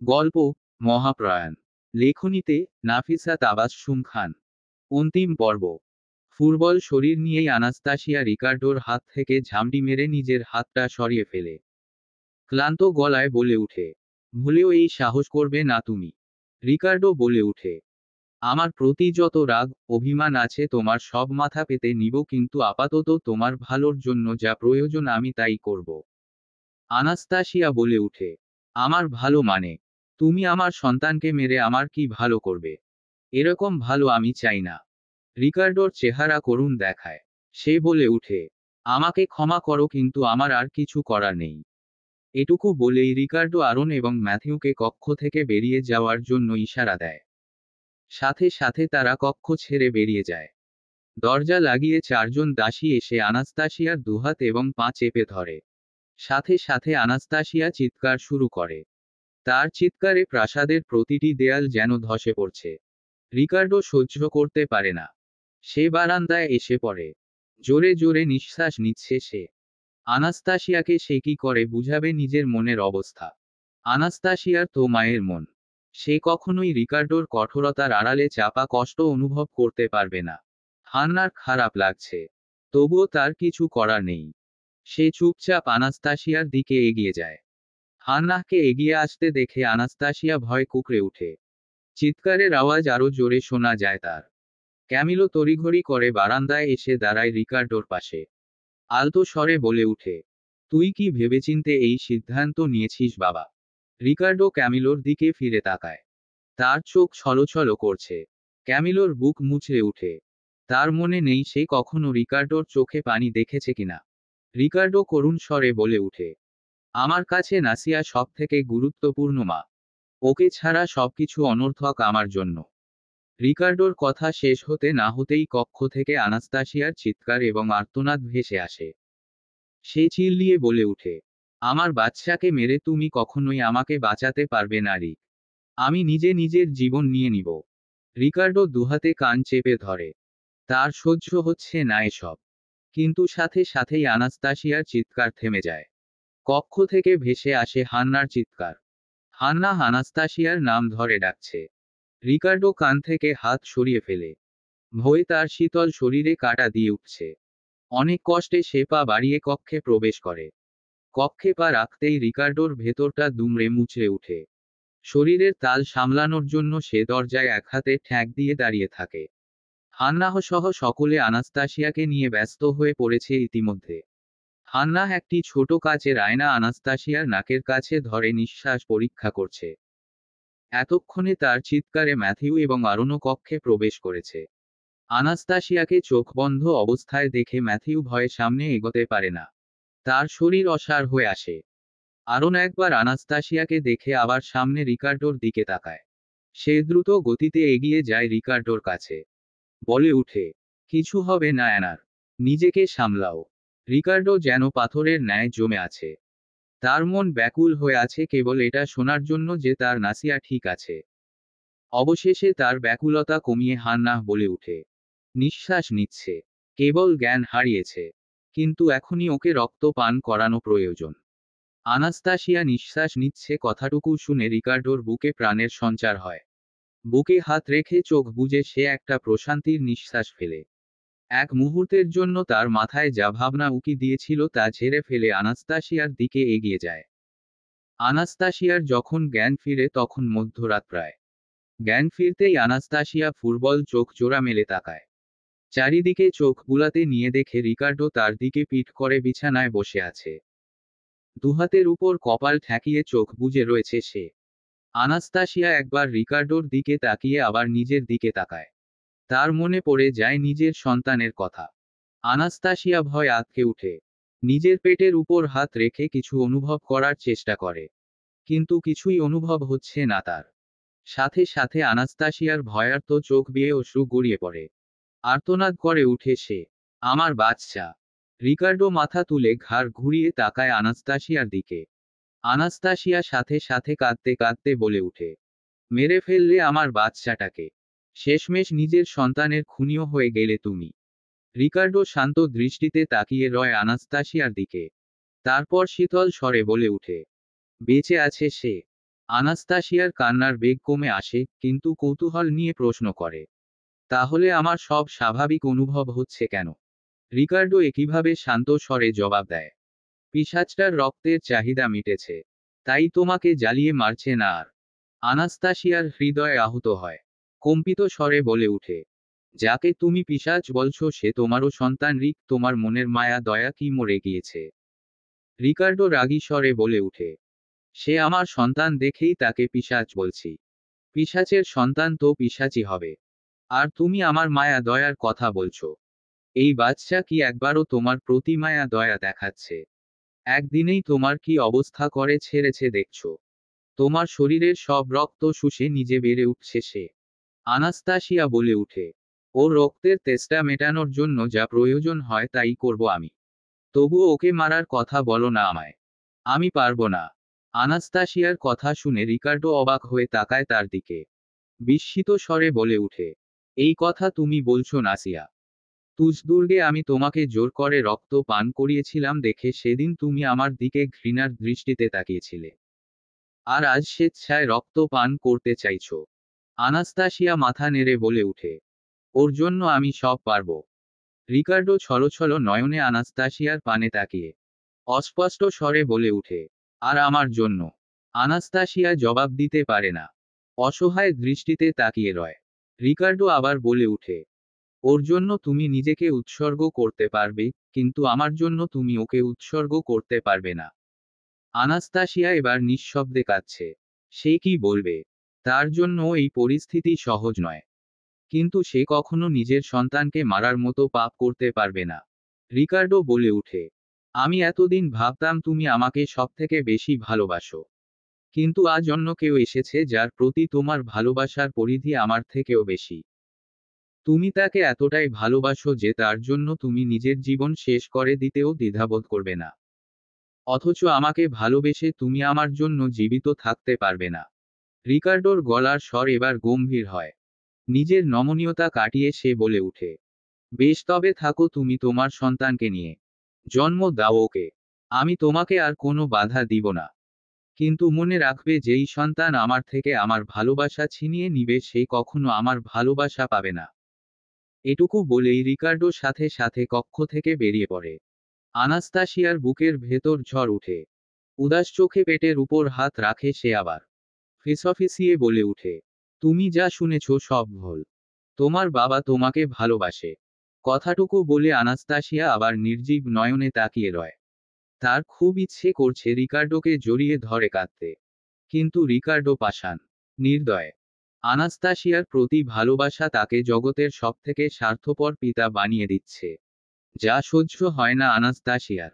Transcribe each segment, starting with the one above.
গল্প মহাপ্রয়াণ। লেখনীতে নাফিসা তাবাসসুম খান। অন্তিম পর্ব। ফুটবল শরীর নিয়েই আনাস্তাসিয়া রিকার্ডোর হাত থেকে ঝামটি মেরে নিজের হাতটা সরিয়ে ফেলে ক্লান্ত গলায় বলে উঠে, ভুলেও এই সাহস করবে না তুমি। রিকার্ডো বলে উঠে, আমার প্রতি যত রাগ অভিমান আছে তোমার সব মাথা পেতে নিব, কিন্তু আপাতত তোমার ভালোর জন্য যা প্রয়োজন আমি তাই করব। আনাস্তাসিয়া বলে উঠে, আমার ভালো মানে? তুমি আমার সন্তানকে মেরে আমার কি ভালো করবে? এরকম ভালো আমি চাই না। রিকার্ডোর চেহারা করুণ দেখায়। সে বলে উঠে, আমাকে ক্ষমা করো, কিন্তু আমার আর কিছু করার নেই। এটুকু বলেই রিকার্ডো আরন এবং ম্যাথিউকে কক্ষ থেকে বেরিয়ে যাওয়ার জন্য ইশারা দেয়। সাথে সাথে তারা কক্ষ ছেড়ে বেরিয়ে যায়। দরজা লাগিয়ে চারজন দাসী এসে আনাস্তাসিয়ার দুহাত এবং পা চেপে ধরে। সাথে সাথে আনাস্তাসিয়া চিৎকার শুরু করে। তার চিৎকারে প্রাসাদের প্রতিটি দেয়াল যেন ধসে পড়ছে। রিকার্ডো সহ্য করতে পারে না। সে বারান্দায় এসে পড়ে। জোরে জোরে নিঃশ্বাস নিচ্ছে সে। আনাস্তাসিয়াকে সে কি করে বুঝাবে নিজের মনের অবস্থা? আনাস্তাসিয়ার তো মায়ের মন। সে কখনোই রিকার্ডোর কঠোরতার আড়ালে চাপা কষ্ট অনুভব করতে পারবে না। হান্নার খারাপ লাগছে, তবুও তার কিছু করার নেই। সে চুপচাপ আনাস্তাসিয়ার দিকে এগিয়ে যায়। হান্নাহকে এগিয়ে আসতে দেখে আনাস্তাসিয়া ভয় কুঁকড়ে উঠে। চিৎকারের আওয়াজ আরো জোরে শোনা যায় তার। ক্যামিলো তড়িঘড়ি করে বারান্দায় এসে দাঁড়ায় রিকার্ডোর পাশে। আলতো স্বরে বলে উঠে, তুই কি ভেবেচিন্তে এই সিদ্ধান্ত নিয়েছিস বাবা? রিকার্ডো ক্যামিলোর দিকে ফিরে তাকায়। তার চোখ ছলছল করছে। ক্যামিলোর বুক মুচড়ে উঠে। তার মনে নেই সে কখনো রিকার্ডোর চোখে পানি দেখেছে কিনা। রিকার্ডো করুণ স্বরে বলে উঠে, আমার কাছে নাসিয়া সব থেকে গুরুত্বপূর্ণ মা। ওকে ছাড়া সবকিছু অনর্থক আমার জন্য। রিকার্ডোর কথা শেষ হতে না হতেই কক্ষ থেকে আনাস্তাসিয়ার চিৎকার এবং আর্তনাদ ভেসে আসে। সে চিল্লিয়ে বলে উঠে, আমার বাচ্চাকে মেরে তুমি কখনোই আমাকে বাঁচাতে পারবে না রিক। আমি নিজে নিজের জীবন নিয়ে নিব। রিকার্ডো দুহাতে কান চেপে ধরে। তার সহ্য হচ্ছে না এসব। কিন্তু সাথে সাথেই আনাস্তাসিয়ার চিৎকার থেমে যায়। কক্ষ থেকে ভেসে আসে হান্নার চিৎকার। হান্না আনাস্তাসিয়ার নাম ধরে ডাকছে। রিকার্ডো কান থেকে হাত সরিয়ে ফেলে। ভয়ে তার শীতল শরীরে কাঁটা দিয়ে উঠছে। অনেক কষ্টে সে পা বাড়িয়ে কক্ষে প্রবেশ করে। কক্ষে পা রাখতেই রিকার্ডোর ভেতরটা দুমড়ে মুচড়ে উঠে। শরীরের তাল সামলানোর জন্য সে দরজায় এক হাতে ঠ্যাক দিয়ে দাঁড়িয়ে থাকে। হান্নাহ সহ সকলে আনাস্তাসিয়াকে নিয়ে ব্যস্ত হয়ে পড়েছে ইতিমধ্যে। হান্নাহ একটি ছোট কাচের আয়না আনাস্তাসিয়ার নাকের কাছে ধরে নিঃশ্বাস পরীক্ষা করছে। এতক্ষণে তার চিৎকারে ম্যাথিউ এবং আরোনো কক্ষে প্রবেশ করেছে। আনাস্তাসিয়াকে চোখ বন্ধ অবস্থায় দেখে ম্যাথিউ ভয়ে সামনে এগোতে পারে না। তার শরীর অসাড় হয়ে আসে। আরোন একবার আনাস্তাসিয়াকে দেখে আবার সামনে রিকার্ডোর দিকে তাকায়। সে দ্রুত গতিতে এগিয়ে যায় রিকার্ডোর কাছে। বলে উঠে, কিছু হবে না অ্যানার। নিজেকে সামলাও। রিকার্ডো যেন পাথরের ন্যায় জমে আছে। তার মন ব্যাকুল হয়ে আছে কেবল এটা শোনার জন্য যে তার নাসিয়া ঠিক আছে। অবশেষে তার ব্যাকুলতা কমিয়ে হান্নাহ বলে উঠে, নিঃশ্বাস নিচ্ছে। কেবল জ্ঞান হারিয়েছে। কিন্তু এখনই ওকে রক্ত পান করানো প্রয়োজন। আনাস্তাসিয়া নিঃশ্বাস নিচ্ছে কথাটুকু শুনে রিকার্ডোর বুকে প্রাণের সঞ্চার হয়। বুকে হাত রেখে চোখ বুজে সে একটা প্রশান্তির নিঃশ্বাস ফেলে। এক মুহূর্তের জন্য তার মাথায় যা ভাবনা উকি দিয়েছিল তা ঝেড়ে ফেলে আনাস্তাসিয়ার দিকে এগিয়ে যায়। আনাস্তাসিয়ার যখন জ্ঞান ফিরে তখন মধ্যরাত প্রায়। জ্ঞান ফিরতেই আনাস্তাসিয়া ফুটবল চোখ জোড়া মেলে তাকায়। চারিদিকে চোখ বুলাতে নিয়ে দেখে রিকার্ডো তার দিকে পিঠ করে বিছানায় বসে আছে। দুহাতের উপর কপাল ঠেকিয়ে চোখ বুজে রয়েছে সে। আনাস্তাসিয়া একবার রিকার্ডোর দিকে তাকিয়ে আবার নিজের দিকে তাকায়। তার মনে পড়ে যায় নিজের সন্তানের কথা। আনাস্তাসিয়া ভয় আঁতকে উঠে। নিজের পেটের উপর হাত রেখে কিছু অনুভব করার চেষ্টা করে। কিন্তু কিছুই অনুভব হচ্ছে না তার। সাথে সাথে আনাস্তাসিয়ার ভয়ার্ত চোখ বেয়ে অশ্রু গড়িয়ে পড়ে। আর্তনাদ করে উঠে সে, আমার বাচ্চা। রিকার্ডো মাথা তুলে ঘাড় ঘুরিয়ে তাকায় আনাস্তাসিয়ার দিকে। আনাস্তাসিয়া সাথে সাথে কাঁদতে কাঁদতে বলে উঠে, মেরে ফেললে আমার বাচ্চাটাকে। শেষমেশ নিজের সন্তানের খুনিও হয়ে গেলে তুমি। রিকার্ডো শান্ত দৃষ্টিতে তাকিয়ে রয় আনাস্তাসিয়ার দিকে। তারপর শীতল স্বরে বলে উঠে, বেঁচে আছে সে। আনাস্তাসিয়ার কান্নার বেগ কমে আসে, কিন্তু কৌতূহল নিয়ে প্রশ্ন করে, তাহলে আমার সব স্বাভাবিক অনুভব হচ্ছে কেন? রিকার্ডো একইভাবে শান্ত স্বরে জবাব দেয়, পিশাচটার রক্তের চাহিদা মিটেছে, তাই তোমাকে জ্বালিয়ে মারছে না আর। আনাস্তাসিয়ার হৃদয় আহত হয়। কম্পিত স্বরে বলে উঠে, যাকে তুমি পিশাচ বলছো সে তোমারও সন্তান রিক, তোমার মনের মায়া দয়া কি মরে গিয়েছে? রিকার্ডো রাগী স্বরে বলে উঠে, সে আমার সন্তান দেখেই তাকে পিশাচ বলছি। পিশাচের সন্তান তো পিশাচই হবে। আর তুমি আমার মায়া দয়ার কথা বলছো? এই বাচ্চা কি একবারও তোমার প্রতি মায়া দয়া দেখাচ্ছে? একদিনেই তোমার কি অবস্থা করে ছেড়েছে দেখছো? তোমার শরীরের সব রক্ত শুষে নিজে বেড়ে উঠছে সে। আনাস্তাসিয়া বলে উঠে, ওর রক্তের তেষ্টা মেটানোর জন্য যা প্রয়োজন হয় তাই করব আমি। তবুও ওকে মারার কথা বলো না আমায়। আমি পারবো না। আনাস্তাসিয়ার কথা শুনে রিকার্ডো অবাক হয়ে তাকায় তার দিকে। বিস্মিত স্বরে বলে উঠে, এই কথা তুমি বলছো নাসিয়া? তুজদুর্গে আমি তোমাকে জোর করে রক্ত পান করিয়েছিলাম দেখে সেদিন তুমি আমার দিকে ঘৃণার দৃষ্টিতে তাকিয়েছিলে। আর আজ স্বেচ্ছায় রক্ত পান করতে চাইছো? আনাস্তাসিয়া মাথা নেড়ে বলে উঠে, ওর জন্য আমি সব পারবো। রিকার্ডো ছলছল নয়নে আনাস্তাসিয়ার পানে তাকিয়ে অস্পষ্ট স্বরে বলে উঠে, আর আমার জন্য? আনাস্তাসিয়া জবাব দিতে পারে না। অসহায় দৃষ্টিতে তাকিয়ে রয়। রিকার্ডো আবার বলে উঠে, ওর জন্য তুমি নিজেকে উৎসর্গ করতে পারবে, কিন্তু আমার জন্য তুমি ওকে উৎসর্গ করতে পারবে না। আনাস্তাসিয়া এবার নিঃশব্দে কাঁদছে। সে কি বলবে? তার জন্য এই পরিস্থিতি সহজ নয়। কিন্তু সে কখনো নিজের সন্তানকে মারার মতো পাপ করতে পারবে না। রিকার্ডো বলে উঠে, আমি এতদিন ভাবতাম তুমি আমাকে সবথেকে বেশি ভালোবাসো। কিন্তু আজ অন্য কেউ এসেছে যার প্রতি তোমার ভালোবাসার পরিধি আমার থেকেও বেশি। তুমি তাকে এতটাই ভালোবাসো যে তার জন্য তুমি নিজের জীবন শেষ করে দিতেও দ্বিধাবোধ করবে না। অথচ আমাকে ভালোবেসে তুমি আমার জন্য জীবিত থাকতে পারবে না। রিকার্ডোর গলার স্বর এবার গম্ভীর হয়। নিজের নমনীয়তা কাটিয়ে সে বলে উঠে, বেশ তবে থাকো তুমি তোমার সন্তানকে নিয়ে। জন্ম দাও ওকে। আমি তোমাকে আর কোনো বাধা দিব না। কিন্তু মনে রাখবে যেই সন্তান আমার থেকে আমার ভালোবাসা ছিনিয়ে নিবে সে কখনো আমার ভালোবাসা পাবে না। এটুকু বলেই রিকার্ডো সাথে সাথে কক্ষ থেকে বেরিয়ে পড়ে। আনাস্তাসিয়ার বুকের ভেতর ঝড় উঠে। উদাস চোখে পেটের উপর হাত রাখে সে আবার ফিসফিসিয়ে বলে উঠে, তুমি যা শুনেছ সব ভুল। তোমার বাবা তোমাকে ভালোবাসে। কথাটুকু বলে আনাস্তাসিয়া আবার নির্জীব নয়নে তাকিয়ে রয়। তার খুব ইচ্ছে করছে রিকার্ডোকে জড়িয়ে ধরে কাঁদতে। কিন্তু রিকার্ডো পাষাণ, নির্দয়। আনাস্তাসিয়ার প্রতি ভালোবাসা তাকে জগতের সবথেকে স্বার্থপর পিতা বানিয়ে দিচ্ছে। যা সহ্য হয় না আনাস্তাসিয়ার।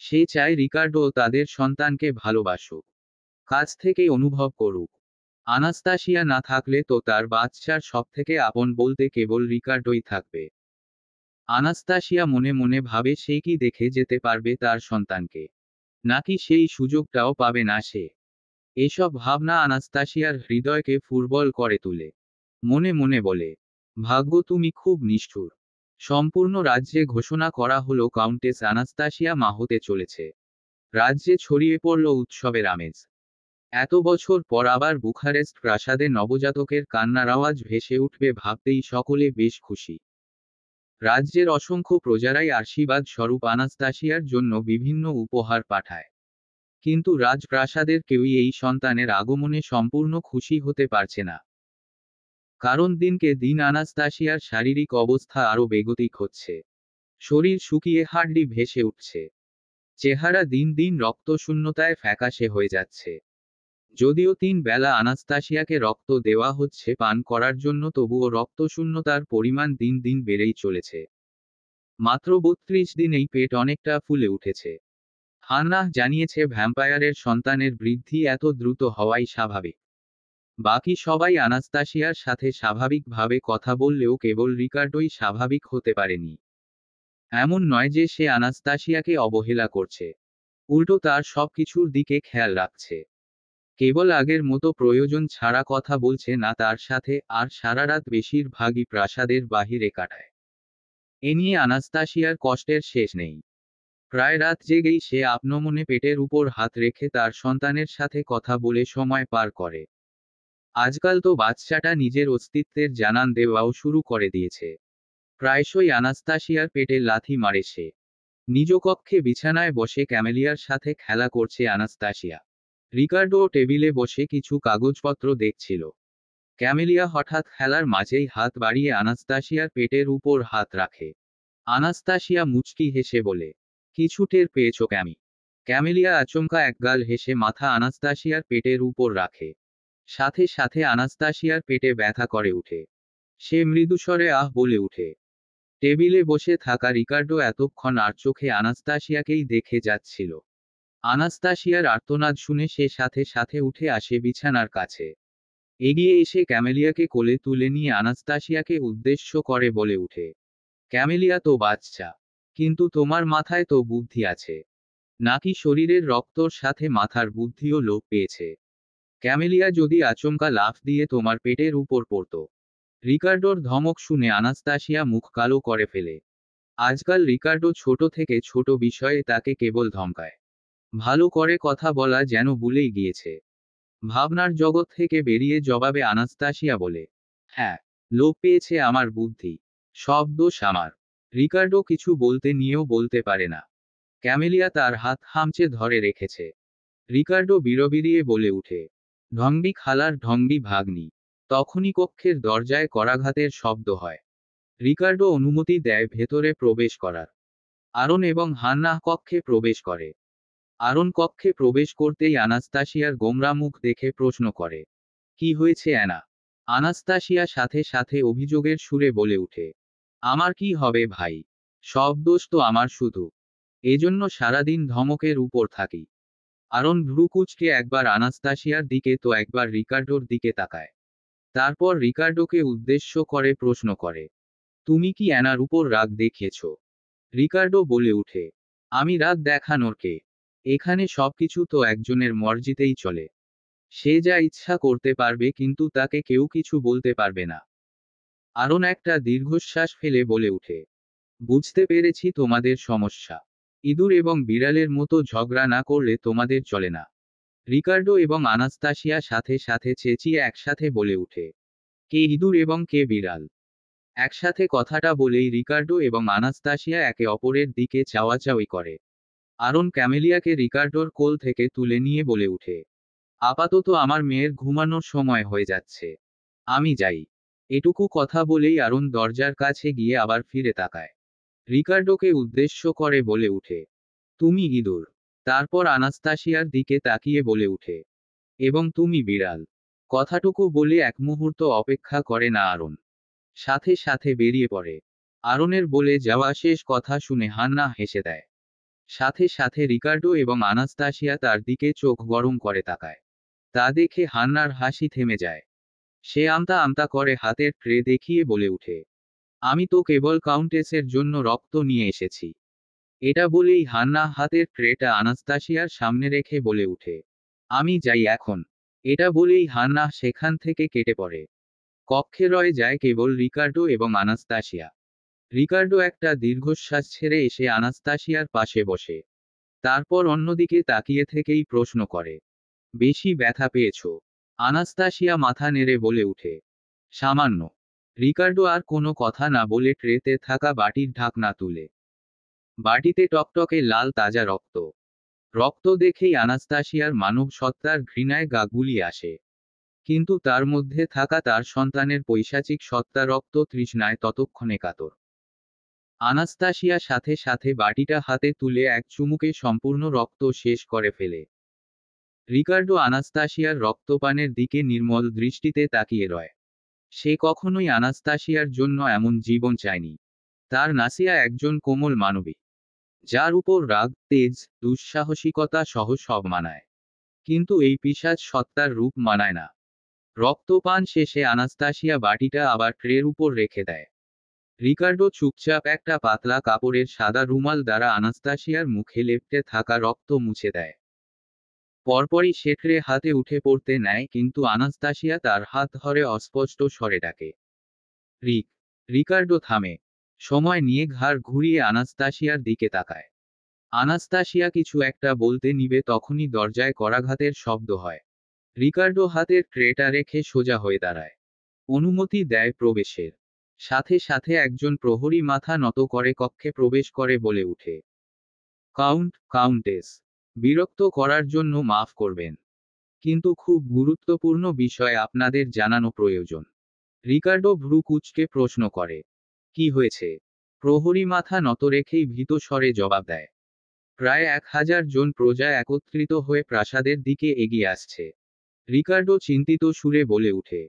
সে চায় রিকার্ডো তাদের সন্তানকে ভালোবাসুক, কাছ থেকে অনুভব করুক। আনাস্তাসিয়া না থাকলে তো তার বাচ্চার সবথেকে আপন বলতে কেবল রিকার্ডোই থাকবে। আনাস্তাসিয়া মনে মনে ভাবে সে কি দেখে যেতে পারবে তার সন্তানকে, নাকি সেই সুযোগটাও পাবে না সে। এসব ভাবনা আনাস্তাসিয়ার হৃদয়কে ফুরবল করে তুলে। মনে মনে বলে, ভাগ্য তুমি খুব নিষ্ঠুর। সম্পূর্ণ রাজ্যে ঘোষণা করা হলো কাউন্টেস আনাস্তাসিয়া মা হতে চলেছে। রাজ্যে ছড়িয়ে পড়ল উৎসবের আমেজ। এত বছর পর আবার বুখারেস্ট প্রাসাদে নবজাতকের কান্নার আওয়াজ ভেসে উঠবে ভাবতেই সকলে বেশ খুশি। রাজ্যের অসংখ্য প্রজারাই আশীর্বাদ স্বরূপ আনাস্তাসিয়ার জন্য বিভিন্ন উপহার পাঠায়। কিন্তু রাজপ্রাসাদের কেউই এই সন্তানের আগমনে সম্পূর্ণ খুশি হতে পারছে না। কারণ দিনকে দিন আনাস্তাসিয়ার শারীরিক অবস্থা আরও বেগতিক হচ্ছে। শরীর শুকিয়ে হাড়টি ভেসে উঠছে। চেহারা দিন দিন রক্তশূন্যতায় ফ্যাকাশে হয়ে যাচ্ছে। যদিও 3 বেলা আনাস্তাসিয়াকে রক্ত দেওয়া হচ্ছে পান করার জন্য, তবুও রক্তশূন্যতার পরিমাণ দিন দিন বেড়েই চলেছে। মাত্র 32 দিনেই পেট অনেকটা ফুলে উঠেছে। হান্নাহ জানিয়েছে ভ্যাম্পায়ারের সন্তানের বৃদ্ধি এত দ্রুত হওয়াই স্বাভাবিক। বাকি সবাই আনাস্তাসিয়ার সাথে স্বাভাবিকভাবে কথা বললেও কেবল রিকার্ডোই স্বাভাবিক হতে পারেনি। এমন নয় যে সে আনাস্তাসিয়াকে অবহেলা করছে, উল্টো তার সবকিছুর দিকে খেয়াল রাখছে। কেবল আগের মতো প্রয়োজন ছাড়া কথা বলছে না তার সাথে, আর সারারাত বেশিরভাগই প্রাসাদের বাহিরে কাটায়। এ নিয়ে আনাস্তাসিয়ার কষ্টের শেষ নেই। প্রায় রাত জেগেই সে আপনমনে পেটের উপর হাত রেখে তার সন্তানের সাথে কথা বলে সময় পার করে। আজকাল তো বাচ্চাটা নিজের অস্তিত্বের জানান দেওয়াও শুরু করে দিয়েছে। প্রায়শই আনাস্তাসিয়ার পেটে লাথি মারে সে। নিজ কক্ষে বিছানায় বসে ক্যামেলিয়ার সাথে খেলা করছে আনাস্তাসিয়া। রিকার্ডো টেবিলে বসে কিছু কাগজপত্র দেখছিল। ক্যামেলিয়া হঠাৎ খেলার মাঝেই হাত বাড়িয়ে আনাস্তাসিয়ার পেটের উপর হাত রাখে। আনাস্তাসিয়া মুচকি হেসে বলে, কিছু টের পেয়েছো ক্যামি? ক্যামেলিয়া আচমকা একগাল হেসে মাথা আনাস্তাসিয়ার পেটের উপর রাখে। সাথে সাথে আনাস্তাসিয়ার পেটে ব্যথা করে উঠে। সে মৃদুস্বরে আহ বলে উঠে। টেবিলে বসে থাকা রিকার্ডো এতক্ষণ আর চোখে আনাস্তাসিয়াকেই দেখে যাচ্ছিল। আনাস্তাসিয়ার আর্তনাদ শুনে সে সাথে সাথে উঠে আসে বিছানার কাছে। এগিয়ে এসে ক্যামেলিয়াকে কোলে তুলে নিয়ে আনাস্তাসিয়াকে উদ্দেশ্য করে বলে উঠে, ক্যামেলিয়া তো বাচ্চা, কিন্তু তোমার মাথায় তো বুদ্ধি আছে নাকি? শরীরের রক্তর সাথে মাথার বুদ্ধিও লোপ পেয়েছে। ক্যামেলিয়া যদি আচমকা লাফ দিয়ে তোমার পেটের উপর পড়ত। রিকার্ডোর ধমক শুনে আনাস্তাসিয়া মুখ কালো করে ফেলে। আজকাল রিকার্ডো ছোট থেকে ছোট বিষয়ে তাকে কেবল ধমকায়। ভালো করে কথা বলা যেন ভুলেই গিয়েছে। ভাবনার জগৎ থেকে বেরিয়ে জবাবে আনাস্তাসিয়া বলে, হ্যাঁ, লোপ পেয়েছে আমার বুদ্ধি। সব দোষ আমার। রিকার্ডো কিছু বলতে নিয়েও বলতে পারে না। ক্যামেলিয়া তার হাত হামচে ধরে রেখেছে। রিকার্ডো বিড়বিড়িয়ে বলে উঠে, ঢংডি খালার ঢংডি ভাগ্নি। তখনই কক্ষের দরজায় করাঘাতের শব্দ হয়। রিকার্ডো অনুমতি দেয় ভেতরে প্রবেশ করার। আরন এবং হান্নাহ কক্ষে প্রবেশ করে। আরন কক্ষে প্রবেশ করতেই আনাস্তাসিয়ার গোমরা মুখ দেখে প্রশ্ন করে, কি হয়েছে অ্যানা? আনাস্তাসিয়া সাথে সাথে অভিযোগের সুরে বলে উঠে, আমার কি হবে ভাই? সব দোষ তো আমার শুধু। এজন্য সারাদিন ধমকের উপর থাকি। আরন ভ্রুকুচকে একবার আনাস্তাসিয়ার দিকে তো একবার রিকার্ডোর দিকে তাকায়। তারপর রিকার্ডোকে উদ্দেশ্য করে প্রশ্ন করে, তুমি কি অ্যানার উপর রাগ দেখিয়েছ? রিকার্ডো বলে উঠে, আমি রাগ দেখানোর কে? এখানে সবকিছু তো একজনের মর্জিতেই চলে। সে যা ইচ্ছা করতে পারবে, কিন্তু তাকে কেউ কিছু বলতে পারবে না। আরন একটা দীর্ঘশ্বাস ফেলে বলে উঠে, বুঝতে পেরেছি তোমাদের সমস্যা। ইঁদুর এবং বিড়ালের মতো ঝগড়া না করলে তোমাদের চলে না। রিকার্ডো এবং আনাস্তাসিয়া সাথে সাথে চেঁচিয়ে একসাথে বলে উঠে, কে ইঁদুর এবং কে বিড়াল? একসাথে কথাটা বলেই রিকার্ডো এবং আনাস্তাসিয়া একে অপরের দিকে চাওয়াচাওয়ি করে। আরন ক্যামেলিয়াকে রিকার্ডোর কোল থেকে তুলে নিয়ে বলে উঠে, আপাতত আমার মেয়ের ঘুমানোর সময় হয়ে যাচ্ছে। আমি যাই। এটুকু কথা বলেই আরন দরজার কাছে গিয়ে আবার ফিরে তাকায়। রিকার্ডোকে উদ্দেশ্য করে বলে উঠে, তুমি ইঁদুর। তারপর আনাস্তাসিয়ার দিকে তাকিয়ে বলে উঠে, এবং তুমি বিড়াল। কথাটুকু বলে এক মুহূর্ত অপেক্ষা করে না আরন। সাথে সাথে বেরিয়ে পড়ে। আরনের বলে যাওয়া শেষ কথা শুনে হান্না হেসে দেয়। সাথে সাথে রিকার্ডো এবং আনাস্তাসিয়া তার দিকে চোখ গরম করে তাকায়। তা দেখে হান্নার হাসি থেমে যায়। সে আমতা আমতা করে হাতের ট্রে দেখিয়ে বলে উঠে, আমি তো কেবল কাউন্টেসের জন্য রক্ত নিয়ে এসেছি। এটা বলেই হান্না হাতের ট্রেটা আনাস্তাসিয়ার সামনে রেখে বলে উঠে, আমি যাই এখন। এটা বলেই হান্না সেখান থেকে কেটে পড়ে। কক্ষে রয়ে যায় কেবল রিকার্ডো এবং আনাস্তাসিয়া। রিকার্ডো একটা দীর্ঘশ্বাস ছেড়ে এসে আনাস্তাসিয়ার পাশে বসে। তারপর অন্যদিকে তাকিয়ে থেকেই প্রশ্ন করে, বেশি ব্যথা পেয়েছ? আনাস্তাসিয়া মাথা নেড়ে বলে উঠে, সামান্য। রিকার্ডো আর কোনো কথা না বলে ট্রেতে থাকা বাটির ঢাকনা তুলে। বাটিতে টকটকে লাল তাজা রক্ত। রক্ত দেখেই আনাস্তাসিয়ার মানব সত্তার ঘৃণায় গা গুলিয়ে আসে। কিন্তু তার মধ্যে থাকা তার সন্তানের পৈশাচিক সত্তা রক্ত তৃষ্ণায় ততক্ষণে কাতর। আনাস্তাসিয়া সাথে সাথে বাটিটা হাতে তুলে এক চুমুকে সম্পূর্ণ রক্ত শেষ করে ফেলে। রিকার্ডো আনাস্তাসিয়ার রক্তপানের দিকে নির্মল দৃষ্টিতে তাকিয়ে রয়। সে কখনোই আনাস্তাসিয়ার জন্য এমন জীবন চায়নি। তার নাসিয়া একজন কোমল মানবী, যার উপর রাগ, তেজ, দুঃসাহসিকতা সহ সব মানায়। কিন্তু এই পিশাচ সত্তার রূপ মানায় না। রক্তপান শেষে আনাস্তাসিয়া বাটিটা আবার ট্রের উপর রেখে দেয়। রিকার্ডো চুপচাপ একটা পাতলা কাপড়ের সাদা রুমাল দ্বারা আনাস্তাসিয়ার মুখে লেপ্টে থাকা রক্ত মুছে দেয়। পরপরই সে ট্রে হাতে উঠে পড়তে নেয়, কিন্তু আনাস্তাসিয়া তার হাত ধরে অস্পষ্ট স্বরে ডাকে, রিক। রিকার্ডো থামে। সময় নিয়ে ঘাড় ঘুরিয়ে আনাস্তাসিয়ার দিকে তাকায়। আনাস্তাসিয়া কিছু একটা বলতে নিবে তখনই দরজায় করাঘাতের শব্দ হয়। রিকার্ডো হাতের ট্রেটা রেখে সোজা হয়ে দাঁড়ায়। অনুমতি দেয় প্রবেশের। সাথে সাথে একজন প্রহরী মাথা নত করে কক্ষে প্রবেশ করে বলে উঠে, কাউন্ট, কাউন্টেস, বিরক্ত করার জন্য মাফ করবেন, কিন্তু খুব গুরুত্বপূর্ণ বিষয় আপনাদের জানানো প্রয়োজন। রিকার্ডো ভ্রু কুঁচকে প্রশ্ন করে, কি হয়েছে? প্রহরী মাথা নত রেখেই ভীত স্বরে জবাব দেয়, প্রায় 1000 জন প্রজা একত্রিত হয়ে প্রাসাদের দিকে এগিয়ে আসছে। রিকার্ডো চিন্তিত সুরে বলে উঠে,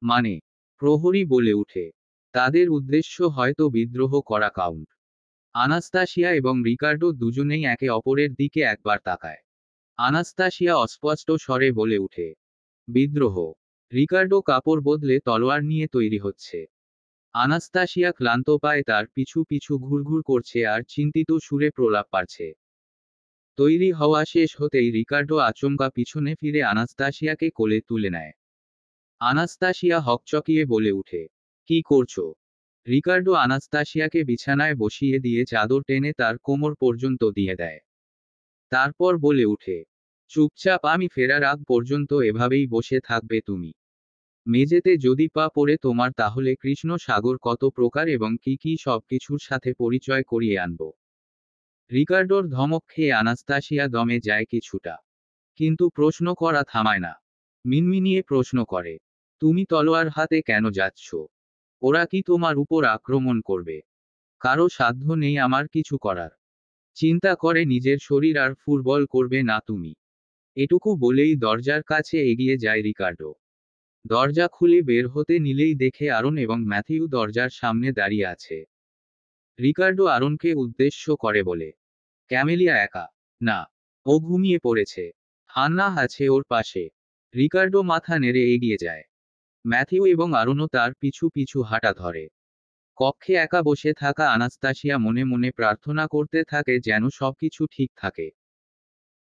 মানে? প্রহরী বলে উঠে, তাদের উদ্দেশ্য হয়তো বিদ্রোহ করা। কাউন্ট। আনাস্তাসিয়া এবং রিকার্ডো দুজনেই একে অপরের দিকে একবার তাকায়। আনাস্তাসিয়া অস্পষ্ট স্বরে বলে উঠে, বিদ্রোহ। রিকার্ডো কাপড় বদলে তলোয়ার নিয়ে তৈরি হচ্ছে। আনাস্তাসিয়া ক্লান্ত পায়ে তার পিছু পিছু ঘুরঘুর করছে আর চিন্তিত সুরে প্রলাপ পারছে। তৈরি হওয়া শেষ হতেই রিকার্ডো আচমকা পিছনে ফিরে আনাস্তাসিয়াকে কোলে তুলে নেয়। আনাস্তাসিয়া হকচকিয়ে বলে উঠে, কি করছো? রিকার্ডো আনাস্তাসিয়াকে বিছানায় বসিয়ে দিয়ে চাদর টেনে তার কোমর পর্যন্ত দিয়ে দেয়। তারপর বলে উঠে, চুপচাপ আমি ফেরার আগ পর্যন্ত এভাবেই বসে থাকবে তুমি। মেঝেতে যদি পা পড়ে তোমার তাহলে কৃষ্ণ সাগর কত প্রকার এবং কি কি সবকিছুর সাথে পরিচয় করিয়ে আনব। রিকার্ডোর ধমক খেয়ে আনাস্তাসিয়া দমে যায় কিছুটা, কিন্তু প্রশ্ন করা থামায় না। মিনমিনিয়ে প্রশ্ন করে, তুমি তলোয়ার হাতে কেন যাচ্ছ? ওরা কি তোমার উপর আক্রমণ করবে? কারো সাধ্য নেই আমার কিছু করার। চিন্তা করে নিজের শরীর আর ফুটবল করবে না তুমি। এটুকু বলেই দরজার কাছে এগিয়ে যায় রিকার্ডো। দরজা খুলে বের হতে নিলেই দেখে আরন এবং ম্যাথিউ দরজার সামনে দাঁড়িয়ে আছে। রিকার্ডো আরনকে উদ্দেশ্য করে বলে, ক্যামেলিয়া একা? না, ও ঘুমিয়ে পড়েছে। হান্না আছে ওর পাশে। রিকার্ডো মাথা নেড়ে এগিয়ে যায়। ম্যাথিউ এবং আরনও তার পিছু পিছু হাঁটা ধরে। কক্ষে একা বসে থাকা আনাস্তাসিয়া মনে মনে প্রার্থনা করতে থাকে যেন সবকিছু ঠিক থাকে।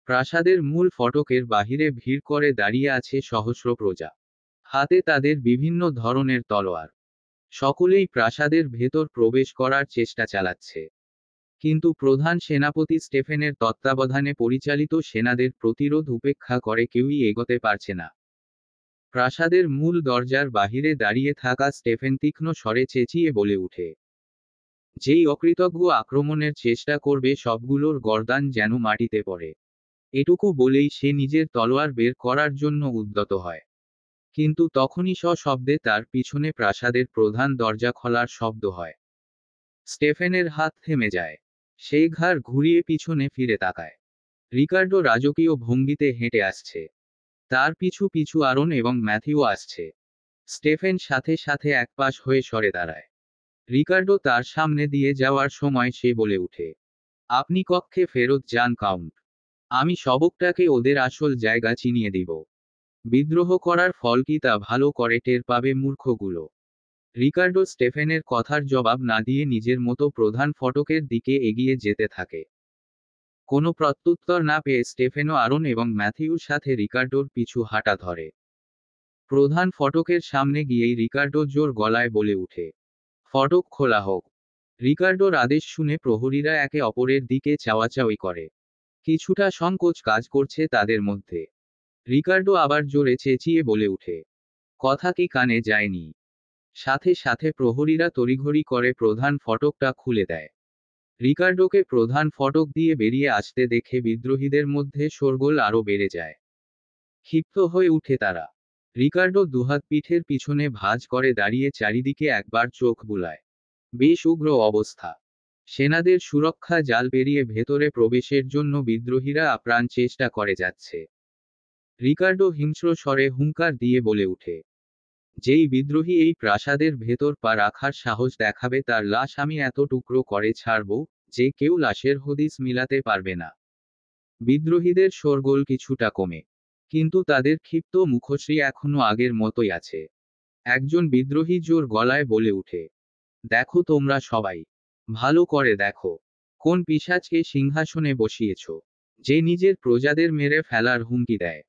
প্রাসাদের মূল ফটকের বাহিরে ভিড় করে দাঁড়িয়ে আছে সহস্র প্রজা। হাতে তাদের বিভিন্ন ধরনের তলোয়ার। সকলেই প্রাসাদের ভেতর প্রবেশ করার চেষ্টা চালাচ্ছে। কিন্তু প্রধান সেনাপতি স্টেফেনের তত্ত্বাবধানে পরিচালিত সেনাদের প্রতিরোধ উপেক্ষা করে কেউই এগোতে পারছে না। প্রাসাদের মূল দরজার বাহিরে দাঁড়িয়ে থাকা স্টেফেন তীক্ষ্ণ স্বরে চেঁচিয়ে বলে উঠে, যেই অকৃতজ্ঞ আক্রমণের চেষ্টা করবে সবগুলোর গর্দান যেন মাটিতে পড়ে। এটুকু বলেই সে নিজের তলোয়ার বের করার জন্য উদ্যত হয়। কিন্তু তখনই সশব্দে তার পিছনে প্রাসাদের প্রধান দরজা খোলার শব্দ হয়। স্টেফেনের হাত থেমে যায়। সে ঘাড় ঘুরিয়ে পিছনে ফিরে তাকায়। রিকার্ডো রাজকীয় ভঙ্গিতে হেঁটে আসছে। তার পিছু পিছু আরন এবং ম্যাথিউ আসছে। স্টেফেন সাথে সাথে একপাশ হয়ে সরে দাঁড়ায়। রিকার্ডো তার সামনে দিয়ে যাওয়ার সময় সে বলে উঠে, আপনি কক্ষে ফেরত যান কাউন্ট। আমি সবকটাকে ওদের আসল জায়গা চিনিয়ে দিব। বিদ্রোহ করার ফল কি তা ভালো করে টের পাবে মূর্খগুলো। রিকার্ডো স্টেফেনের কথার জবাব না দিয়ে নিজের মতো প্রধান ফটকের দিকে এগিয়ে যেতে থাকে। কোনো প্রত্যুত্তর না পেয়ে স্টেফেনও আরন এবং ম্যাথিউর সাথে রিকার্ডোর পিছু হাঁটা ধরে। প্রধান ফটকের সামনে গিয়েই রিকার্ডো জোর গলায় বলে উঠে, ফটক খোলা হোক। রিকার্ডোর আদেশ শুনে প্রহরীরা একে অপরের দিকে চাওয়াচাওয়ি করে। কিছুটা সংকোচ কাজ করছে তাদের মধ্যে। রিকার্ডো আবার জোরে চেঁচিয়ে বলে উঠে, কথা কি কানে যায়নি? সাথে সাথে প্রহরীরা তড়িঘড়ি করে প্রধান ফটকটা খুলে দেয়। রিকার্ডোকে প্রধান ফটক দিয়ে বেরিয়ে আসতে দেখে বিদ্রোহীদের মধ্যে শোরগোল আরও বেড়ে যায়। ক্ষিপ্ত হয়ে উঠে তারা। রিকার্ডো দুহাত পিঠের পিছনে ভাঁজ করে দাঁড়িয়ে চারিদিকে একবার চোখ বুলায়। বেশ উগ্র অবস্থা। সেনাদের সুরক্ষা জাল পেরিয়ে ভেতরে প্রবেশের জন্য বিদ্রোহীরা আপ্রাণ চেষ্টা করে যাচ্ছে। রিকার্ডো হিংস্র স্বরে হুঙ্কার দিয়ে বলে উঠে, যেই বিদ্রোহী এই প্রাসাদের ভেতর পা রাখার সাহস দেখাবে তার লাশ আমি এত টুকরো করে ছাড়ব যে কেউ লাশের হদিস মিলাতে পারবে না। বিদ্রোহীদের শোরগোল কিছুটা কমে, কিন্তু তাদের ক্ষিপ্ত মুখশ্রী এখনো আগের মতোই আছে। একজন বিদ্রোহী জোর গলায় বলে উঠে, দেখো তোমরা সবাই, ভালো করে দেখো, কোন পিশাচকে সিংহাসনে বসিয়েছ, যে নিজের প্রজাদের মেরে ফেলার হুমকি দেয়।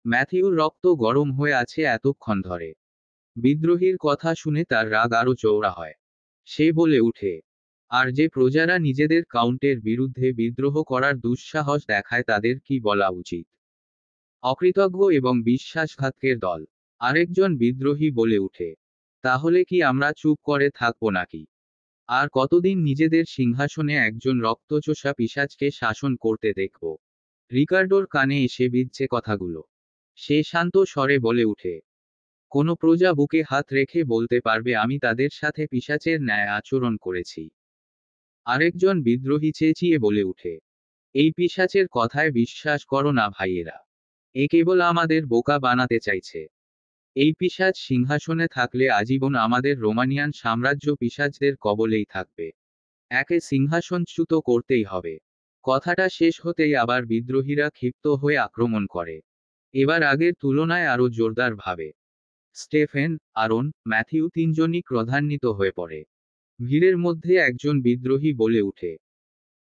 ম্যাথিউর রক্ত গরম হয়ে আছে এতক্ষণ ধরে। বিদ্রোহীর কথা শুনে তার রাগ আরো চওড়া হয়। সে বলে উঠে, আর যে প্রজারা নিজেদের কাউন্টের বিরুদ্ধে বিদ্রোহ করার দুঃসাহস দেখায় তাদের কি বলা উচিত? অকৃতজ্ঞ এবং বিশ্বাসঘাতকের দল। আরেকজন বিদ্রোহী বলে উঠে, তাহলে কি আমরা চুপ করে থাকবো নাকি? আর কতদিন নিজেদের সিংহাসনে একজন রক্তচোষা পিশাচকে শাসন করতে দেখব? রিকার্ডোর কানে এসে বিঁধছে কথাগুলো। সে শান্ত স্বরে বলে উঠে, কোনো প্রজা বুকে হাত রেখে বলতে পারবে আমি তাদের সাথে পিশাচের ন্যায় আচরণ করেছি? আরেকজন বিদ্রোহী চেঁচিয়ে বলে উঠে, এই পিশাচের কথায় বিশ্বাস করো না ভাইয়েরা। এ কেবল আমাদের বোকা বানাতে চাইছে। এই পিশাচ সিংহাসনে থাকলে আজীবন আমাদের রোমানিয়ান সাম্রাজ্য পিশাচদের কবলেই থাকবে। একে সিংহাসনচ্যুত করতেই হবে। কথাটা শেষ হতেই আবার বিদ্রোহীরা ক্ষিপ্ত হয়ে আক্রমণ করে। এবার আগের তুলনায় আরো জোরদার ভাবে। স্টেফেন, আরন, ম্যাথিউ তিনজনই ক্রোধান্বিত হয়ে পড়ে। ভিড়ের মধ্যে একজন বিদ্রোহী বলে উঠে,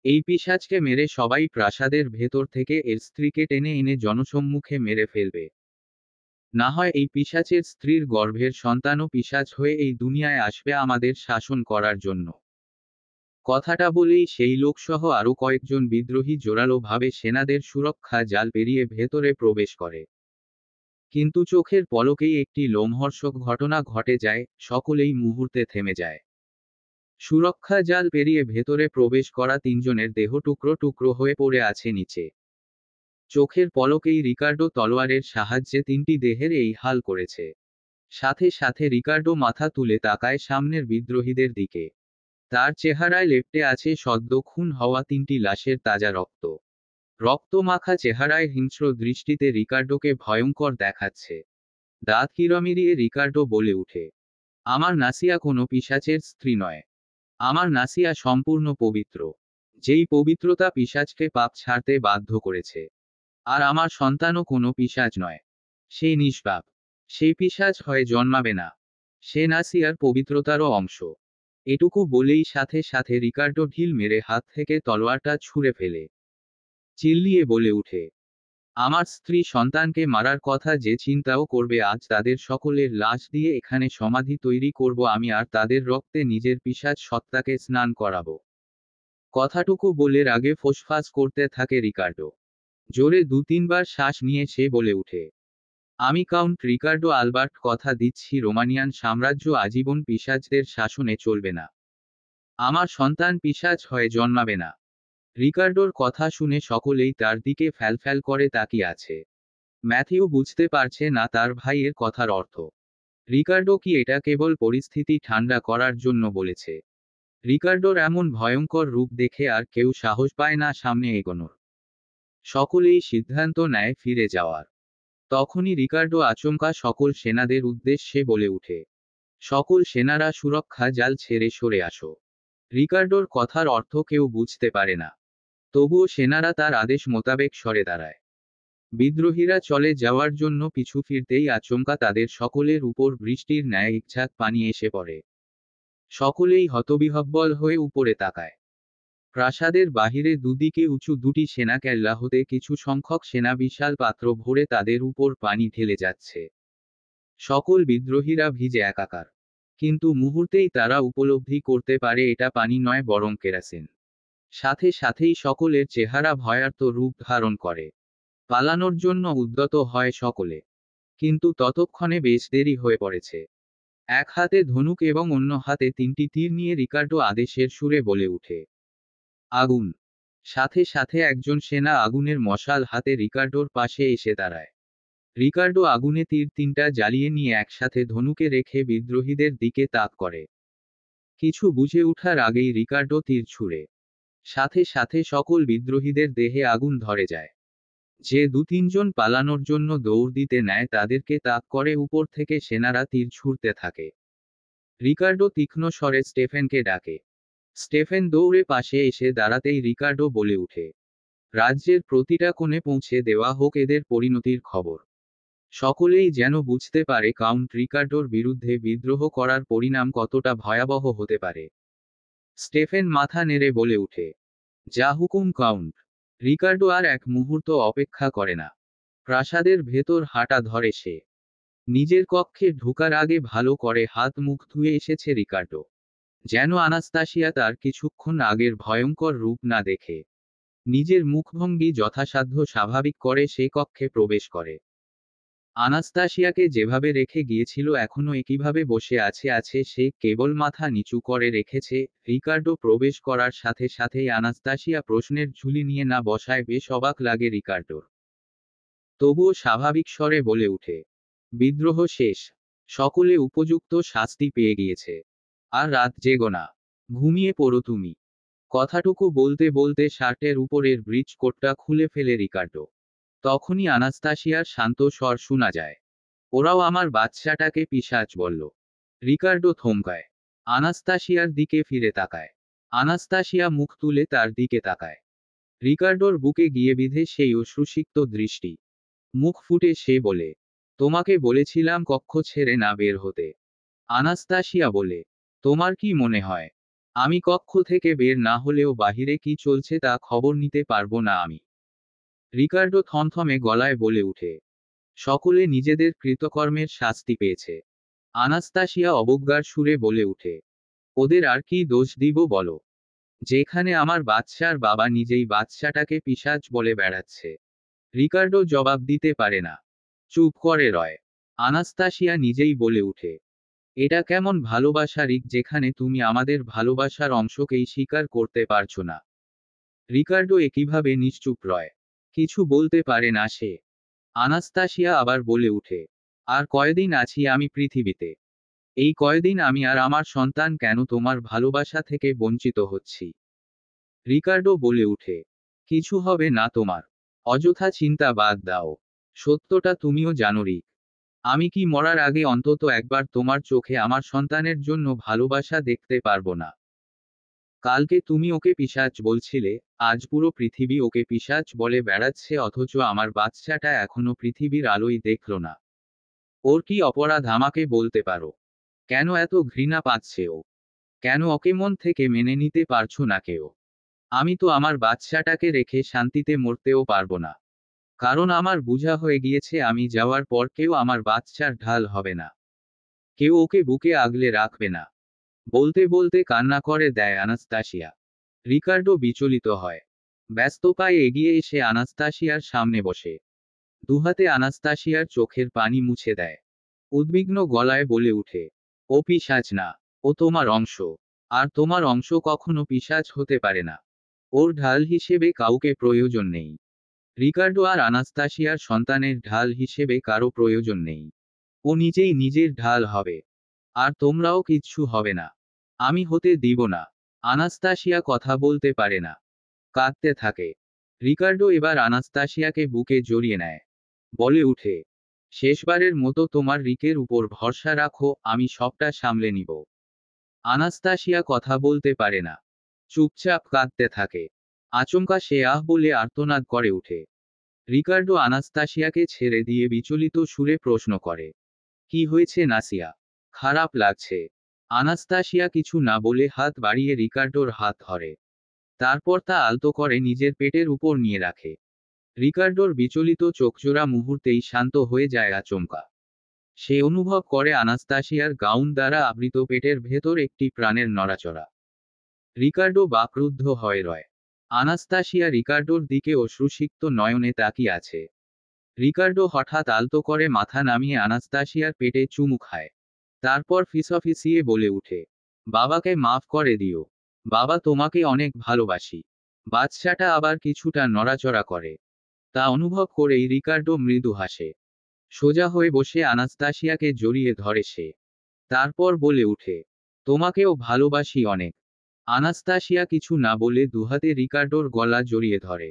এই পিশাচকে মেরে সবাই প্রাসাদের ভেতর থেকে এর স্ত্রীকে টেনে এনে জনসম্মুখে মেরে ফেলবে। না হয় এই পিশাচের স্ত্রীর গর্ভের সন্তানও পিশাচ হয়ে এই দুনিয়ায় আসবে আমাদের শাসন করার জন্য। কথাটা বলেই সেই লোকসহ আরো কয়েকজন বিদ্রোহী জোরালোভাবে সেনাদের সুরক্ষা জাল পেরিয়ে ভেতরে প্রবেশ করে। কিন্তু চোখের পলকেই একটি লোমহর্ষক ঘটনা ঘটে যায়, সকলেই মুহূর্তে থেমে যায়। সুরক্ষা জাল পেরিয়ে ভেতরে প্রবেশ করা তিনজনের দেহ টুকরো টুকরো হয়ে পড়ে আছে নিচে। চোখের পলকেই রিকার্ডো তলোয়ারের সাহায্যে তিনটি দেহের এই হাল করেছে। সাথে সাথে রিকার্ডো মাথা তুলে তাকায় সামনের বিদ্রোহীদের দিকে। তার চেহারায় লেপ্টে আছে সদ্য খুন হওয়া তিনটি লাশের তাজা রক্ত। রক্তমাখা চেহারায় হিংস্র দৃষ্টিতে রিকার্ডোকে ভয়ঙ্কর দেখাচ্ছে। দাঁত কিরমিরিয়ে রিকার্ডো বলে উঠে, আমার নাসিয়া কোনো পিশাচের স্ত্রী নয়। আমার নাসিয়া সম্পূর্ণ পবিত্র। যেই পবিত্রতা পিশাচকে পাপ ছাড়তে বাধ্য করেছে। আর আমার সন্তানও কোনো পিশাচ নয়। সে নিষ্পাপ। সেই পিশাচ হয়ে জন্মাবে না। সে নাসিয়ার পবিত্রতারও অংশ। এটুকু বলেই সাথে সাথে রিকার্ডো ঢিল মেরে হাত থেকে তলোয়ারটা ছুঁড়ে ফেলে চিল্লিয়ে বলে উঠে, আমার স্ত্রী সন্তানকে মারার কথা যে চিন্তাও করবে আজ তাদের সকলের লাশ দিয়ে এখানে সমাধি তৈরি করব আমি আর তাদের রক্তে নিজের পিশাচ সত্তাকে স্নান করাবো। কথাটুকু বলে রাগে ফোঁসফাঁস করতে থাকে রিকার্ডো। জোরে দু তিনবার শ্বাস নিয়ে সে বলে উঠে, আমি কাউন্ট রিকার্ডো আলবার্ট কথা দিচ্ছি রোমানিয়ান সাম্রাজ্য আজীবন পিশাচদের শাসনে চলবে না। আমার সন্তান পিশাচ হয়ে জন্মাবে না। রিকার্ডোর কথা শুনে সকলেই তার দিকে ফ্যালফ্যাল করে তাকিয়ে আছে। ম্যাথিউ বুঝতে পারছে না তার ভাইয়ের কথার অর্থ। রিকার্ডো কি এটা কেবল পরিস্থিতি ঠান্ডা করার জন্য বলেছে? রিকার্ডোর এমন ভয়ঙ্কর রূপ দেখে আর কেউ সাহস পায় না সামনে এগোনোর। সকলেই সিদ্ধান্ত নেয় ফিরে যাওয়ার। তখনই রিকার্ডো আচমকা সকল সেনাদের উদ্দেশ্যে বলে উঠে, সকল সেনারা সুরক্ষা জাল ছেড়ে সরে আসো। রিকার্ডোর কথার অর্থ কেউ বুঝতে পারে না। তবুও সেনারা তার আদেশ মোতাবেক সরে দাঁড়ায়। বিদ্রোহীরা চলে যাওয়ার জন্য পিছু ফিরতেই আচমকা তাদের সকলের উপর বৃষ্টির ন্যায় একঝাঁক পানি এসে পড়ে। সকলেই হতবিহ্বল হয়ে উপরে তাকায়। প্রাসাদের বাহিরে দুদিকে উঁচু দুটি সেনা কেল্লা হতে কিছু সংখ্যক সেনা বিশাল পাত্র ভরে তাদের উপর পানি ঢেলে যাচ্ছে। সকল বিদ্রোহীরা ভিজে একাকার। কিন্তু মুহূর্তেই তারা উপলব্ধি করতে পারে এটা পানি নয় বরং কেরাসিন। সাথে সাথেই সকলের চেহারা ভয়ার্ত রূপ ধারণ করে। পালানোর জন্য উদ্যত হয় সকলে। কিন্তু ততক্ষণে বেশ দেরি হয়ে পড়েছে। এক হাতে ধনুক এবং অন্য হাতে তিনটি তীর নিয়ে রিকার্ডো আদেশের সুরে বলে উঠে, আগুন। সাথে সাথে একজন সেনা আগুনের মশাল হাতে রিকার্ডোর পাশে এসে দাঁড়ায়। রিকার্ডো আগুনে তীর তিনটা জ্বালিয়ে নিয়ে একসাথে ধনুকে রেখে বিদ্রোহীদের দিকে তাক করে। কিছু বুঝে ওঠার আগেই রিকার্ডো তীর ছুঁড়ে। সাথে সাথে সকল বিদ্রোহীদের দেহে আগুন ধরে যায়। যে দু তিনজন পালানোর জন্য দৌড় দিতে নেয় তাদেরকে তাক করে উপর থেকে সেনারা তীর ছুঁড়তে থাকে। রিকার্ডো তীক্ষ্ণ স্বরে স্টেফেনকে ডাকে। স্টেফেন দৌড়ে পাশে এসে দাঁড়াতেই রিকার্ডো বলে উঠে, রাজ্যের প্রতিটা কোণে পৌঁছে দেওয়া হোক এদের পরিণতির খবর। সকলেই যেন বুঝতে পারে কাউন্ট রিকার্ডোর বিরুদ্ধে বিদ্রোহ করার পরিণাম কতটা ভয়াবহ হতে পারে। স্টেফেন মাথা নেড়ে বলে উঠে, যা হুকুম কাউন্ট। রিকার্ডো আর এক মুহূর্ত অপেক্ষা করে না। প্রাসাদের ভেতর হাঁটা ধরে সে। নিজের কক্ষে ঢোকার আগে ভালো করে হাত মুখ ধুয়ে এসেছে রিকার্ডো। যেন আনাস্তাসিয়া তার কিছুক্ষণ আগের ভয়ঙ্কর রূপ না দেখে নিজের মুখভঙ্গি যথাসাধ্য স্বাভাবিক করে সে কক্ষে প্রবেশ করে। আনাস্তাসিয়াকে যেভাবে রেখে গিয়েছিল এখনো একইভাবে বসে আছে সে কেবল মাথা নিচু করে রেখেছে। রিকার্ডো প্রবেশ করার সাথে সাথেই আনাস্তাসিয়া প্রশ্নের ঝুলি নিয়ে না বসায় বেশ অবাক লাগে রিকার্ডোর। তবুও স্বাভাবিক স্বরে বলে উঠে, বিদ্রোহ শেষ, সকলে উপযুক্ত শাস্তি পেয়ে গিয়েছে, আর রাত জেগো না, ঘুমিয়ে পড়ো তুমি। কথাটুকু বলতে বলতে শার্টের উপরের ব্রিজ কোটটা খুলে ফেলে রিকার্ডো। তখনই আনাস্তাসিয়ার শান্ত স্বর শোনা যায়, ওরাও আমার বাচ্চাটাকে পিশাচ বলল। রিকার্ডো থমকায়, আনাস্তাসিয়ার দিকে ফিরে তাকায়। আনাস্তাসিয়া মুখ তুলে তার দিকে তাকায়। রিকার্ডোর বুকে গিয়ে বিঁধে সেই অশ্রুসিক্ত দৃষ্টি। মুখ ফুটে সে বলে, তোমাকে বলেছিলাম কক্ষ ছেড়ে না বের হতে। আনাস্তাসিয়া বলে, তোমার কি মনে হয় আমি কক্ষ থেকে বের না হলেও বাহিরে কি চলছে তা খবর নিতে পারবো না আমি? রিকার্ডো থমথমে গলায় বলে উঠে, সকলে নিজেদের কৃতকর্মের শাস্তি পেয়েছে। আনাস্তাসিয়া অবজ্ঞার সুরে বলে উঠে, ওদের আর কি দোষ দিব বলো, যেখানে আমার বাচ্চার বাবা নিজেই বাচ্চাটাকে পিশাচ বলে বেড়াচ্ছে। রিকার্ডো জবাব দিতে পারে না, চুপ করে রয়। আনাস্তাসিয়া নিজেই বলে উঠে, এটা কেমন ভালোবাসা রিক, যেখানে তুমি আমাদের ভালোবাসার অংশকেই স্বীকার করতে পারছো না? রিকার্ডো একইভাবে নিশ্চুপ রয়, কিছু বলতে পারে না সে। আনাস্তাসিয়া আবার বলে উঠে, আর কয়দিন আছি আমি পৃথিবীতে? এই কয়দিন আমি আর আমার সন্তান কেন তোমার ভালোবাসা থেকে বঞ্চিত হচ্ছি? রিকার্ডো বলে উঠে, কিছু হবে না তোমার, অযথা চিন্তা বাদ দাও। সত্যটা তুমিও জানো রিক, আমি কি মরার আগে অন্তত একবার তোমার চোখে আমার সন্তানের জন্য ভালোবাসা দেখতে পারবো না? কালকে তুমি ওকে পিশাচ বলছিলে, আজ পুরো পৃথিবী ওকে পিশাচ বলে বেড়াচ্ছে, অথচ আমার বাচ্চাটা এখনো পৃথিবীর আলোই দেখল না। ওর কি অপরাধ আমাকে বলতে পারো? কেন এত ঘৃণা পাচ্ছে ও? কেন ওকে মন থেকে মেনে নিতে পারছো না কেউ? আমি তো আমার বাচ্চাটাকে রেখে শান্তিতে মরতেও পারবো না, কারণ আমার বুঝা হয়ে গিয়েছে আমি যাওয়ার পর কেউ আমার বাচ্চার ঢাল হবে না, কেউ ওকে বুকে আগলে রাখবে না। বলতে বলতে কান্না করে দেয় আনাস্তাসিয়া। রিকার্ডো বিচলিত হয়, ব্যস্ত পায়ে এগিয়ে এসে আনাস্তাসিয়ার সামনে বসে দুহাতে আনাস্তাসিয়ার চোখের পানি মুছে দেয়। উদ্বিগ্ন গলায় বলে উঠে, ও পিশাচ না, ও তোমার অংশ, আর তোমার অংশ কখনো পিশাচ হতে পারে না। ওর ঢাল হিসেবে কাউকে প্রয়োজন নেই। রিকার্ডো আর আনাস্তাসিয়ার সন্তানের ঢাল হিসেবে কারো প্রয়োজন নেই। ও নিজেই নিজের ঢাল হবে, আর তোমরাও কিচ্ছু হবে না, আমি হতে দিব না। আনাস্তাসিয়া কথা বলতে পারে না, কাঁদতে থাকে। রিকার্ডো এবার আনাস্তাসিয়াকে বুকে জড়িয়ে নেয়, বলে উঠে, শেষবারের মতো তোমার রিকের উপর ভরসা রাখো, আমি সবটা সামলে নিব। আনাস্তাসিয়া কথা বলতে পারে না, চুপচাপ কাঁদতে থাকে। আচমকা সে আহ বলে আর্তনাদ করে উঠে। রিকার্ডো আনাস্তাসিয়াকে ছেড়ে দিয়ে বিচলিত সুরে প্রশ্ন করে, কি হয়েছে নাসিয়া, খারাপ লাগছে? আনাস্তাসিয়া কিছু না বলে হাত বাড়িয়ে রিকার্ডোর হাত ধরে, তারপর তা আলতো করে নিজের পেটের উপর নিয়ে রাখে। রিকার্ডোর বিচলিত চোখজোড়া মুহূর্তেই শান্ত হয়ে যায় আচমকা। সে অনুভব করে আনাস্তাসিয়ার গাউন দ্বারা আবৃত পেটের ভেতর একটি প্রাণের নড়াচড়া। রিকার্ডো বাকরুদ্ধ হয়ে রয়। আনাস্তাসিয়া রিকার্ডোর দিকে অশ্রুসিক্ত নয়নে তাকিয়ে আছে। রিকার্ডো হঠাৎ আলতো করে মাথা নামিয়ে আনাস্তাসিয়ার পেটে চুমু খায়। তারপর ফিসফিসিয়ে বলে উঠে, বাবাকে মাফ করে দিও, বাবা তোমাকে অনেক ভালোবাসি। বাচ্চাটা আবার কিছুটা নড়াচড়া করে, তা অনুভব করেই রিকার্ডো মৃদু হাসে। সোজা হয়ে বসে আনাস্তাসিয়াকে জড়িয়ে ধরে সে। তারপর বলে উঠে, তোমাকেও ভালোবাসি অনেক। আনাস্তাসিয়া কিছু না বলে দুহাতে রিকার্ডোর গলা জড়িয়ে ধরে।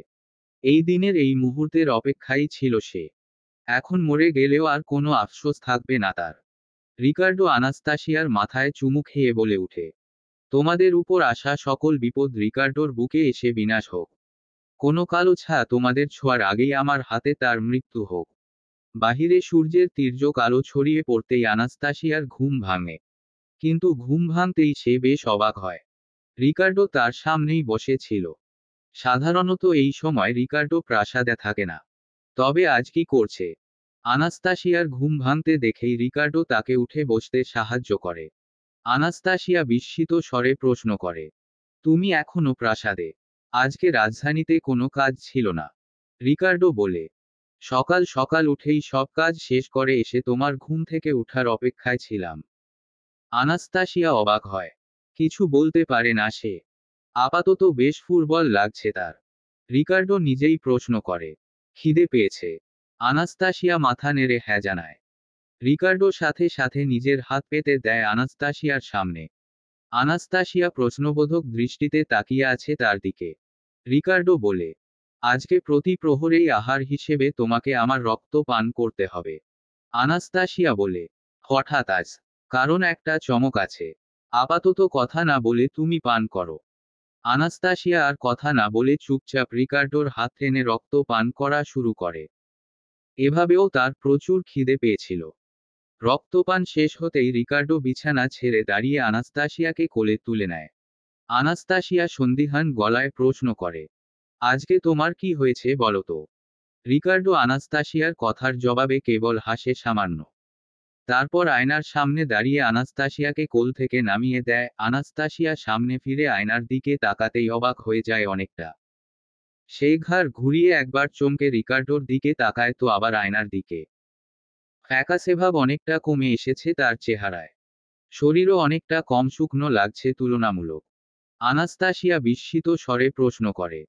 এই দিনের এই মুহূর্তের অপেক্ষাই ছিল সে। এখন মরে গেলেও আর কোনো আফসোস থাকবে না তার। রিকার্ডো আনাস্তাসিয়ার মাথায় চুমু খেয়ে বলে উঠে, তোমাদের উপর আসা সকল বিপদ রিকার্ডোর বুকে এসে বিনাশ হোক। কোনো কালো ছায়া তোমাদের ছোঁয়ার আগেই আমার হাতে তার মৃত্যু হোক। বাহিরে সূর্যের তীর্যক আলো ছড়িয়ে পড়তেই আনাস্তাসিয়ার ঘুম ভাঙে। কিন্তু ঘুম ভাঙতেই সে বেশ অবাক হয়। রিকার্ডো তার সামনেই বসে ছিল। সাধারণত এই সময় রিকার্ডো প্রাসাদে থাকে না। তবে আজ কি করছে? আনাস্তাসিয়ার ঘুম ভাঙতে দেখেই রিকার্ডো তাকে উঠে বসতে সাহায্য করে। আনাস্তাসিয়া বিস্মিত স্বরে প্রশ্ন করে, তুমি এখনো প্রাসাদে? আজকে রাজধানীতে কোনো কাজ ছিল না? রিকার্ডো বলে, সকাল সকাল উঠেই সব কাজ শেষ করে এসে তোমার ঘুম থেকে ওঠার অপেক্ষায় ছিলাম। আনাস্তাসিয়া অবাক হয়। কিছু বলতে পারে না সে। আপাতত বেশ ফুটবল লাগছে তার। রিকার্ডো নিজেই প্রশ্ন করে, খিদে পেয়েছে? আনাস্তাসিয়া মাথা নেড়ে হ্যাঁ জানায়। রিকার্ডো সাথে সাথে নিজের হাত পেতে দেয় আনাস্তাসিয়ার সামনে। আনাস্তাসিয়া প্রশ্নবোধক দৃষ্টিতে তাকিয়ে আছে তার দিকে। রিকার্ডো বলে, আজকে প্রতি প্রহরেই আহার হিসেবে তোমাকে আমার রক্ত পান করতে হবে। আনাস্তাসিয়া বলে, হঠাৎ আজ? কারণ একটা চমক আছে। আপাতত কথা না বলে তুমি পান করো। আনাস্তাসিয়া আর কথা না বলে চুপচাপ রিকার্ডোর হাত টেনে রক্ত পান করা শুরু করে। এভাবেও তার প্রচুর খিদে পেয়েছিল। রক্তপান শেষ হতেই রিকার্ডো বিছানা ছেড়ে দাঁড়িয়ে আনাস্তাসিয়াকে কোলে তুলে নেয়। আনাস্তাসিয়া সন্দিহান গলায় প্রশ্ন করে, আজকে তোমার কি হয়েছে বলো তো? রিকার্ডো আনাস্তাসিয়ার কথার জবাবে কেবল হাসে সামান্য। তারপর আয়নার সামনে দাঁড়িয়ে আনাস্তাসিয়াকে কোল থেকে নামিয়ে দেয়। আনাস্তাসিয়া সামনে ফিরে আয়নার দিকে তাকাতেই অবাক হয়ে যায় অনেকটা। সে ঘাড় ঘুরিয়ে একবার চমকে রিকার্ডোর দিকে তাকায় তো আবার আয়নার দিকে। ফ্যাকাসে ভাব অনেকটা কমে এসেছে তার চেহারায়। শরীরও অনেকটা কম শুকনো লাগছে তুলনামূলক। আনাস্তাসিয়া বিস্মিত স্বরে প্রশ্ন করে,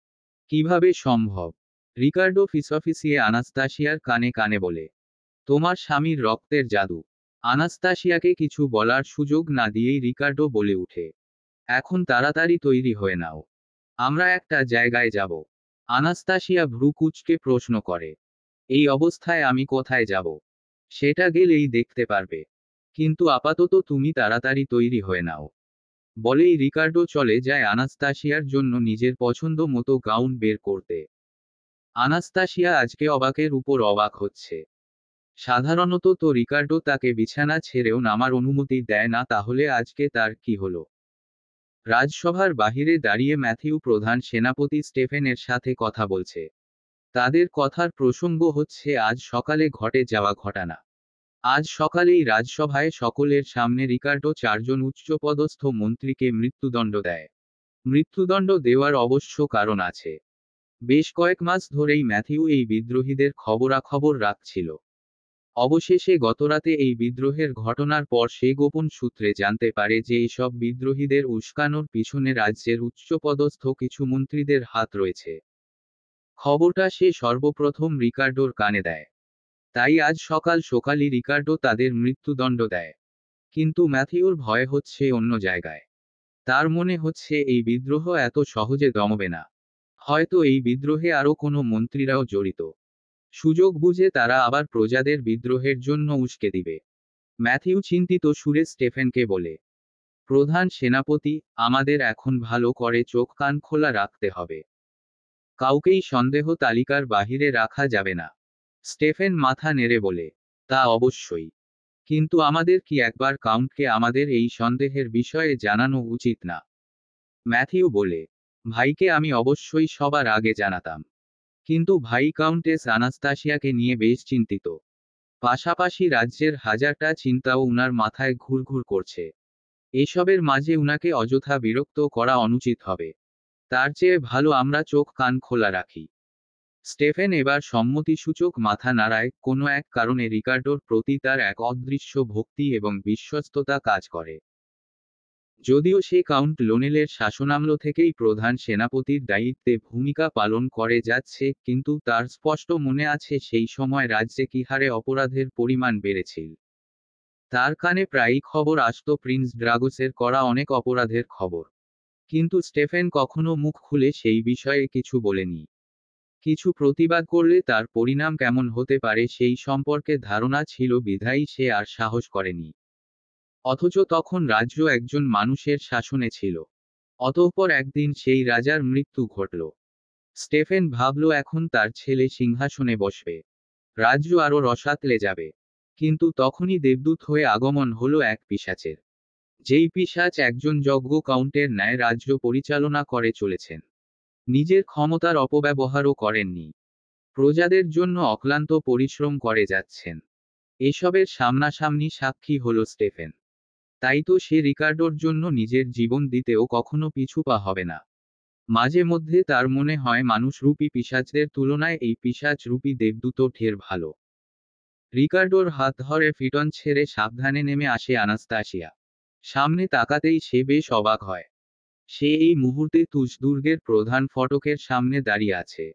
কিভাবে সম্ভব? রিকার্ডো ফিসফিসিয়ে আনাস্তাসিয়ার কানে কানে বলে, তোমার স্বামীর রক্তের জাদু। আনাস্তাসিয়াকে কিছু বলার সুযোগ না দিয়েই রিকার্ডো বলে উঠে, এখন তাড়াতাড়ি তৈরি হয়ে নাও, আমরা একটা জায়গায় যাব। আনাস্তাসিয়া ভ্রু কুঁচকে প্রশ্ন করে, এই অবস্থায় আমি কোথায় যাব? সেটা গেলেই দেখতে পারবে। কিন্তু আপাতত তুমি তাড়াতাড়ি তৈরি হয়ে নাও। বলেই রিকার্ডো চলে যায় আনাস্তাসিয়ার জন্য নিজের পছন্দ মতো গাউন বের করতে। আনাস্তাসিয়া আজকে অবাকের উপর অবাক হচ্ছে। সাধারণত তো রিকার্ডো তাকে বিছানা ছেড়েও নামার অনুমতি দেয় না, তাহলে আজকে তার কি হলো? রাজসভার বাহিরে দাঁড়িয়ে ম্যাথিউ প্রধান সেনাপতি স্টেফেনের সাথে কথা বলছে। তাদের কথার প্রসঙ্গ হচ্ছে আজ সকালে ঘটে যাওয়া ঘটনা। আজ সকালেই রাজসভায় সকলের সামনে রিকার্ডো চারজন উচ্চপদস্থ মন্ত্রীকে মৃত্যুদণ্ড দেয়। মৃত্যুদণ্ড দেওয়ার অবশ্য কারণ আছে। বেশ কয়েক মাস ধরেই ম্যাথিউ এই বিদ্রোহীদের খবরাখবর রাখছিল। অবশেষে গতরাতে এই বিদ্রোহের ঘটনার পর সে গোপন সূত্রে জানতে পারে যে এসব বিদ্রোহীদের উস্কানোর পিছনে রাজ্যের উচ্চপদস্থ কিছু মন্ত্রীদের হাত রয়েছে। খবরটা সে সর্বপ্রথম রিকার্ডোর কানে দেয়। তাই আজ সকাল সকালই রিকার্ডো তাদের মৃত্যুদণ্ড দেয়। কিন্তু ম্যাথিউর ভয় হচ্ছে অন্য জায়গায়। তার মনে হচ্ছে এই বিদ্রোহ এত সহজে দমবে না। হয়তো এই বিদ্রোহে আরও কোনো মন্ত্রীরাও জড়িত। সুযোগ বুঝে তারা আবার প্রজাদের বিদ্রোহের জন্য উস্কে দিবে। ম্যাথিউ চিন্তিত সুরে স্টেফেনকে বলে, প্রধান সেনাপতি, আমাদের এখন ভালো করে চোখ কান খোলা রাখতে হবে। কাউকেই সন্দেহ তালিকার বাহিরে রাখা যাবে না। স্টেফেন মাথা নেড়ে বলে, তা অবশ্যই। কিন্তু আমাদের কি একবার কাউন্টকে আমাদের এই সন্দেহের বিষয়ে জানানো উচিত না? ম্যাথিউ বলে, ভাইকে আমি অবশ্যই সবার আগে জানাতাম। কিন্তু ভাই কাউন্টেস আনাস্তাসিয়াকে নিয়ে বেশ চিন্তিত। পাশাপাশি রাজ্যের হাজারটা চিন্তাও উনার মাথায় ঘুরঘুর করছে। এসবের মাঝে উনাকে অযথা বিরক্ত করা অনুচিত হবে। তার চেয়ে ভালো আমরা চোখ কান খোলা রাখি। স্টেফেন এবার সম্মতিসূচক মাথা নাড়ায়। কোনো এক কারণে রিকার্ডোর প্রতি তার এক অদৃশ্য ভক্তি এবং বিশ্বস্ততা কাজ করে। যদিও সে কাউন্ট লোনেলের শাসনামল থেকেই প্রধান সেনাপতির দায়িত্বে ভূমিকা পালন করে যাচ্ছে, কিন্তু তার স্পষ্ট মনে আছে সেই সময় রাজ্যে কি হারে অপরাধের পরিমাণ বেড়েছিল। তার কানে প্রায়ই খবর আসত প্রিন্স ড্রাগোসের করা অনেক অপরাধের খবর। কিন্তু স্টেফেন কখনো মুখ খুলে সেই বিষয়ে কিছু বলেনি। কিছু প্রতিবাদ করলে তার পরিণাম কেমন হতে পারে সেই সম্পর্কে ধারণা ছিল বিধায়ী সে আর সাহস করেনি। অথচ তখন রাজ্য একজন মানুষের শাসনে ছিল। অতঃপর একদিন সেই রাজার মৃত্যু ঘটল। স্টেফেন ভাবল এখন তার ছেলে সিংহাসনে বসবে। রাজ্য আরও রসাতলে যাবে। কিন্তু তখনই দেবদূত হয়ে আগমন হলো এক পিশাচের। যেই পিশাচ একজন যজ্ঞ কাউন্টের ন্যায় রাজ্য পরিচালনা করে চলেছেন। নিজের ক্ষমতার অপব্যবহারও করেননি। প্রজাদের জন্য অক্লান্ত পরিশ্রম করে যাচ্ছেন। এসবের সামনাসামনি সাক্ষী হল স্টেফেন। তাই তো সে রিকার্ডোর জন্য নিজের জীবন দিতেও কখনো পিছু পা হবে না। মাঝে মধ্যে তার মনে হয় মানুষরূপী পিশাচদের তুলনায় এই পিশাচরূপী দেবদূত ঢের ভালো। রিকার্ডোর হাত ধরে ফিটন ছেড়ে সাবধানে নেমে আসে আনাস্তাসিয়া। সামনে তাকাতেই সে বেশ অবাক হয়। সে এই মুহূর্তে তুজ দুর্গের প্রধান ফটকের সামনে দাঁড়িয়ে আছে।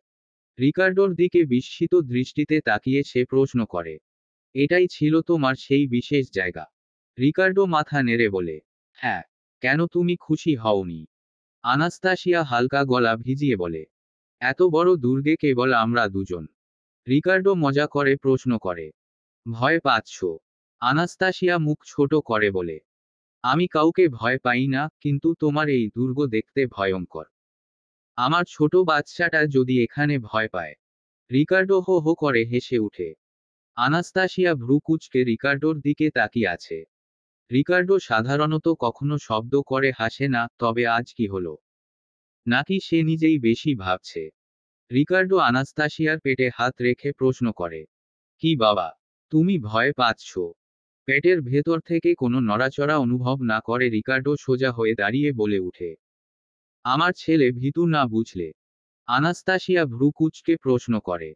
রিকার্ডোর দিকে বিস্মিত দৃষ্টিতে তাকিয়ে সে প্রশ্ন করে, এটাই ছিল তোমার সেই বিশেষ জায়গা? রিকার্ডো মাথা নেড়ে বলে, হ্যাঁ। কেন, তুমি খুশি হওনি? আনাস্তাসিয়া হালকা গলা ভিজিয়ে বলে, এত বড় দুর্গে কেবল আমরা দুজন। রিকার্ডো মজা করে প্রশ্ন করে, ভয় পাচ্ছ? আনাস্তাসিয়া মুখ ছোট করে বলে, আমি কাউকে ভয় পাই না, কিন্তু তোমার এই দুর্গ দেখতে ভয়ঙ্কর। আমার ছোট বাচ্চাটা যদি এখানে ভয় পায়। রিকার্ডো হো হো করে হেসে উঠে। আনাস্তাসিয়া ভ্রু কুঁচকে রিকার্ডোর দিকে তাকিয়ে আছে। রিকার্ডো সাধারণত কখনো শব্দ করে হাসে না, তবে আজ কি হলো? নাকি সে নিজেই বেশি ভাবছে? রিকার্ডো আনাস্তাসিয়ার পেটে হাত রেখে প্রশ্ন করে, কি বাবা, তুমি ভয় পাচ্ছ? পেটের ভেতর থেকে কোনো নড়াচড়া অনুভব না করে রিকার্ডো সোজা হয়ে দাঁড়িয়ে বলে উঠে, আমার ছেলে ভীতু না বুঝলে? আনাস্তাসিয়া ভ্রু কুঁচকে প্রশ্ন করে,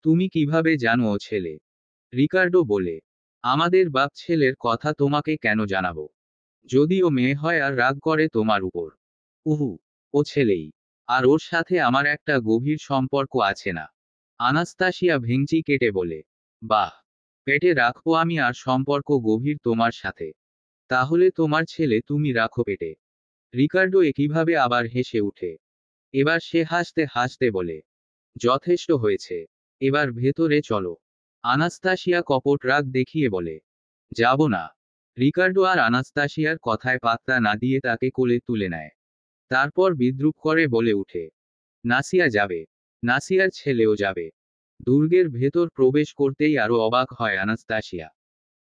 তুমি কিভাবে জানো ও ছেলে? রিকার্ডো বলে, আমাদের বাপ ছেলের কথা তোমাকে কেন জানাবো? যদিও মেয়ে হয় আর রাগ করে তোমার উপর। উহু, ও ছেলেই। আর ওর সাথে আমার একটা গভীর সম্পর্ক আছে না? আনাস্তাসিয়া ভেঙচি কেটে বলে, বাহ, পেটে রাখবো আমি আর সম্পর্ক গভীর তোমার সাথে? তাহলে তোমার ছেলে তুমি রাখো পেটে। রিকার্ডো একইভাবে আবার হেসে উঠে। এবার সে হাসতে হাসতে বলে, যথেষ্ট হয়েছে, এবার ভেতরে চলো। আনাস্তাসিয়া কপট রাগ দেখিয়ে বলে, যাব না। রিকার্ডো আর আনাস্তাসিয়ার কথায় পাত্তা না দিয়ে তাকে কোলে তুলে নেয়। তারপর বিদ্রূপ করে বলে উঠে, নাসিয়া যাবে। নাসিয়ার ছেলেও যাবে। দুর্গের ভেতর প্রবেশ করতেই আরো অবাক হয় আনাস্তাসিয়া।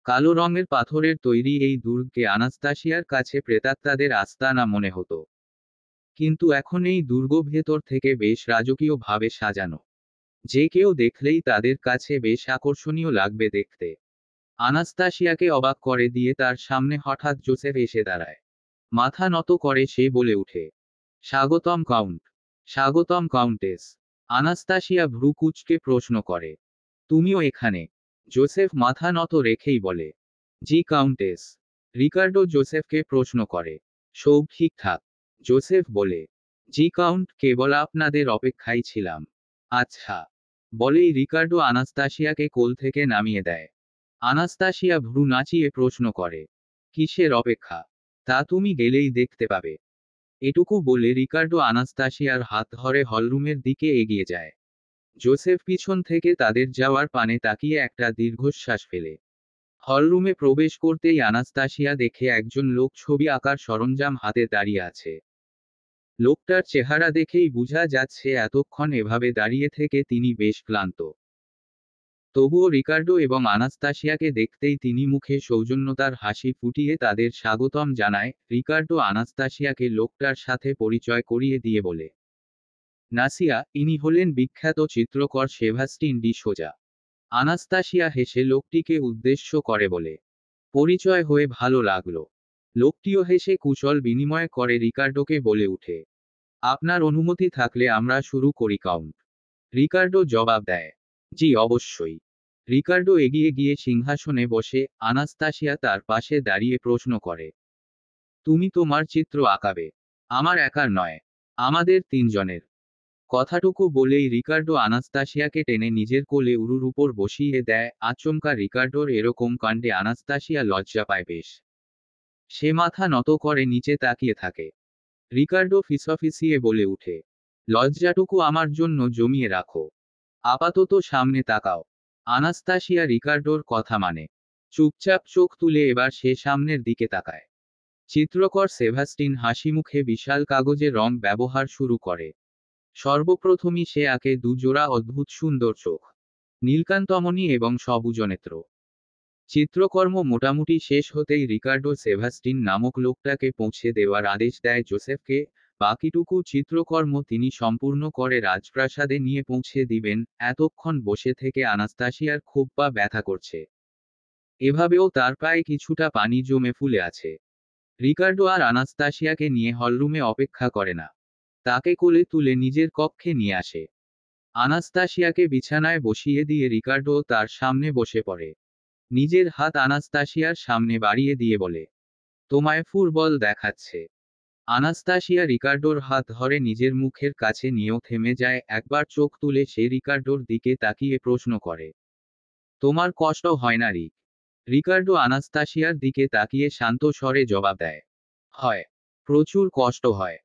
কালো রঙের পাথরের তৈরি এই দুর্গকে আনাস্তাসিয়ার কাছে প্রেতাত্মাদের আস্তানা মনে হতো। কিন্তু এখন এই দুর্গ ভেতর থেকে বেশ রাজকীয় ভাবে সাজানো। যে কেউ দেখলেই তাদের কাছে বেশ আকর্ষণীয় লাগবে দেখতে। আনাস্তাসিয়াকে অবাক করে দিয়ে তার সামনে হঠাৎ জোসেফ এসে দাঁড়ায়। মাথা নত করে সে বলে উঠে, স্বাগতম কাউন্ট। স্বাগতম কাউন্টেস। আনাস্তাসিয়া ভ্রু কুঁচকে প্রশ্ন করে, তুমিও এখানে? জোসেফ মাথা নত রেখেই বলে, জি কাউন্টেস। রিকার্ডো জোসেফকে প্রশ্ন করে, সব ঠিকঠাক? জোসেফ বলে, জি কাউন্ট, কেবল আপনাদের অপেক্ষায় ছিলাম। আচ্ছা। বলেই রিকার্ডো আনাস্তাসিয়াকে কোল থেকে নামিয়ে দেয়। আনাস্তাসিয়া ভ্রু নাচিয়ে প্রশ্ন করে, কিসের অপেক্ষা? তা তুমি গেলেই দেখতে পাবে। এটুকু বলে রিকার্ডো আনাস্তাসিয়ার হাত ধরে হলরুমের দিকে এগিয়ে যায়। জোসেফ পিছন থেকে তাদের যাওয়ার পানে তাকিয়ে একটা দীর্ঘশ্বাস ফেলে। হলরুমে প্রবেশ করতেই আনাস্তাসিয়া দেখে একজন লোক ছবি আঁকার সরঞ্জাম হাতে দাঁড়িয়ে আছে। লোকটার চেহারা দেখেই বোঝা যাচ্ছে এতক্ষণ এভাবে দাঁড়িয়ে থেকে তিনি বেশ ক্লান্ত। তবুও রিকার্ডো এবং আনাস্তাসিয়াকে দেখতেই তিনি মুখে সৌজন্যতার হাসি ফুটিয়ে তাদের স্বাগতম জানায়। রিকার্ডো আনাস্তাসিয়াকে লোকটার সাথে পরিচয় করিয়ে দিয়ে বলে, নাসিয়া, ইনি হলেন বিখ্যাত চিত্রকর সেভাস্টিন ডি সোজা। আনাস্তাসিয়া হেসে লোকটিকে উদ্দেশ্য করে বলে, পরিচয় হয়ে ভালো লাগলো। লোকটিও হেসে কুশল বিনিময় করে রিকার্ডোকে বলে উঠে, আপনার অনুমতি থাকলে আমরা শুরু করি কাউন্ট। রিকার্ডো জবাব দেয়, জি অবশ্যই। রিকার্ডো এগিয়ে গিয়ে সিংহাসনে বসে, আনাস্তাসিয়া তার পাশে দাঁড়িয়ে প্রশ্ন করে, তুমি তোমার চিত্র আঁকাবে? আমার একার নয়, আমাদের তিনজনের। কথাটুকু বলেই রিকার্ডো আনাস্তাসিয়াকে টেনে নিজের কোলে উরুর উপর বসিয়ে দেয়। আচমকা রিকার্ডোর এরকম কাণ্ডে আনাস্তাসিয়া লজ্জা পায় বেশ। সে মাথা নত করে নিচে তাকিয়ে থাকে। রিকার্ডো ফিসফিসিয়ে বলে উঠে, লজ্জাটুকু আমার জন্য জমিয়ে রাখো। আপাতত সামনে তাকাও। আনাস্তাসিয়া রিকার্ডোর কথা মানে। চুপচাপ চোখ তুলে এবার সে সামনের দিকে তাকায়। চিত্রকর সেভাস্টিন হাসিমুখে বিশাল কাগজে রং ব্যবহার শুরু করে। সর্বপ্রথমই সে আঁকে দুজোড়া অদ্ভুত সুন্দর চোখ, নীলকান্তমণি এবং সবুজনেত্র। চিত্রকর্ম মোটামুটি শেষ হতেই রিকার্ডো সেভাস্টিন নামক লোকটাকে পৌঁছে দেওয়ার আদেশ দেয় জোসেফকে। বাকিটুকু চিত্রকর্ম তিনি সম্পূর্ণ করে রাজপ্রাসাদে নিয়ে পৌঁছে দিবেন। এতক্ষণ বসে থেকে আনাস্তাসিয়ার খুব পা ব্যথা করছে। এভাবেও তার পায়ে কিছুটা পানি জমে ফুলে আছে। রিকার্ডো আর আনাস্তাসিয়াকে নিয়ে হলরুমে অপেক্ষা করে না। তাকে কোলে তুলে নিজের কক্ষে নিয়ে আসে। আনাস্তাসিয়াকে বিছানায় বসিয়ে দিয়ে রিকার্ডো তার সামনে বসে পড়ে। নিজের হাত আনাস্তাসিয়ার সামনে বাড়িয়ে দিয়ে বলে, তোমায় ফুটবল দেখাচ্ছে। আনাস্তাসিয়া রিকার্ডোর হাত ধরে নিজের মুখের কাছে নিয়েও থেমে যায়। একবার চোখ তুলে সে রিকার্ডোর দিকে তাকিয়ে প্রশ্ন করে, তোমার কষ্ট হয় না রিক? রিকার্ডো আনাস্তাসিয়ার দিকে তাকিয়ে শান্ত স্বরে জবাব দেয়, হয়, প্রচুর কষ্ট হয়।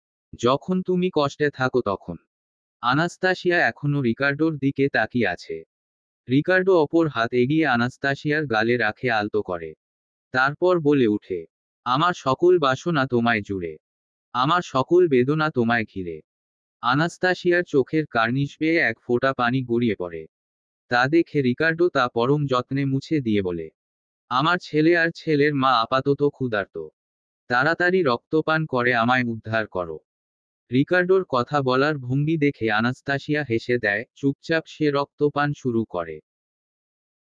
যখন তুমি কষ্টে থাকো তখন। আনাস্তাসিয়া এখনো রিকার্ডোর দিকে তাকিয়ে আছে। রিকার্ডো অপর হাত এগিয়ে আনাস্তাসিয়ার গালে রাখে আলতো করে। তারপর বলে উঠে, আমার সকল বাসনা তোমায় জুড়ে। আমার সকল বেদনা তোমায় ঘিরে। আনাস্তাসিয়ার চোখের কার্নিশ বেয়ে এক ফোঁটা পানি গড়িয়ে পড়ে। তা দেখে রিকার্ডো তা পরম যত্নে মুছে দিয়ে বলে, আমার ছেলে আর ছেলের মা আপাতত ক্ষুধার্ত। তাড়াতাড়ি রক্তপান করে আমায় উদ্ধার করো। রিকার্ডোর কথা বলার ভঙ্গি দেখে আনাস্তাসিয়া হেসে দেয়। চুপচাপ সে রক্তপান শুরু করে।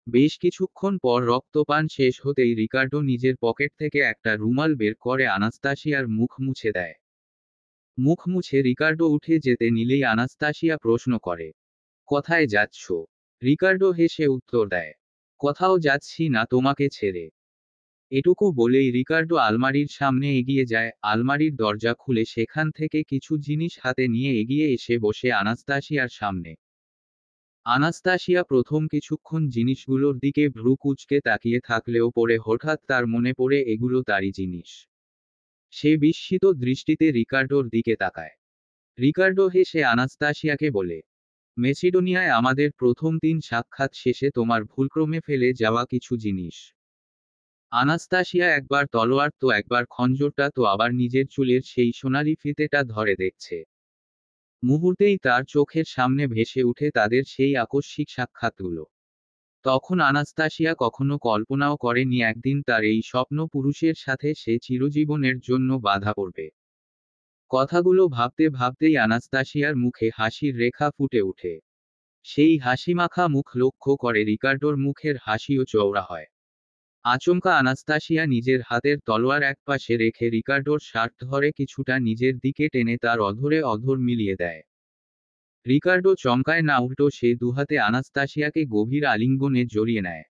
বেশ কিছুক্ষণ পর রক্তপান শেষ হতেই রিকার্ডো নিজের পকেট থেকে একটা রুমাল বের করে আনাস্তাসিয়ার মুখ মুছে দেয়। মুখ মুছে রিকার্ডো উঠে যেতে নিলেই আনাস্তাসিয়া প্রশ্ন করে, কোথায় যাচ্ছ? রিকার্ডো হেসে উত্তর দেয়, কোথাও যাচ্ছি না তোমাকে ছেড়ে। এটুকু বলেই রিকার্ডো আলমারির সামনে এগিয়ে যায়। আলমারির দরজা খুলে সেখান থেকে কিছু জিনিস হাতে নিয়ে এগিয়ে এসে বসে আনাস্তাসিয়ার সামনে। আনাস্তাসিয়া প্রথম কিছুক্ষণ জিনিসগুলোর দিকে ভ্রু কুঁচকে তাকিয়ে থাকলেও পরে হঠাৎ তার মনে পড়ে এগুলো তারই জিনিস। সে বিস্মিত দৃষ্টিতে রিকার্ডোর দিকে তাকায়। রিকার্ডো হেসে আনাস্তাসিয়াকে বলে, মেসিডোনিয়ায় আমাদের প্রথম দিন সাক্ষাৎ শেষে তোমার ভুলক্রমে ফেলে যাওয়া কিছু জিনিস। আনাস্তাসিয়া একবার তলোয়ার তো একবার খঞ্জরটা তো আবার নিজের চুলের সেই সোনালি ফিতেটা ধরে দেখছে। মুহূর্তেই তার চোখের সামনে ভেসে উঠে তাদের সেই আকস্মিক সাক্ষাৎগুলো। তখন আনাস্তাসিয়া কখনো কল্পনাও করেনি একদিন তার এই স্বপ্ন পুরুষের সাথে সে চিরজীবনের জন্য বাধা পড়বে। কথাগুলো ভাবতে ভাবতেই আনাস্তাসিয়ার মুখে হাসির রেখা ফুটে ওঠে। সেই হাসিমাখা মুখ লক্ষ্য করে রিকার্ডোর মুখের হাসিও চওড়া হয়। আচমকা আনাস্তাসিয়া নিজের হাতের তলোয়ার একপাশে রেখে রিকার্ডোর শার্ট ধরে কিছুটা নিজের দিকে টেনে তার অধরে অধর মিলিয়ে দেয়। রিকার্ডো চমকায় না, উল্টো সে দুহাতে আনাস্তাসিয়াকে গভীর আলিঙ্গনে জড়িয়ে নেয়।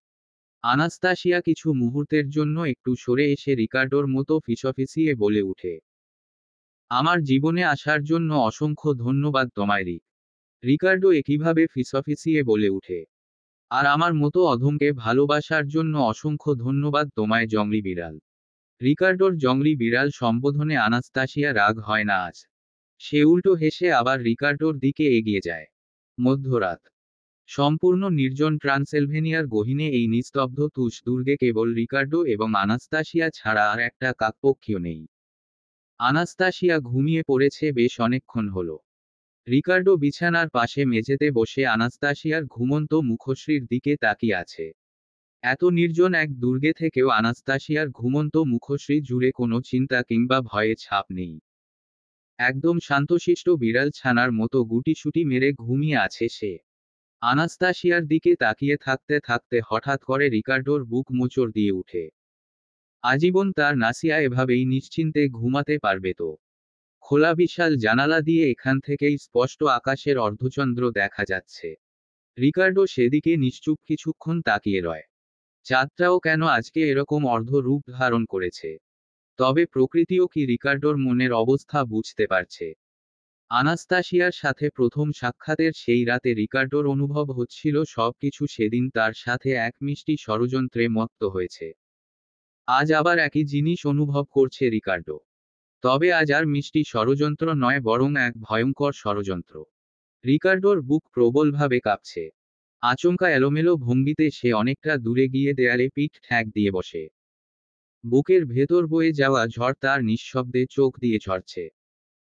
আনাস্তাসিয়া কিছু মুহূর্তের জন্য একটু সরে এসে রিকার্ডোর মতো ফিসফিসিয়ে বলে উঠে, আমার জীবনে আসার জন্য অসংখ্য ধন্যবাদ তোমায় রিক। রিকার্ডো একইভাবে ফিসফিসিয়ে বলে উঠে, আর আমার মতো অধমকে ভালোবাসার জন্য অসংখ্য ধন্যবাদ তোমায় জংলি বিড়াল। রিকার্ডোর জংলি বিড়াল সম্বোধনে আনাস্তাসিয়া রাগ হয় না আজ। সে উল্টো হেসে আবার রিকার্ডোর দিকে এগিয়ে যায়। মধ্যরাত। সম্পূর্ণ নির্জন ট্রান্সেলভেনিয়ার গহীনে এই নিস্তব্ধ তুষ দুর্গে কেবল রিকার্ডো এবং আনাস্তাসিয়া ছাড়া আর একটা কাকপক্ষীও নেই। আনাস্তাসিয়া ঘুমিয়ে পড়েছে বেশ অনেকক্ষণ হলো। রিকার্ডো বিছানার পাশে মেঝেতে বসে আনাস্তাসিয়ার ঘুমন্ত মুখশ্রীর দিকে তাকিয়ে আছে। এত নির্জন এক দুর্গে থেকেও আনাস্তাসিয়ার ঘুমন্ত মুখশ্রী জুড়ে কোনো চিন্তা কিংবা ভয়ে ছাপ নেই। একদম শান্তশিষ্ট বিড়াল ছানার মতো গুটিসুটি মেরে ঘুমিয়ে আছে সে। আনাস্তাসিয়ার দিকে তাকিয়ে থাকতে থাকতে হঠাৎ করে রিকার্ডোর বুক মোচড় দিয়ে উঠে। আজীবন তার নাসিয়া এভাবেই নিশ্চিন্তে ঘুমাতে পারবে তো? খোলা বিশাল জানালা দিয়ে এখান থেকেই স্পষ্ট আকাশের অর্ধচন্দ্র দেখা যাচ্ছে। রিকার্ডো সেদিকে নিশ্চুপ কিছুক্ষণ তাকিয়ে রয়। চাঁদটাও কেন আজকে এরকম অর্ধ রূপ ধারণ করেছে? তবে প্রকৃতিও কি রিকার্ডোর মনের অবস্থা বুঝতে পারছে? আনাস্তাসিয়ার সাথে প্রথম সাক্ষাতের সেই রাতে রিকার্ডোর অনুভব হচ্ছিল সবকিছু সেদিন তার সাথে এক মিষ্টি ষড়যন্ত্রে মত্ত হয়েছে। আজ আবার একই জিনিস অনুভব করছে রিকার্ডো। তবে আজ আর মিষ্টি ষড়যন্ত্র নয়, বরং এক ভয়ঙ্কর ষড়যন্ত্র। রিকার্ডোর বুক প্রবলভাবে কাঁপছে। আচমকা এলোমেলো ভঙ্গিতে সে অনেকটা দূরে গিয়ে দেয়ালে পিঠ ঠ্যাক দিয়ে বসে। বুকের ভেতর বয়ে যাওয়া ঝড় তার নিঃশব্দে চোখ দিয়ে ঝরছে।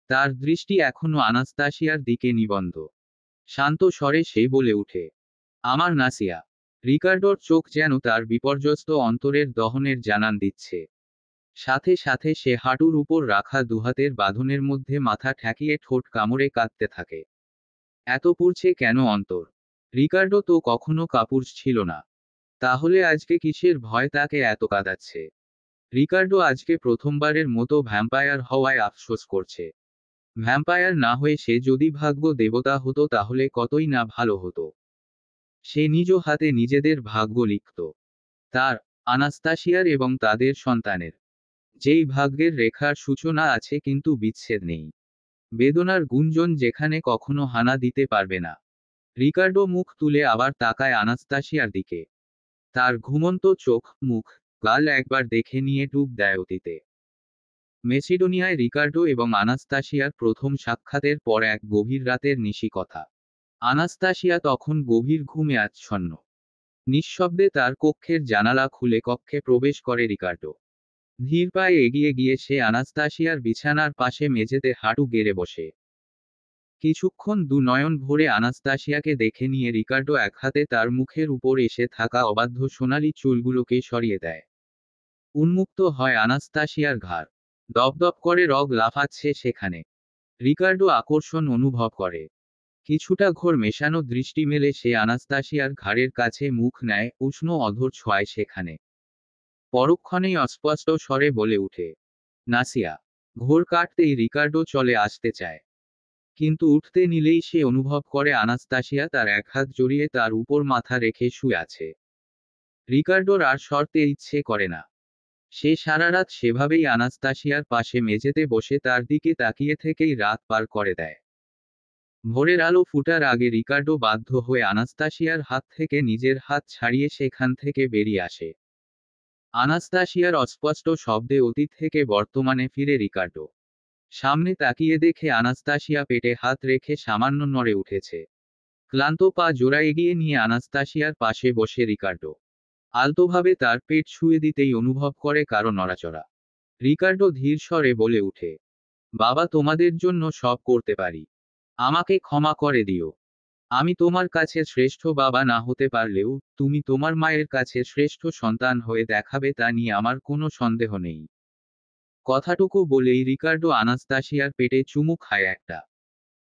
তার দৃষ্টি এখনো আনাস্তাসিয়ার দিকে নিবদ্ধ। শান্ত স্বরে সে বলে উঠে, আমার নাসিয়া। রিকার্ডোর চোখ যেন তার বিপর্যস্ত অন্তরের দহনের জানান দিচ্ছে। সাথে সাথে সে হাঁটুর উপর রাখা দুহাতের বাঁধনের মধ্যে মাথা ঠেকিয়ে ঠোঁট কামড়ে কাঁদতে থাকে। এত পুড়ছে কেন অন্তর? রিকার্ডো তো কখনো কাপুরুষ ছিল না। তাহলে আজকে কিসের ভয় তাকে এত কাঁদাচ্ছে? রিকার্ডো আজকে প্রথমবারের মতো ভ্যাম্পায়ার হওয়ায় আফসোস করছে। ভ্যাম্পায়ার না হয়ে সে যদি ভাগ্য দেবতা হতো তাহলে কতই না ভালো হতো। সে নিজ হাতে নিজেদের ভাগ্য লিখত। তার, আনাস্তাসিয়ার এবং তাদের সন্তানের। যেই ভাগ্যের রেখার সূচনা আছে কিন্তু বিচ্ছেদ নেই। বেদনার গুঞ্জন যেখানে কখনো হানা দিতে পারবে না। রিকার্ডো মুখ তুলে আবার তাকায় আনাস্তাসিয়ার দিকে। তার ঘুমন্ত চোখ, মুখ, গাল একবার দেখে নিয়ে ডুব দেয় অতীতে। মেসিডোনিয়ায় রিকার্ডো এবং আনাস্তাসিয়ার প্রথম সাক্ষাতের পর এক গভীর রাতের নিশি কথা। আনাস্তাসিয়া তখন গভীর ঘুমে আচ্ছন্ন। নিঃশব্দে তার কক্ষের জানালা খুলে কক্ষে প্রবেশ করে রিকার্ডো। ধীর পায়ে এগিয়ে গিয়ে সে আনাস্তাসিয়ার বিছানার পাশে মেঝেতে হাঁটু গেড়ে বসে। কিছুক্ষণ দু নয়ন ভরে আনাস্তাসিয়াকে দেখে নিয়ে রিকার্ডো এক হাতে তার মুখের উপর এসে থাকা অবাধ্য সোনালি চুলগুলোকে সরিয়ে দেয়। উন্মুক্ত হয় আনাস্তাসিয়ার ঘাড়। দপদপ করে রগ লাফাচ্ছে সেখানে। রিকার্ডো আকর্ষণ অনুভব করে। কিছুটা ঘোর মেশানো দৃষ্টি মেলে সে আনাস্তাসিয়ার ঘাড়ের কাছে মুখ নেয়, উষ্ণ অধর ছোঁয়ায় সেখানে। পরক্ষণেই অস্পষ্ট স্বরে বলে উঠে, নাসিয়া। ঘোর কাটতেই রিকার্ডো চলে আসতে চায়। কিন্তু উঠতে নিলেই সে অনুভব করে আনাস্তাসিয়া তার এক হাত জড়িয়ে তার উপর মাথা রেখে শুয়ে আছে। রিকার্ডোর আর সরতে ইচ্ছে করে না। সে সারা রাত সেভাবেই আনাস্তাসিয়ার পাশে মেঝেতে বসে তার দিকে তাকিয়ে থেকেই রাত পার করে দেয়। ভোরের আলো ফুটার আগে রিকার্ডো বাধ্য হয়ে আনাস্তাসিয়ার হাত থেকে নিজের হাত ছাড়িয়ে সেখান থেকে বেরিয়ে আসে। আনাস্তাসিয়ার অস্পষ্ট শব্দে অতীত থেকে বর্তমানে ফিরে রিকার্ডো। সামনে তাকিয়ে দেখে আনাস্তাসিয়া পেটে হাত রেখে সামান্য নড়ে উঠেছে। ক্লান্ত পা জোড়া এগিয়ে নিয়ে আনাস্তাসিয়ার পাশে বসে রিকার্ডো আলতোভাবে তার পেট ছুঁয়ে দিতেই অনুভব করে কারো নড়াচড়া। রিকার্ডো ধীর স্বরে বলে উঠে, বাবা, তোমাদের জন্য সব করতে পারি। আমাকে ক্ষমা করে দিও। আমি তোমার কাছে শ্রেষ্ঠ বাবা না হতে পারলেও তুমি তোমার মায়ের কাছে শ্রেষ্ঠ সন্তান হয়ে দেখাবে তা নিয়ে আমার কোনো সন্দেহ নেই। কথাটুকু বলেই রিকার্ডো আনাস্তাসিয়ার পেটে চুমু খায় একটা।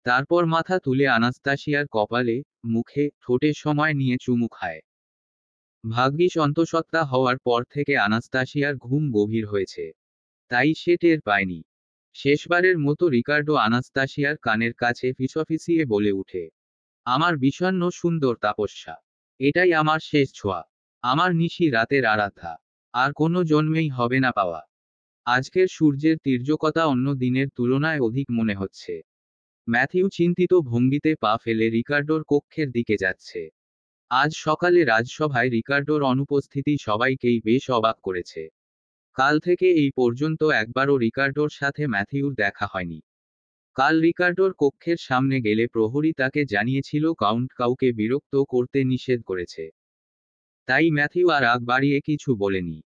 তারপর মাথা তুলে আনাস্তাসিয়ার কপালে, মুখে, ঠোঁটে সময় নিয়ে চুমু খায়। ভাগ্যিস অন্তঃসত্ত্বা হওয়ার পর থেকে আনাস্তাসিয়ার ঘুম গভীর হয়েছে। তাই সে টের পায়নি। শেষবারের মতো রিকার্ডো আনাস্তাসিয়ার কানের কাছে ফিসফিসিয়ে বলে উঠে, আমার বিষণ্ণ সুন্দর তাপস্যা। এটাই আমার শেষ ছোঁয়া। আমার নিশি রাতের আরাধ্যা। আর কোনো জন্মেই হবে না পাওয়া। আজকের সূর্যের তীর্যকতা অন্য দিনের তুলনায় অধিক মনে হচ্ছে। ম্যাথিউ চিন্তিত ভঙ্গিতে পা ফেলে রিকার্ডোর কক্ষের দিকে যাচ্ছে। আজ সকালে রাজসভায় রিকার্ডোর অনুপস্থিতি সবাইকেই বেশ অবাক করেছে। কাল থেকে এই পর্যন্ত একবারও রিকার্ডোর সাথে ম্যাথিউর দেখা হয়নি। কাল রিকার্ডোর কক্ষের সামনে গেলে প্রহরী তাকে জানিয়েছিল কাউন্ট কাউকে বিরক্ত করতে নিষেধ করেছে। তাই ম্যাথিউ আর আগ বাড়িয়ে কিছু বলেনি।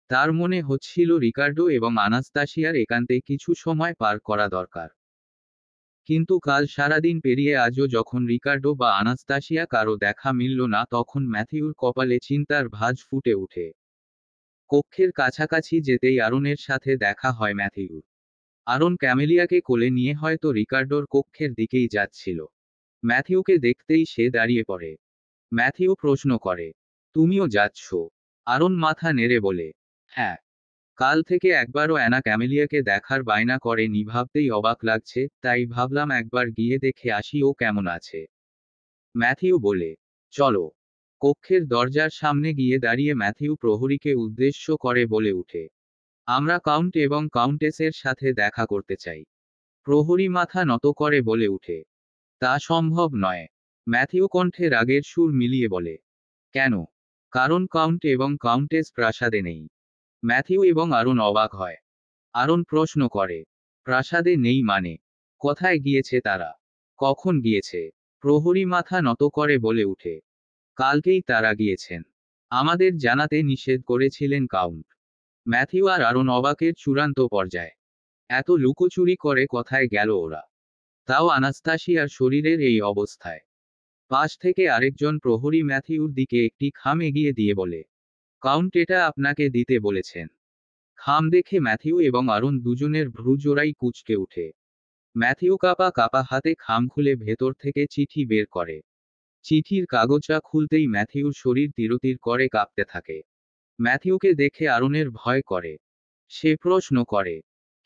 তার মনে হচ্ছিল রিকার্ডো এবং আনাস্তাসিয়ার একান্তে কিছু সময় পার করা দরকার। কিন্তু কাল সারাদিন পেরিয়ে আজও যখন রিকার্ডো বা আনাস্তাসিয়া কারো দেখা মিলল না তখন ম্যাথিউর কপালে চিন্তার ভাঁজ ফুটে ওঠে। কক্ষের কাছাকাছি যেতেই আরনের সাথে দেখা হয় ম্যাথিউর। আরন ক্যামেলিয়াকে কোলে নিয়ে হয়তো রিকার্ডোর কক্ষের দিকেই যাচ্ছিল। ম্যাথিউকে দেখতেই সে দাঁড়িয়ে পড়ে। ম্যাথিউ প্রশ্ন করে, তুমিও যাচ্ছ? আরন মাথা নেড়ে বলে, হ্যাঁ। কাল থেকে একবারও অ্যানা ক্যামেলিয়াকে দেখার বায়না করেনি ভাবতেই অবাক লাগছে, তাই ভাবলাম একবার গিয়ে দেখে আসি ও কেমন আছে। ম্যাথিউ বলে, চলো। কক্ষের দরজার সামনে গিয়ে দাঁড়িয়ে ম্যাথিউ প্রহরীকে উদ্দেশ্য করে বলে উঠে, আমরা কাউন্ট এবং কাউন্টেসের সাথে দেখা করতে চাই। প্রহরী মাথা নত করে বলে উঠে, তা সম্ভব নয়। ম্যাথিউ কণ্ঠে রাগের সুর মিলিয়ে বলে, কেন? কারণ কাউন্ট এবং কাউন্টেস প্রাসাদে নেই। ম্যাথিউ এবং আরন অবাক হয়। আরন প্রশ্ন করে, প্রাসাদে নেই মানে? কোথায় গিয়েছে তারা? কখন গিয়েছে? প্রহরী মাথা নত করে বলে উঠে, কালকেই তারা গিয়েছেন। আমাদের জানাতে নিষেধ করেছিলেন কাউন্ট। ম্যাথিউ আর আরন অবাকের চূড়ান্ত পর্যায়ে। এত লুকোচুরি করে কোথায় গেল ওরা? তাও আনাস্তাসিয়ার শরীরের এই অবস্থায়। পাশ থেকে আরেকজন প্রহরী ম্যাথিউর দিকে একটি খাম এগিয়ে দিয়ে বলে, কাউন্ট এটা আপনাকে দিতে বলেছেন। খাম দেখে ম্যাথিউ এবং আরন দুজনের ভ্রু জোড়াই কুঁচকে উঠে। ম্যাথিউ কাঁপা কাঁপা হাতে খাম খুলে ভেতর থেকে চিঠি বের করে। চিঠির কাগজটা খুলতেই ম্যাথিউর শরীর তিরতির করে কাঁপতে থাকে। ম্যাথিউকে দেখে আরনের ভয় করে। সে প্রশ্ন করে,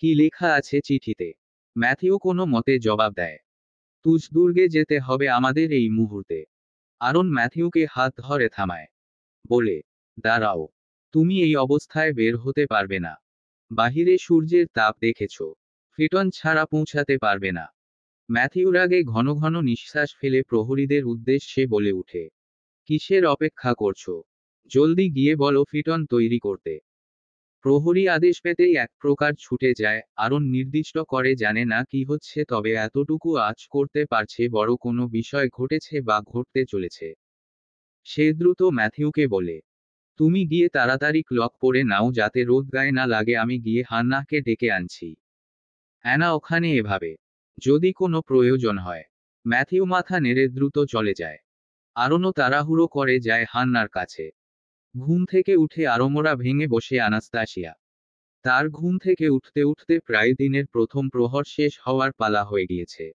কি লেখা আছে চিঠিতে? ম্যাথিউ কোনো মতে জবাব দেয়, তুজ দুর্গে যেতে হবে আমাদের এই মুহূর্তে। আরন ম্যাথিউকে হাত ধরে থামায়, বলে, দাঁড়াও, তুমি এই অবস্থায় বের হতে পারবে না। বাহিরে সূর্যের তাপ দেখেছ, ফিটন ছাড়া পৌঁছাতে পারবে না। ম্যাথিউর আগে ঘন ঘন নিঃশ্বাস ফেলে প্রহরীদের উদ্দেশ্যে বলে উঠে, কিসের অপেক্ষা করছো? জলদি গিয়ে বলো ফিটন তৈরি করতে। প্রহরী আদেশ পেতেই এক প্রকার ছুটে যায়। আরন নির্দিষ্ট করে জানে না কি হচ্ছে, তবে এতটুকু আঁচ করতে পারছে বড় কোনো বিষয় ঘটেছে বা ঘটতে চলেছে। সে দ্রুত ম্যাথিউকে বলে, তুমি গিয়ে তাড়াতাড়ি ক্লক পরে নাও যাতে রোদ গায়ে না লাগে, আমি গিয়ে হান্নাহকে ডেকে আনছি। অ্যানা ওখানে এভাবে, যদি কোনো প্রয়োজন হয়। ম্যাথিউ মাথা নেড়ে দ্রুত চলে যায়। আরনও তাড়াহুড়ো করে যায় হান্নার কাছে। ঘুম থেকে উঠে আড়মোড়া ভেঙে বসে আনাস্তাসিয়া। তার ঘুম থেকে উঠতে উঠতে প্রায় দিনের প্রথম প্রহর শেষ হওয়ার পালা হয়ে গিয়েছে।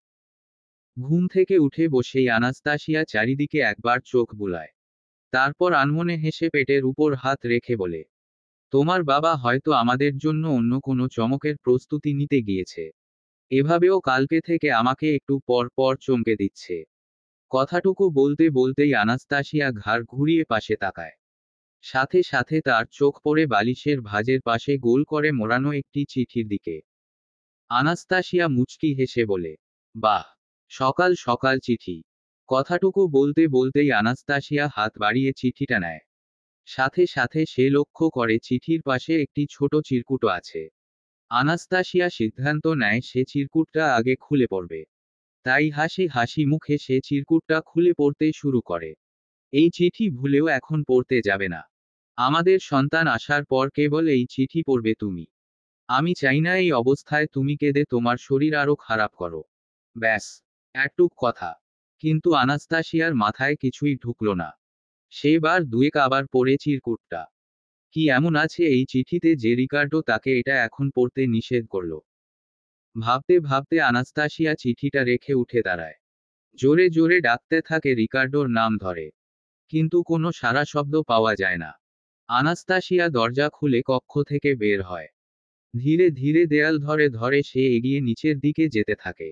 ঘুম থেকে উঠে বসেই আনাস্তাসিয়া চারিদিকে একবার চোখ বুলায়। তারপর আনমনে হেসে পেটের উপর হাত রেখে বলে, তোমার বাবা হয়তো আমাদের জন্য অন্য কোনো চমকের প্রস্তুতি নিতে গিয়েছে। এভাবেও কালকে থেকে আমাকে একটু পর পর চমকে দিচ্ছে। কথাটুকু বলতে বলতেই আনাস্তাসিয়া ঘাড় ঘুরিয়ে পাশে তাকায়। সাথে সাথে তার চোখ পড়ে বালিশের ভাঁজের পাশে গোল করে মোড়ানো একটি চিঠির দিকে। আনাস্তাসিয়া মুচকি হেসে বলে, বাহ, সকাল সকাল চিঠি। কথাটুকু বলতে বলতেই আনাস্তাসিয়া হাত বাড়িয়ে চিঠিটা নেয়। সাথে সাথে সে লক্ষ্য করে চিঠির পাশে একটি ছোট চিরকুট আছে। আনাস্তাসিয়া সিদ্ধান্ত নেয় সে চিরকুটটা আগে খুলে পড়বে। তাই হাসি হাসি মুখে সে চিরকুটটা খুলে পড়তে শুরু করে। এই চিঠি ভুলেও এখন পড়তে যাবে না। আমাদের সন্তান আসার পর কেবল এই চিঠি পড়বে তুমি। আমি চাই না এই অবস্থায় তুমি কেঁদে তোমার শরীর আরো খারাপ করো। ব্যাস, একটুক কথা। কিন্তু আনাস্তাসিয়ার মাথায় কিছুই ঢুকলো না। সে বার দুয়েক আবার পড়ে চিরকুটটা। কি এমন আছে এই চিঠিতে যে রিকার্ডো তাকে এটা এখন পড়তে নিষেধ করল? ভাবতে ভাবতে আনাস্তাসিয়া চিঠিটা রেখে উঠে দাঁড়ায়। জোরে জোরে ডাকতে থাকে রিকার্ডোর নাম ধরে। কিন্তু কোনো সাড়া শব্দ পাওয়া যায় না। আনাস্তাসিয়া দরজা খুলে কক্ষ থেকে বের হয়। ধীরে ধীরে দেয়াল ধরে ধরে সে এগিয়ে নিচের দিকে যেতে থাকে।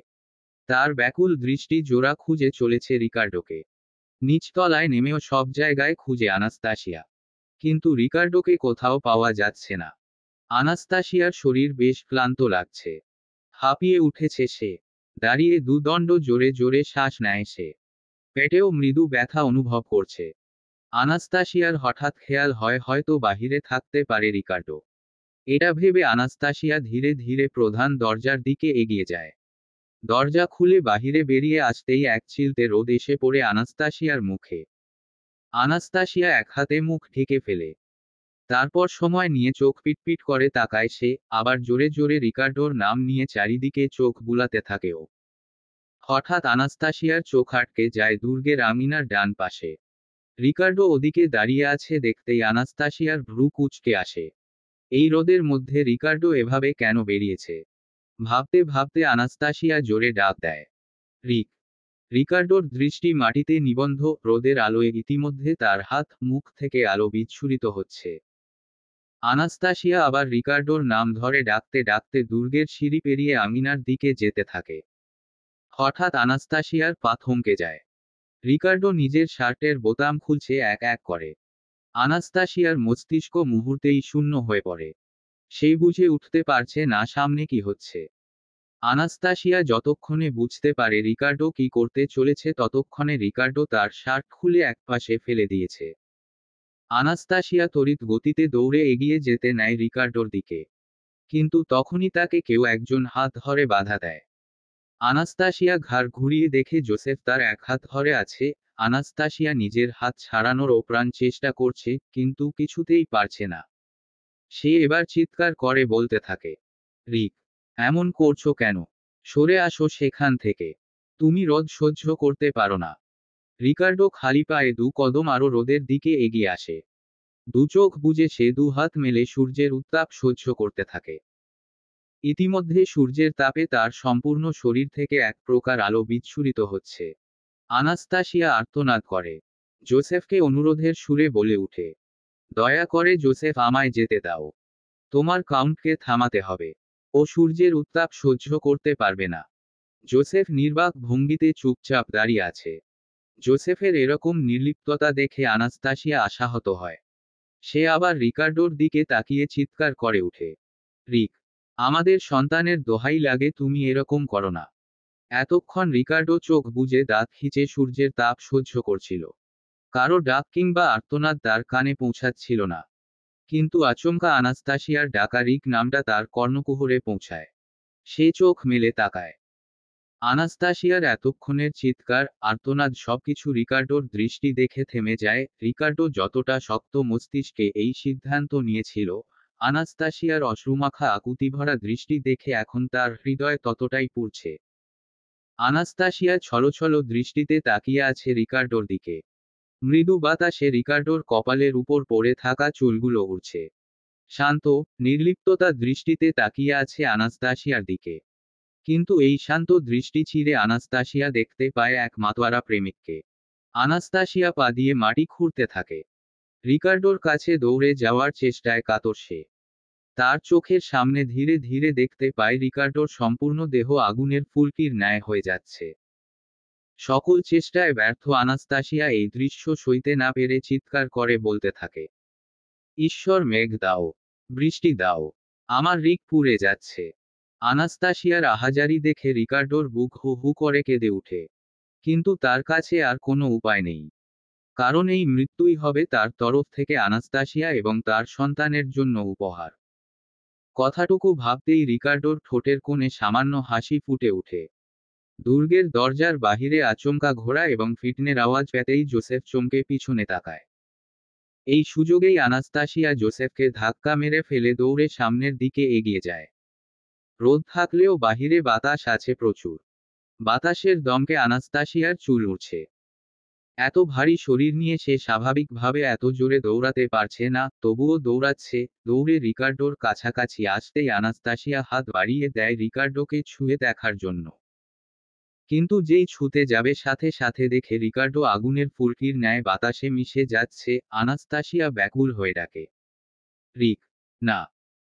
তার ব্যাকুল দৃষ্টি জোড়া খুঁজে চলেছে রিকার্ডোকে। নিচতলায় নেমেও সব জায়গায় খুঁজে আনাস্তাসিয়া। কিন্তু রিকার্ডোকে কোথাও পাওয়া যাচ্ছে না। আনাস্তাসিয়ার শরীর বেশ ক্লান্ত লাগছে। হাঁপিয়ে উঠেছে সে। দাঁড়িয়ে দুদণ্ড জোরে জোরে শ্বাস নেয় সে। পেটেও মৃদু ব্যথা অনুভব করছে। আনাস্তাসিয়ার হঠাৎ খেয়াল হয় হয়তো বাহিরে থাকতে পারে রিকার্ডো। এটা ভেবে আনাস্তাসিয়া ধীরে ধীরে প্রধান দরজার দিকে এগিয়ে যায়। দরজা খুলে বাহিরে বেরিয়ে আসতেই এক চিলতে রোদ এসে পড়ে আনাস্তাসিয়ার মুখে। আনাস্তাসিয়া এক হাতে মুখ ঢেকে ফেলে। তারপর সময় নিয়ে চোখ পিটপিট করে তাকায় সে, আবার জোরে জোরে রিকার্ডোর নাম নিয়ে চারিদিকে চোখ বুলাতে থাকে ও। হঠাৎ আনাস্তাসিয়ার চোখ আটকে যায় দুর্গের আমিনার ডান পাশে। রিকার্ডো ওদিকে দাঁড়িয়ে আছে দেখতেই আনাস্তাসিয়ার ভ্রু কুঁচকে আসে। এই রোদের মধ্যে রিকার্ডো এভাবে কেন বেরিয়েছে? ভাবতে ভাবতে আনাস্তাসিয়া জোরে ডাক দেয়, রিক। রিকার্ডোর দৃষ্টি মাটিতে নিবন্ধ। রোদের আলোয় ইতিমধ্যে তার হাত মুখ থেকে আলো বিচ্ছুরিত হচ্ছে। আনাস্তাসিয়া আবার রিকার্ডোর নাম ধরে ডাকতে ডাকতে দুর্গের সিঁড়ি পেরিয়ে আমিনার দিকে যেতে থাকে। হঠাৎ আনাস্তাসিয়ার পা থমকে যায়। রিকার্ডো নিজের শার্টের বোতাম খুলছে এক এক করে। আনাস্তাসিয়ার মস্তিষ্ক মুহূর্তেই শূন্য হয়ে পড়ে। সে বুঝে উঠতে পারছে না সামনে কি হচ্ছে। আনাস্তাসিয়া যতক্ষণে বুঝতে পারে রিকার্ডো কি করতে চলেছে ততক্ষণে রিকার্ডো তার শার্ট খুলে একপাশে ফেলে দিয়েছে। আনাস্তাসিয়া তড়িৎ গতিতে দৌড়ে এগিয়ে যেতে নেয় রিকার্ডোর দিকে। কিন্তু তখনই তাকে কেউ একজন হাত ধরে বাধা দেয়। আনাস্তাসিয়া ঘাড় ঘুরিয়ে দেখে জোসেফ তার এক হাত ধরে আছে। আনাস্তাসিয়া নিজের হাত ছাড়ানোর অপ্রাণ চেষ্টা করছে, কিন্তু কিছুতেই পারছে না। সে এবার চিৎকার করে বলতে থাকে, রিক, এমন করছো কেন? সরে আসো সেখান থেকে। তুমি রোদ সহ্য করতে পারো না। রিকার্ডো খালি পায়ে দু কদম আরো রোদের দিকে এগিয়ে আসে। দু চোখ বুজে সে দু হাত মেলে সূর্যের উত্তাপ সহ্য করতে থাকে। ইতিমধ্যে সূর্যের তাপে তার সম্পূর্ণ শরীর থেকে এক প্রকার আলো বিচ্ছুরিত হচ্ছে। আনাস্তাসিয়া আর্তনাদ করে। জোসেফকে অনুরোধের সুরে বলে উঠে, দয়া করে জোসেফ, আমায় যেতে দাও। তোমার কাউন্টকে থামাতে হবে। ও সূর্যের উত্তাপ সহ্য করতে পারবে না। জোসেফ নির্বাক ভঙ্গিতে চুপচাপ দাঁড়িয়ে আছে। জোসেফের এরকম নির্লিপ্ততা দেখে আনাস্তাসিয়া আশাহত হয়। সে আবার রিকার্ডোর দিকে তাকিয়ে চিৎকার করে উঠে, রিক, আমাদের সন্তানের দোহাই লাগে, তুমি এরকম করো না। এতক্ষণ রিকার্ডো চোখ বুজে দাঁত খিঁচে সূর্যের তাপ সহ্য করছিল। কারো ডাক কিংবা আর্তনাদ তার কানে পৌঁছাচ্ছিল না। কিন্তু আচমকা আনাস্তাসিয়ার ডাকা রিক নামটা তার কর্ণকুহরে পৌঁছায়। সে চোখ মেলে তাকায়। আনাস্তাসিয়ার এতক্ষণের চিৎকার, আর্তনাদ সবকিছু রিকার্ডোর দৃষ্টি দেখে থেমে যায়। রিকার্ডো যতটা শক্ত মস্তিষ্কে এই সিদ্ধান্ত নিয়েছিল, আনাস্তাসিয়ার অশ্রুমাখা আকুতিভরা দৃষ্টি দেখে এখন তার হৃদয় ততটাই পুড়ছে। আনাস্তাসিয়া ছলছল দৃষ্টিতে তাকিয়ে আছে রিকার্ডোর দিকে। মৃদু বাতাসে রিকার্ডোর কপালের উপর পড়ে থাকা চুলগুলো উড়ছে। শান্ত, নির্লিপ্ততা দৃষ্টিতে তাকিয়ে আছে আনাস্তাসিয়ার দিকে। কিন্তু এই শান্ত দৃষ্টি চিরে আনাস্তাসিয়া দেখতে পায় এক মাতোয়ারা প্রেমিককে। আনাস্তাসিয়া পা দিয়ে মাটি খুঁড়তে থাকে। রিকার্ডোর কাছে দৌড়ে যাওয়ার চেষ্টায় কাতর সে। তার চোখের সামনে ধীরে ধীরে দেখতে পায় রিকার্ডোর সম্পূর্ণ দেহ আগুনের ফুলকির ন্যায় হয়ে যাচ্ছে। সকল চেষ্টায় ব্যর্থ আনাস্তাসিয়া এই দৃশ্য সইতে না পেরে চিৎকার করে বলতে থাকে, ঈশ্বর, মেঘ দাও, বৃষ্টি দাও, আমার রিক পুড়ে যাচ্ছে। আনাস্তাসিয়ার আহাজারি দেখে রিকার্ডোর বুক হু হু করে কেঁদে উঠে। কিন্তু তার কাছে আর কোনো উপায় নেই। কারণ এই মৃত্যুই হবে তার তরফ থেকে আনাস্তাসিয়া এবং তার সন্তানের জন্য উপহার। কথাটুকু ভাবতেই রিকার্ডোর ঠোঁটের কোণে সামান্য হাসি ফুটে ওঠে। দুর্গের দরজার বাহিরে আচমকা ঘোড়া এবং ফিটনের আওয়াজ পেতেই জোসেফ চমকে পিছনে তাকায়। এই সুযোগেই আনাস্তাসিয়া জোসেফকে ধাক্কা মেরে ফেলে দৌড়ে সামনের দিকে এগিয়ে যায়। রোদ থাকলেও বাহিরে বাতাস আছে প্রচুর। বাতাসের দমকে আনাস্তাসিয়ার চুল উঠছে। এত ভারী শরীর নিয়ে সে স্বাভাবিকভাবে এত জোরে দৌড়াতে পারছে না, তবুও দৌড়াচ্ছে। দৌড়ে রিকার্ডোর কাছাকাছি আসতেই আনাস্তাসিয়া হাত বাড়িয়ে দেয় রিকার্ডোকে ছুঁয়ে দেখার জন্য। কিন্তু যেই ছুঁতে যাবে সাথে সাথে দেখে রিকার্ডো আগুনের ফুলকির ন্যায় বাতাসে মিশে যাচ্ছে। আনাস্তাসিয়া ব্যাকুল হয়ে ডাকে, রিক, না।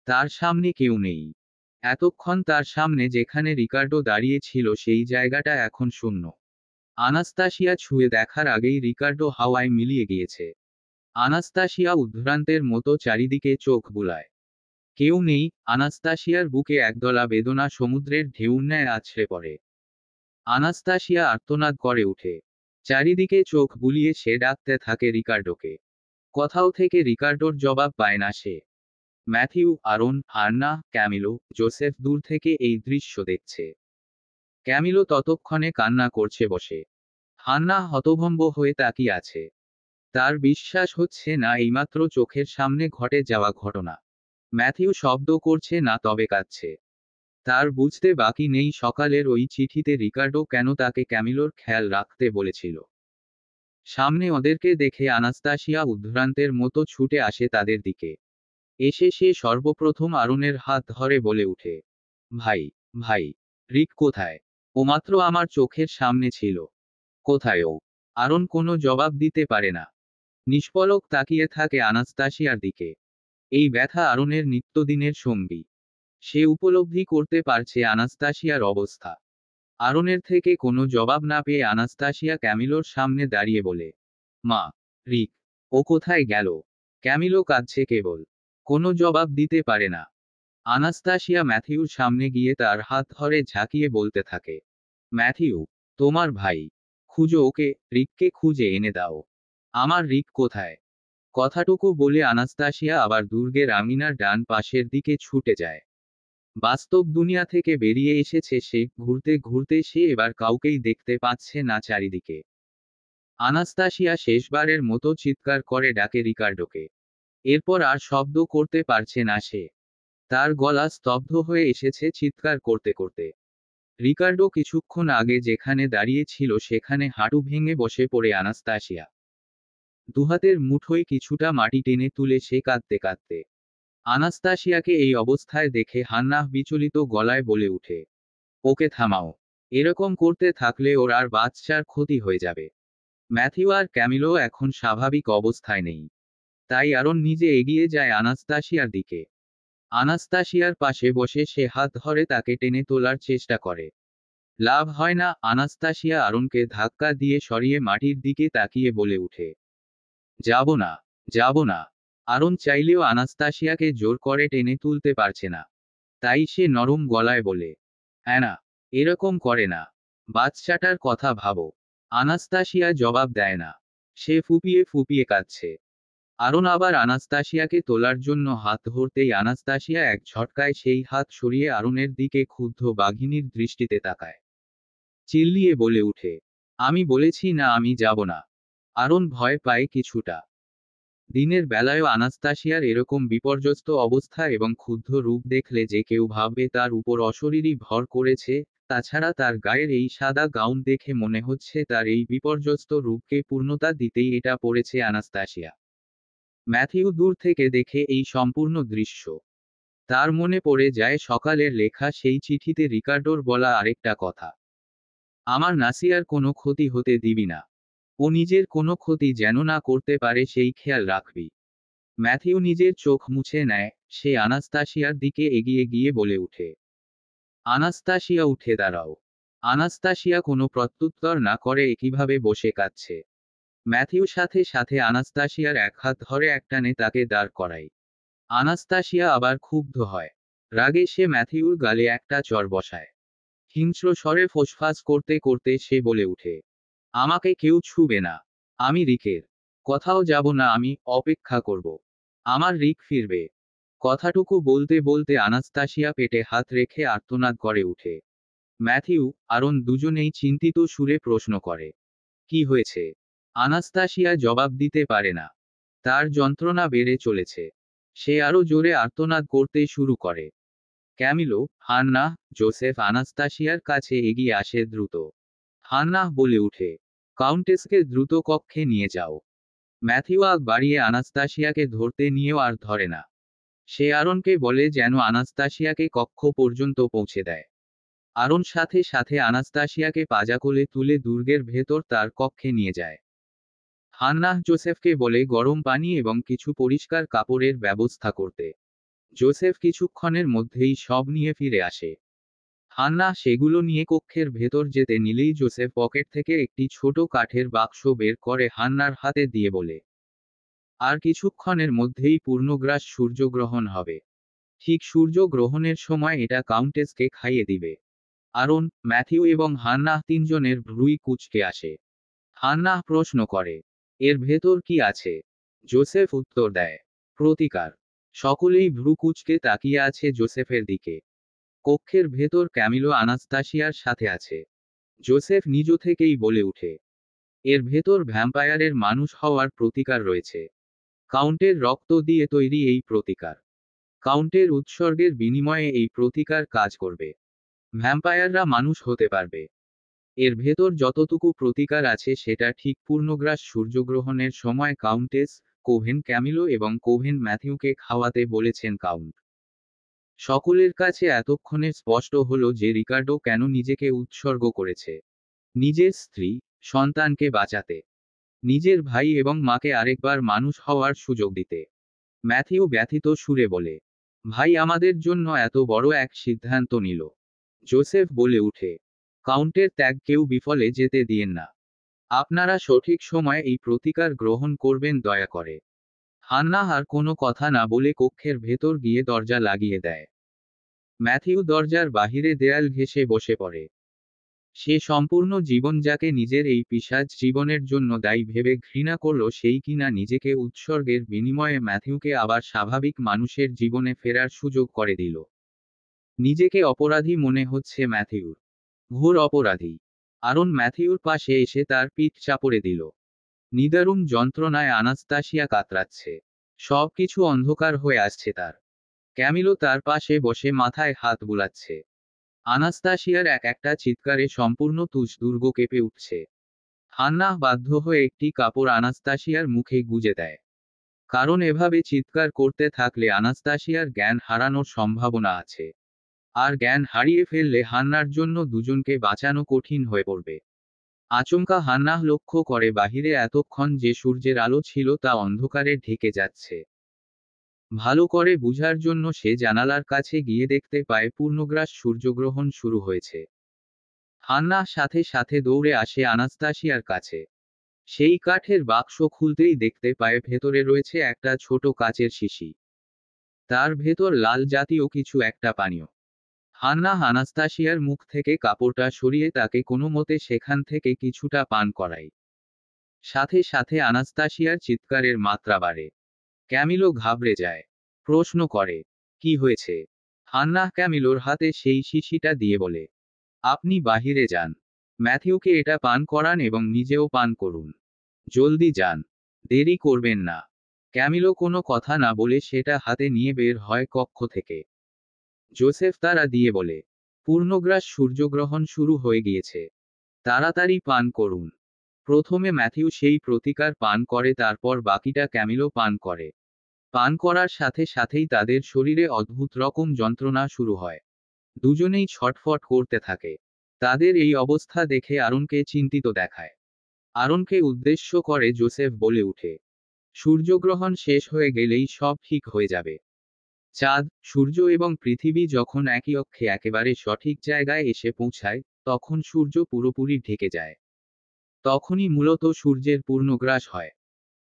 তার সামনে কেউ নেই। এতক্ষণ তার সামনে যেখানে রিকার্ডো দাঁড়িয়ে ছিল সেই জায়গাটা এখন শূন্য। আনাস্তাসিয়া ছুঁয়ে দেখার আগেই রিকার্ডো হাওয়ায় মিলিয়ে গিয়েছে। আনাস্তাসিয়া উদ্ভ্রান্তের মতো চারিদিকে চোখ বুলায়। কেউ নেই। আনাস্তাসিয়ার বুকে একদলা বেদনা সমুদ্রের ঢেউর ন্যায় আছড়ে পড়ে। আনাস্তাসিয়া আর্তনাদ করে উঠে। চারিদিকে চোখ বুলিয়ে সে ডাকতে থাকে রিকার্ডোকে। কোথাও থেকে রিকার্ডোর জবাব পায় না সে। ম্যাথিউ, আরন, হান্না, ক্যামিলো, জোসেফ দূর থেকে এই দৃশ্য দেখছে। ক্যামিলো ততক্ষণে কান্না করছে বসে। হান্না হতভম্ব হয়ে তাকিয়ে আছে। তার বিশ্বাস হচ্ছে না এইমাত্র চোখের সামনে ঘটে যাওয়া ঘটনা। ম্যাথিউ শব্দ করছে না, তবে কাঁদছে। তার বুঝতে বাকি নেই সকালের ওই চিঠিতে রিকার্ডো কেন তাকে ক্যামিলোর খেয়াল রাখতে বলেছিল। সামনে ওদেরকে দেখে আনাস্তাসিয়া উদ্ভ্রান্তের মতো ছুটে আসে তাদের দিকে। এসে সে সর্বপ্রথম আরনের হাত ধরে বলে উঠে, ভাই, ভাই, রিক কোথায়? ও মাত্র আমার চোখের সামনে ছিল। কোথায় ও? আরন কোনো জবাব দিতে পারে না। নিষ্পলক তাকিয়ে থাকে আনাস্তাসিয়ার দিকে। এই ব্যথা আরনের নিত্যদিনের সঙ্গী। সে উপলব্ধি করতে পারছে আনাস্তাসিয়ার অবস্থা। আরনের থেকে কোনো জবাব না পেয়ে আনাস্তাসিয়া ক্যামিলোর সামনে দাঁড়িয়ে বলে, মা, রিক, ও কোথায় গেল? ক্যামিলো কাঁদছে কেবল। কোনো জবাব দিতে পারে না। আনাস্তাসিয়া ম্যাথিউর সামনে গিয়ে তার হাত ধরে ঝাঁকিয়ে বলতে থাকে, ম্যাথিউ, তোমার ভাই। খুঁজো ওকে, রিককে খুঁজে এনে দাও। আমার রিক কোথায়? কথাটুকু বলে আনাস্তাসিয়া আবার দুর্গের আঙিনার ডান পাশের দিকে ছুটে যায়। বাস্তব দুনিয়া থেকে বেরিয়ে এসেছে সে। ঘুরতে ঘুরতে সে এবার কাউকেই দেখতে পাচ্ছে না চারিদিকে। আনাস্তাসিয়া শেষবারের মতো চিৎকার করে ডাকে রিকার্ডোকে। এরপর আর শব্দ করতে পারছে না সে। তার গলা স্তব্ধ হয়ে এসেছে চিৎকার করতে করতে। রিকার্ডো কিছুক্ষণ আগে যেখানে দাঁড়িয়ে ছিল সেখানে হাঁটু ভেঙে বসে পড়ে আনাস্তাসিয়া। দুহাতের মুঠোয় কিছুটা মাটি টেনে তুলে সে কাঁদতে কাঁদতে। আনাস্তাসিয়াকে এই অবস্থায় দেখে হান্নাহ বিচলিত গলায় বলে উঠে, ওকে থামাও। এরকম করতে থাকলে ওর আর বাচ্চার ক্ষতি হয়ে যাবে। ম্যাথিউ আর ক্যামিলো এখন স্বাভাবিক অবস্থায় নেই। তাই আরন নিজে এগিয়ে যায় আনাস্তাসিয়ার দিকে। আনাস্তাসিয়ার পাশে বসে সে হাত ধরে তাকে টেনে তোলার চেষ্টা করে। লাভ হয় না। আনাস্তাসিয়া আরনকে ধাক্কা দিয়ে সরিয়ে মাটির দিকে তাকিয়ে বলে উঠে, যাব না, যাব না। আরন চাইলেও আনাস্তাসিয়াকে জোর করে টেনে তুলতে পারছে না। তাই সে নরম গলায় বলে, অ্যানা, এরকম করে না। বাচ্চাটার কথা ভাবো। আনাস্তাসিয়া জবাব দেয় না। সে ফুপিয়ে ফুপিয়ে কাঁদছে। আরন আবার আনাস্তাসিয়াকে তোলার জন্য হাত ধরতেই আনাস্তাসিয়া এক ঝটকায় সেই হাত সরিয়ে আরনের দিকে ক্ষুব্ধ বাঘিনীর দৃষ্টিতে তাকায়। চিল্লিয়ে বলে উঠে, আমি বলেছি না আমি যাব না। আরন ভয় পায় কিছুটা। দিনের বেলায়ও আনাস্তাসিয়ার এরকম বিপর্যস্ত অবস্থা এবং ক্ষুব্ধ রূপ দেখলে যে কেউ ভাববে তার উপর অশরীরী ভর করেছে। তাছাড়া তার গায়ের এই সাদা গাউন দেখে মনে হচ্ছে তার এই বিপর্যস্ত রূপকে পূর্ণতা দিতেই এটা পড়েছে আনাস্তাসিয়া। ম্যাথিউ দূর থেকে দেখে এই সম্পূর্ণ দৃশ্য। তার মনে পড়ে যায় সকালের লেখা সেই চিঠিতে রিকার্ডোর বলা আরেকটা কথা, আমার নাসিয়ার কোনো ক্ষতি হতে দিবি না। ও নিজের কোনো ক্ষতি যেন না করতে পারে সেই খেয়াল রাখবি। ম্যাথিউ নিজের চোখ মুছে নেয়। সে আনাস্তাসিয়ার দিকে এগিয়ে গিয়ে বলে উঠে, আনাস্তাসিয়া উঠে দাঁড়াও। আনাস্তাসিয়া কোনো প্রত্যুত্তর না করে একইভাবে বসে কাঁদছে। ম্যাথিউ সাথে সাথে আনাস্তাসিয়ার এক হাত ধরে একটানে তাকে দাঁড় করায়। আনাস্তাসিয়া আবার ক্ষুব্ধ হয়। রাগে সে ম্যাথিউর গালে একটা চড় বসায়। হিংস্র স্বরে ফোঁসফাস করতে করতে সে বলে উঠে, আমাকে কেউ ছুবে না। আমি রিকের কোথাও যাব না। আমি অপেক্ষা করব। আমার রিক ফিরবে। কথাটুকু বলতে বলতে আনাস্তাসিয়া পেটে হাত রেখে আর্তনাদ করে উঠে। ম্যাথিউ, আরন দুজনেই চিন্তিত সুরে প্রশ্ন করে, কি হয়েছে? আনাস্তাসিয়া জবাব দিতে পারে না। তার যন্ত্রণা বেড়ে চলেছে। সে আরো জোরে আর্তনাদ করতে শুরু করে। ক্যামিলো, হান্নাহ, জোসেফ আনাস্তাসিয়ার কাছে এগিয়ে আসে দ্রুত। হান্নাহ বলে উঠে, কাউন্টেসকে দ্রুত কক্ষে নিয়ে যাও। ম্যাথিউ আগ বাড়িয়ে আনাস্তাসিয়াকে ধরতে নিয়েও আর ধরে না। সে আরনকে বলে যেন আনাস্তাসিয়াকে কক্ষ পর্যন্ত পৌঁছে দেয়। আরন সাথে সাথে আনাস্তাসিয়াকে পাজাকোলে তুলে দুর্গের ভেতর তার কক্ষে নিয়ে যায়। হান্নাহ জোসেফকে বলে গরম পানি এবং কিছু পরিষ্কার কাপড়ের ব্যবস্থা করতে। জোসেফ কিছুক্ষণের মধ্যেই সব নিয়ে ফিরে আসে। হান্নাহ সেগুলো নিয়ে কক্ষের ভেতর যেতে নিলেই জোসেফ পকেট থেকে একটি ছোট কাঠের বাক্স বের করে হান্নার হাতে দিয়ে বলে, আর কিছুক্ষণের মধ্যেই পূর্ণগ্রাস সূর্যগ্রহণ হবে। ঠিক সূর্যগ্রহণের সময় এটা কাউন্টেসকে খাইয়ে দিবে। আরন, ম্যাথিউ এবং হান্নাহ তিনজনের ভ্রুই কুঁচকে আসে। হান্নাহ প্রশ্ন করে, এর ভেতর কি আছে? জোসেফ উত্তর দেয়, প্রতিকার। সকলেই ভ্রু কুঁচকে তাকিয়ে আছে জোসেফের দিকে। কক্ষের ভেতর ক্যামিলো আনাস্তাসিয়ার সাথে আছে। জোসেফ নিজ থেকেই বলে উঠে, এর ভেতর ভ্যাম্পায়ারের মানুষ হওয়ার প্রতিকার রয়েছে। কাউন্টের রক্ত দিয়ে তৈরি এই প্রতিকার। কাউন্টের উৎসর্গের বিনিময়ে এই প্রতিকার কাজ করবে। ভ্যাম্পায়াররা মানুষ হতে পারবে। এর ভেতর যতটুকু প্রতিকার আছে সেটা ঠিক পূর্ণগ্রাস সূর্যগ্রহণের সময় কাউন্টেস, কোভেন ক্যামিলো এবং কোভেন ম্যাথিউকে খাওয়াতে বলেছেন কাউন্ট। সকলের কাছে এতক্ষণে স্পষ্ট হলো যে রিকার্ডো কেন নিজেকে উৎসর্গ করেছে। নিজের স্ত্রী, সন্তানকে বাঁচাতে। নিজের ভাই এবং মাকে আরেকবার মানুষ হওয়ার সুযোগ দিতে। ম্যাথিউ ব্যথিত সুরে বলে, ভাই আমাদের জন্য এত বড় এক সিদ্ধান্ত নিল। জোসেফ বলে উঠে, কাউন্টের ত্যাগ কেউ বিফলে যেতে দিয়েন না। আপনারা সঠিক সময়ে এই প্রতিকার গ্রহণ করবেন দয়া করে। হান্নাহ আর কোনো কথা না বলে কক্ষের ভেতর গিয়ে দরজা লাগিয়ে দেয়। ম্যাথিউ দরজার বাহিরে দেয়াল ঘেঁষে বসে পড়ে। সে সম্পূর্ণ জীবন যাকে নিজের এই পিশাচ জীবনের জন্য দায়ী ভেবে ঘৃণা করল সেই কিনা নিজেকে উৎসর্গের বিনিময়ে ম্যাথিউকে আবার স্বাভাবিক মানুষের জীবনে ফেরার সুযোগ করে দিল। নিজেকে অপরাধী মনে হচ্ছে ম্যাথিউর। ঘোর অপরাধী। আরন ম্যাথিউর পাশে এসে তার পিঠ চাপড়ে দিল। নিদারুণ যন্ত্রণায় আনাস্তাসিয়া কাতরাচ্ছে। সবকিছু অন্ধকার হয়ে আসছে তার। ক্যামিলো তার পাশে বসে মাথায় হাত বুলাচ্ছে। আনাস্তাসিয়ার এক একটা চিৎকারে সম্পূর্ণ তুষ দুর্গ কেঁপে উঠছে। হান্নাহ বাধ্য হয়ে একটি কাপড় আনাস্তাসিয়ার মুখে গুজে দেয়। কারণ এভাবে চিৎকার করতে থাকলে আনাস্তাসিয়ার জ্ঞান হারানোর সম্ভাবনা আছে। আর জ্ঞান হারিয়ে ফেললে হান্নার জন্য দুজনকে বাঁচানো কঠিন হয়ে পড়বে। আচমকা হান্নাহ লক্ষ্য করে বাহিরে এতক্ষণ যে সূর্যের আলো ছিল তা অন্ধকারে ঢেকে যাচ্ছে। ভালো করে বুঝার জন্য সে জানালার কাছে গিয়ে দেখতে পায় পূর্ণগ্রাস সূর্যগ্রহণ শুরু হয়েছে। হান্নাহ সাথে সাথে দৌড়ে আসে আনাস্তাসিয়ার কাছে। সেই কাঠের বাক্স খুলতেই দেখতে পায় ভেতরে রয়েছে একটা ছোট কাচের শিশি। তার ভেতর লাল জাতীয় কিছু একটা পানীয়। হান্নাহ আনাস্তাসিয়ার মুখ থেকে কাপড়টা সরিয়ে তাকে কোনোমতে সেখান থেকে কিছুটা পান করায়। সাথে সাথে আনাস্তাসিয়ার চিৎকারের মাত্রা বাড়ে। ক্যামিলো ঘাবড়ে যায়। প্রশ্ন করে, কি হয়েছে? হান্নাহ ক্যামিলোর হাতে সেই শিশিটা দিয়ে বলে, আপনি বাহিরে যান। ম্যাথিউকে এটা পান করান এবং নিজেও পান করুন। জলদি যান। দেরি করবেন না। ক্যামিলো কোনো কথা না বলে সেটা হাতে নিয়ে বের হয় কক্ষ থেকে। জোসেফ তারা দিয়ে বলে, পূর্ণগ্রাস সূর্যগ্রহণ শুরু হয়ে গিয়েছে। তাড়াতাড়ি পান করুন। প্রথমে ম্যাথিউ সেই প্রতিকার পান করে, তারপর বাকিটা ক্যামিলো পান করে। পান করার সাথে সাথেই তাদের শরীরে অদ্ভুত রকম যন্ত্রণা শুরু হয়। দুজনেই ছটফট করতে থাকে। তাদের এই অবস্থা দেখে আরনকে চিন্তিত দেখায়। আরনকে উদ্দেশ্য করে জোসেফ বলে উঠে, সূর্যগ্রহণ শেষ হয়ে গেলেই সব ঠিক হয়ে যাবে। চাঁদ, সূর্য এবং পৃথিবী যখন একই অক্ষে একেবারে সঠিক জায়গায় এসে পৌঁছায়, তখন সূর্য পুরোপুরি ঢেকে যায়। তখনই মূলত সূর্যের পূর্ণগ্রাস হয়,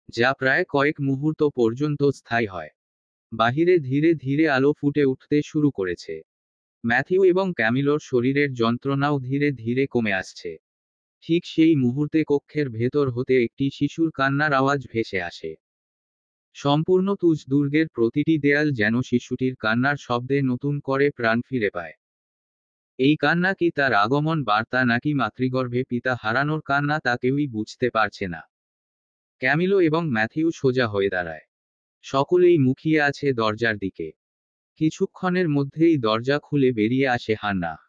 যা প্রায় কয়েক মুহূর্ত পর্যন্ত স্থায়ী হয়। বাহিরে ধীরে ধীরে আলো ফুটে উঠতে শুরু করেছে। ম্যাথিউ এবং ক্যামিলোর শরীরের যন্ত্রণাও ধীরে ধীরে কমে আসছে। ঠিক সেই মুহূর্তে কক্ষের ভেতর হতে একটি শিশুর কান্নার আওয়াজ ভেসে আসে। সম্পূর্ণ তুজ দুর্গের প্রতিটি দেয়াল যেন শিশুটির কান্নার শব্দে নতুন করে প্রাণ ফিরে পায়। এই কান্না কি তার আগমন বার্তা নাকি মাতৃগর্ভে পিতা হারানোর কান্না তা কেউই বুঝতে পারছে না। ক্যামিলো এবং ম্যাথিউ সোজা হয়ে দাঁড়ায়। সকলেই মুখিয়ে আছে দরজার দিকে। কিছুক্ষণের মধ্যেই দরজা খুলে বেরিয়ে আসে হান্নাহ।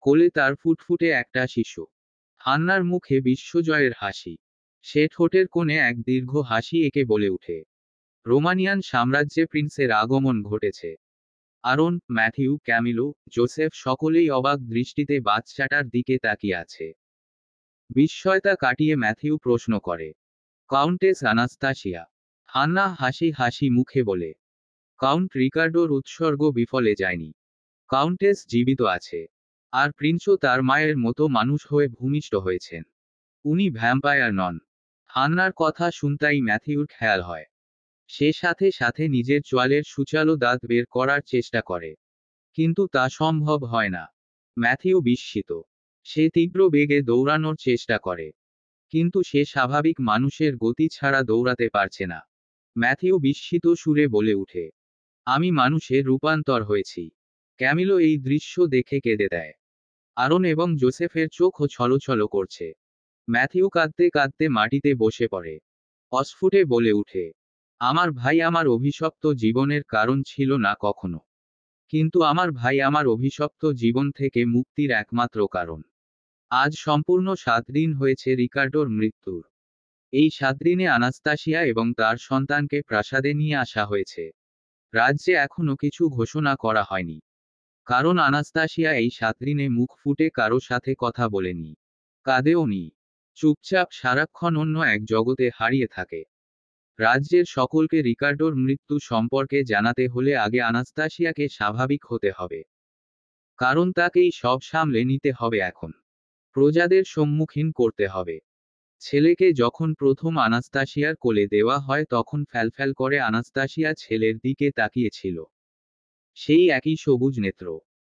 কোলে তার ফুটফুটে একটা শিশু। হান্নার মুখে বিশ্বজয়ের হাসি। সে ঠোঁটের কোণে এক দীর্ঘ হাসি এঁকে বলে উঠে, রোমানিয়ান সাম্রাজ্যে প্রিন্সের আগমন ঘটেছে। আরন, ম্যাথিউ, ক্যামিলো, জোসেফ সকলেই অবাক দৃষ্টিতে বাচ্চাটার দিকে তাকিয়ে আছে। বিস্ময়তা কাটিয়ে ম্যাথিউ প্রশ্ন করে, কাউন্টেস আনাস্তাসিয়া? হান্নাহ হাসি হাসি মুখে বলে, কাউন্ট রিকার্ডোর উৎসর্গ বিফলে যায়নি। কাউন্টেস জীবিত আছে। আর প্রিন্সও তার মায়ের মতো মানুষ হয়ে ভূমিষ্ঠ হয়েছেন। উনি ভ্যাম্পায়ার নন। হান্নার কথা শুনতেই ম্যাথিউর খেয়াল হয়। সে সাথে সাথে নিজের চোয়ালের সূচালো দাঁত বের করার চেষ্টা করে। কিন্তু তা সম্ভব হয় না। ম্যাথিউ বিস্মিত। সে তীব্র বেগে দৌড়ানোর চেষ্টা করে। কিন্তু সে স্বাভাবিক মানুষের গতি ছাড়া দৌড়াতে পারছে না। ম্যাথিউ বিস্মিত সুরে বলে উঠে, আমি মানুষে রূপান্তর হয়েছি। ক্যামিলো এই দৃশ্য দেখে কেঁদে দেয়। আরন এবং জোসেফের চোখও ছলছল করছে। ম্যাথিউ কাঁদতে কাঁদতে মাটিতে বসে পড়ে। অস্ফুটে বলে উঠে, আমার ভাই আমার অভিশপ্ত জীবনের কারণ ছিল না কখনো। কিন্তু আমার ভাই আমার অভিশপ্ত জীবন থেকে মুক্তির একমাত্র কারণ। আজ সম্পূর্ণ 7 দিন হয়েছে রিকার্ডোর মৃত্যুর। এই 7 দিনে আনাস্তাসিয়া এবং তার সন্তানকে প্রাসাদে নিয়ে আসা হয়েছে। রাজ্যে এখনো কিছু ঘোষণা করা হয়নি। কারণ আনাস্তাসিয়া এই 7 দিনে মুখ ফুটে কারো সাথে কথা বলেনি। কাঁদেও নি। চুপচাপ সারাক্ষণ অন্য এক জগতে হারিয়ে থাকে। রাজ্যের সকলকে রিকার্ডোর মৃত্যু সম্পর্কে জানাতে হলে আগে আনাস্তাসিয়াকে স্বাভাবিক হতে হবে। কারণ তাকেই সব সামলে নিতে হবে এখন। প্রজাদের সম্মুখীন করতে হবে। ছেলেকে যখন প্রথম আনাস্তাসিয়ার কোলে দেওয়া হয় তখন ফ্যালফ্যাল করে আনাস্তাসিয়া ছেলের দিকে তাকিয়েছিল। সেই একই সবুজ নেত্র,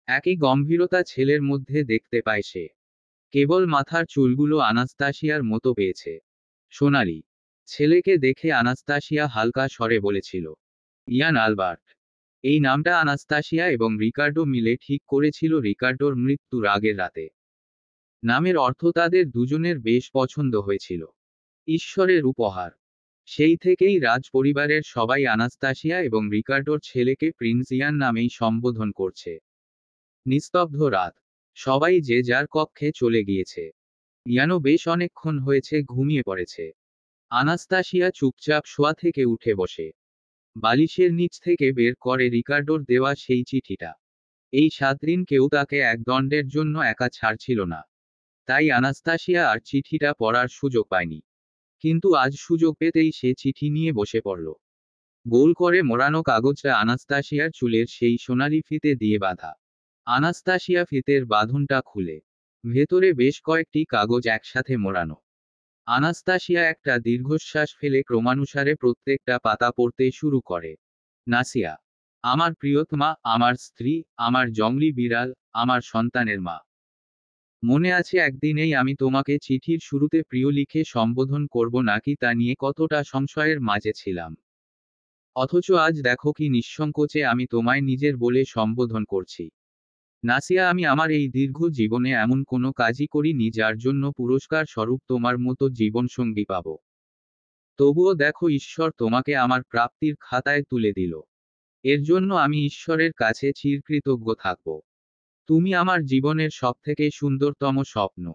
একই গম্ভীরতা ছেলের মধ্যে দেখতে পায় সে। কেবল মাথার চুলগুলো আনাস্তাসিয়ার মতো পেয়েছে। সোনালি। ছেলেকে দেখে আনাস্তাসিয়া হালকা স্বরে বলেছিল, ইয়ান আলবার্ট। এই নামটা আনাস্তাসিয়া এবং রিকার্ডো মিলে ঠিক করেছিল রিকার্ডোর মৃত্যুর আগের রাতে। নামের অর্থ তাদের দুজনের বেশ পছন্দ হয়েছিল। ঈশ্বরের উপহার। সেই থেকেই রাজ পরিবারের সবাই আনাস্তাসিয়া এবং রিকার্ডোর ছেলেকে প্রিন্স ইয়ান নামেই সম্বোধন করছে। নিস্তব্ধ রাত। সবাই যে যার কক্ষে চলে গিয়েছে। ইয়ানও বেশ অনেকক্ষণ হয়েছে ঘুমিয়ে পড়েছে। আনাস্তাসিয়া চুপচাপ শোয়া থেকে উঠে বসে। বালিশের নিচ থেকে বের করে রিকার্ডোর দেওয়া সেই চিঠিটা। এই 7 দিন কেউ তাকে এক দণ্ডের জন্য একা ছাড়ছিল না। তাই আনাস্তাসিয়া আর চিঠিটা পড়ার সুযোগ পায়নি। কিন্তু আজ সুযোগ পেতেই সে চিঠি নিয়ে বসে পড়ল। গোল করে মোড়ানো কাগজটা আনাস্তাসিয়ার চুলের সেই সোনালি ফিতে দিয়ে বাঁধা। আনাস্তাসিয়া ফিতের বাঁধনটা খুলে ভেতরে বেশ কয়েকটি কাগজ একসাথে মোড়ানো। আনাস্তাসিয়া একটা দীর্ঘশ্বাস ফেলে ক্রমানুসারে প্রত্যেকটা পাতা পড়তে শুরু করে। নাসিয়া, আমার প্রিয়তমা, আমার স্ত্রী, আমার জংলি বিড়াল, আমার সন্তানের মা। মনে আছে একদিনেই আমি তোমাকে চিঠির শুরুতে প্রিয় লিখে সম্বোধন করব নাকি তা নিয়ে কতটা সংশয়ের মাঝে ছিলাম। অথচ আজ দেখো কি নিঃসংকোচে আমি তোমায় নিজের বলে সম্বোধন করছি। নাসিয়া, আমি আমার এই দীর্ঘ জীবনে এমন কোনো কাজই করিনি যার জন্য পুরস্কার স্বরূপ তোমার মতো জীবনসঙ্গী পাব। তবুও দেখো ঈশ্বর তোমাকে আমার প্রাপ্তির খাতায় তুলে দিল। এর জন্য আমি ঈশ্বরের কাছে চিরকৃতজ্ঞ থাকব। তুমি আমার জীবনের সবথেকে সুন্দরতম স্বপ্ন।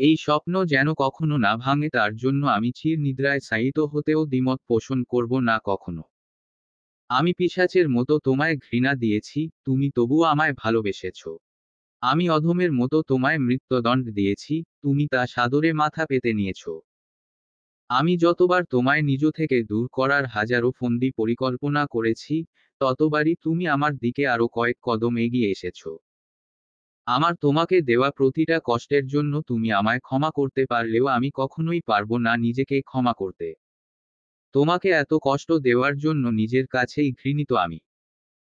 এই স্বপ্ন যেন কখনো না ভাঙে তার জন্য আমি চির নিদ্রায় শায়িত হতেও দ্বিমত পোষণ করব না কখনো। আমি পিশাচের মতো তোমায় ঘৃণা দিয়েছি, তুমি তবুও আমায় ভালোবেসেছ। আমি অধমের মতো তোমায় মৃত্যুদণ্ড দিয়েছি, তুমি তা সাদরে মাথা পেতে নিয়েছ। আমি যতবার তোমায় নিজ থেকে দূর করার হাজারো ফন্দি পরিকল্পনা করেছি, ততবারই তুমি আমার দিকে আরো কয়েক কদম এগিয়ে এসেছ। আমার তোমাকে দেওয়া প্রতিটা কষ্টের জন্য তুমি আমায় ক্ষমা করতে পারলেও আমি কখনোই পারবো না নিজেকে ক্ষমা করতে। তোমাকে এত কষ্ট দেওয়ার জন্য নিজের কাছেই ঘৃণিত আমি।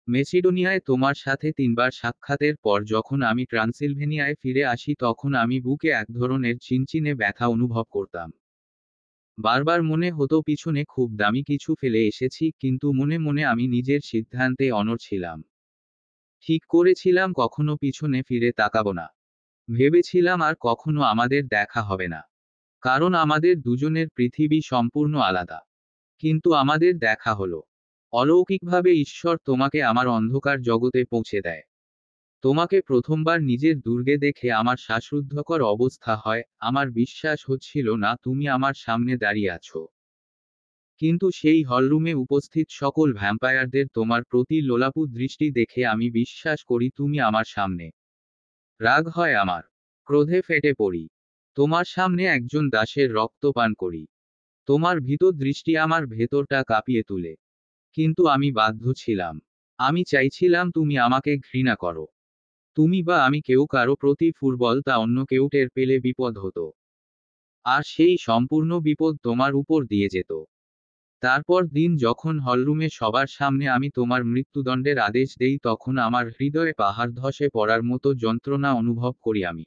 মেসিডোনিয়ায় তোমার সাথে 3বার সাক্ষাতের পর যখন আমি ট্রান্সিলভেনিয়ায় ফিরে আসি তখন আমি বুকে এক ধরনের চিনচিনে ব্যথা অনুভব করতাম। বারবার মনে হতো পিছনে খুব দামি কিছু ফেলে এসেছি, কিন্তু মনে মনে আমি নিজের সিদ্ধান্তে অনড় ছিলাম। ঠিক করেছিলাম কখনো পিছনে ফিরে তাকাবো না। ভেবেছিলাম আর কখনো আমাদের দেখা হবে না। কারণ আমাদের দুজনের পৃথিবী সম্পূর্ণ আলাদা। কিন্তু আমাদের দেখা হলো। অলৌকিকভাবে ঈশ্বর তোমাকে আমার অন্ধকার জগতে পৌঁছে দেয়। তোমাকে প্রথমবার নিজের দুর্গে দেখে আমার শ্বাসরুদ্ধকর অবস্থা হয়, আমার বিশ্বাস হচ্ছিল না তুমি আমার সামনে দাঁড়িয়ে আছো। কিন্তু সেই হলরুমে উপস্থিত সকল ভ্যাম্পায়ারদের তোমার প্রতি লোলাপুত দৃষ্টি দেখে আমি বিশ্বাস করি তুমি আমার সামনে। রাগ হয় আমার। ক্রোধে ফেটে পড়ি। তোমার সামনে একজন দাসের রক্ত পান করি। তোমার ভীত দৃষ্টি আমার ভেতরটা কাঁপিয়ে তুলে। কিন্তু আমি বাধ্য ছিলাম। আমি চাইছিলাম তুমি আমাকে ঘৃণা করো। তুমি বা আমি কেউ কারো প্রতি ফুটবল তা অন্য কেউ টের পেলে বিপদ হতো। আর সেই সম্পূর্ণ বিপদ তোমার উপর দিয়ে যেত। তারপর দিন যখন হলরুমে সবার সামনে আমি তোমার মৃত্যুদণ্ডের আদেশ দেই তখন আমার হৃদয়ে পাহাড় ধসে পড়ার মতো যন্ত্রণা অনুভব করি আমি।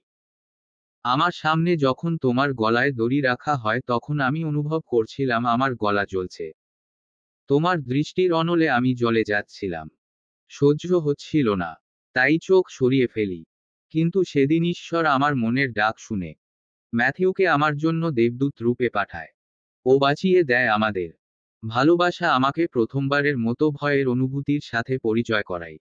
আমার সামনে যখন তোমার গলায় দড়ি রাখা হয় তখন আমি অনুভব করছিলাম আমার গলা জ্বলছে। তোমার দৃষ্টির অনলে আমি জ্বলে যাচ্ছিলাম। সহ্য হচ্ছিল না। তাই চোখ সরিয়ে ফেলি। কিন্তু সেদিন ঈশ্বর আমার মনের ডাক শুনে ম্যাথিউকে আমার জন্য দেবদূত রূপে পাঠায়। ও বাঁচিয়ে দেয় আমাদের ভালোবাসা আমাকে প্রথমবারের মতো ভয়ের অনুভূতির সাথে পরিচয় করায়।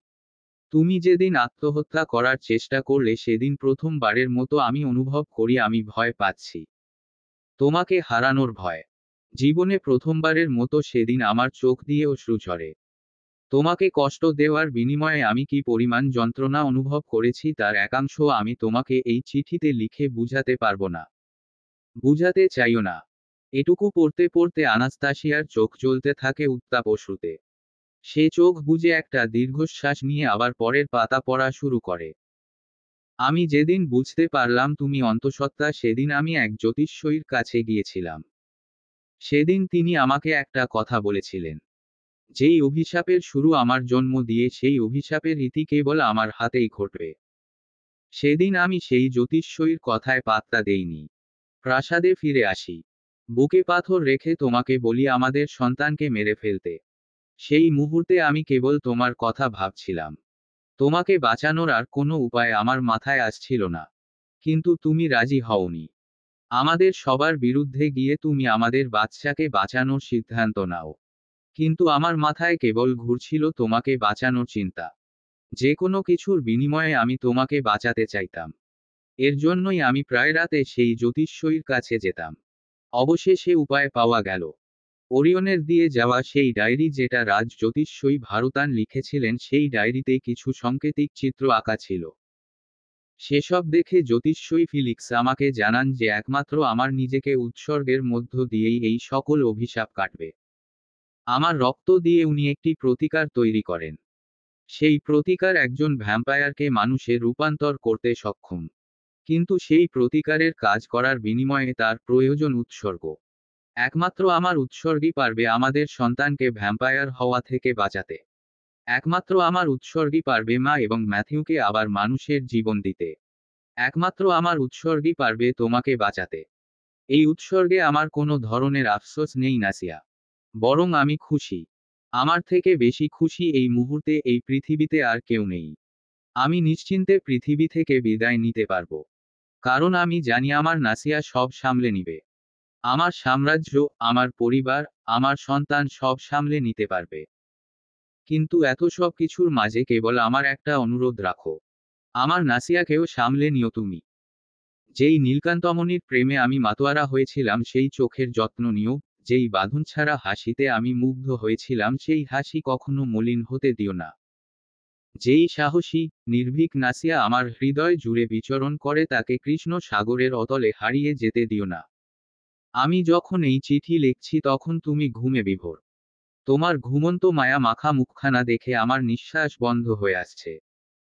তুমি যেদিন আত্মহত্যা করার চেষ্টা করলে সেদিন প্রথমবারের মতো আমি অনুভব করি আমি ভয় পাচ্ছি। তোমাকে হারানোর ভয়। জীবনে প্রথমবারের মতো সেদিন আমার চোখ দিয়ে অশ্রু ঝরে। তোমাকে কষ্ট দেওয়ার বিনিময়ে আমি কি পরিমাণ যন্ত্রণা অনুভব করেছি তার একাংশ আমি তোমাকে এই চিঠিতে লিখে বুঝাতে পারবো না। বুঝাতে চাইও না। এটুকু পড়তে পড়তে আনাস্তাসিয়ার চোখ জ্বলতে থাকে উত্তাপ অশ্রুতে। সে চোখ বুজে একটা দীর্ঘশ্বাস নিয়ে আবার পরের পাতা পড়া শুরু করে। আমি যেদিন বুঝতে পারলাম তুমি অন্তঃসত্ত্বা সেদিন আমি এক জ্যোতিষ্যইর কাছে গিয়েছিলাম। সেদিন তিনি আমাকে একটা কথা বলেছিলেন। যেই অভিশাপের শুরু আমার জন্ম দিয়ে সেই অভিশাপের ইতি কেবল আমার হাতেই ঘটবে। সেদিন আমি সেই জ্যোতিষ্যইর কথায় পাত্তা দেইনি। প্রাসাদে ফিরে আসি। বুকে পাথর রেখে তোমাকে বলি আমাদের সন্তানকে মেরে ফেলতে। সেই মুহূর্তে আমি কেবল তোমার কথা ভাবছিলাম। তোমাকে বাঁচানোর আর কোনো উপায় আমার মাথায় আসছিল না। কিন্তু তুমি রাজি হওনি। আমাদের সবার বিরুদ্ধে গিয়ে তুমি আমাদের বাচ্চাকে বাঁচানোর সিদ্ধান্ত নাও। কিন্তু আমার মাথায় কেবল ঘুরছিল তোমাকে বাঁচানোর চিন্তা। যে কোনো কিছুর বিনিময়ে আমি তোমাকে বাঁচাতে চাইতাম। এর জন্যই আমি প্রায় রাতে সেই জ্যোতিষ্যইর কাছে যেতাম। অবশেষে উপায় পাওয়া গেল। ওরিয়নের দিয়ে যাওয়া সেই ডায়েরি, যেটা রাজ জ্যোতিষী ভারতান লিখেছিলেন, সেই ডায়েরিতে কিছু সাংকেতিক চিত্র আঁকা ছিল। সেসব দেখে জ্যোতিষী ফিলিক্স আমাকে জানান যে একমাত্র আমার নিজেকে উৎসর্গের মধ্য দিয়েই এই সকল অভিশাপ কাটবে। আমার রক্ত দিয়ে উনি একটি প্রতিকার তৈরি করেন। সেই প্রতিকার একজন ভ্যাম্পায়ারকে মানুষে রূপান্তর করতে সক্ষম। কিন্তু সেই প্রতিকারের কাজ করার বিনিময়ে তার প্রয়োজন উৎসর্গ। একমাত্র আমার উৎসর্গই পারবে আমাদের সন্তানকে ভ্যাম্পায়ার হওয়া থেকে বাঁচাতে। একমাত্র আমার উৎসর্গই পারবে মা এবং ম্যাথিউকে আবার মানুষের জীবন দিতে। একমাত্র আমার উৎসর্গই পারবে তোমাকে বাঁচাতে। এই উৎসর্গে আমার কোনো ধরনের আফসোস নেই নাসিয়া। বরং আমি খুশি। আমার থেকে বেশি খুশি এই মুহূর্তে এই পৃথিবীতে আর কেউ নেই। আমি নিশ্চিন্তে পৃথিবী থেকে বিদায় নিতে পারবো। কারণ আমি জানি আমার নাসিয়া সব সামলে নিবে। আমার সাম্রাজ্য, আমার পরিবার, আমার সন্তান সব সামলে নিতে পারবে। কিন্তু এত সব কিছুর মাঝে কেবল আমার একটা অনুরোধ রাখো। আমার নাসিয়াকেও সামলে নিও তুমি। যেই নীলকান্তমণির প্রেমে আমি মাতোয়ারা হয়েছিলাম সেই চোখের যত্ন নিও। যেই বাঁধনছাড়া হাসিতে আমি মুগ্ধ হয়েছিলাম সেই হাসি কখনো মলিন হতে দিও না। যেই সাহসী, নির্ভীক নাসিয়া আমার হৃদয় জুড়ে বিচরণ করে তাকে কৃষ্ণ সাগরের অতলে হারিয়ে যেতে দিও না। আমি যখন এই চিঠি লিখছি তখন তুমি ঘুমে বিভোর। তোমার ঘুমন্ত মায়া মাখা মুখখানা দেখে আমার নিঃশ্বাস বন্ধ হয়ে আসছে।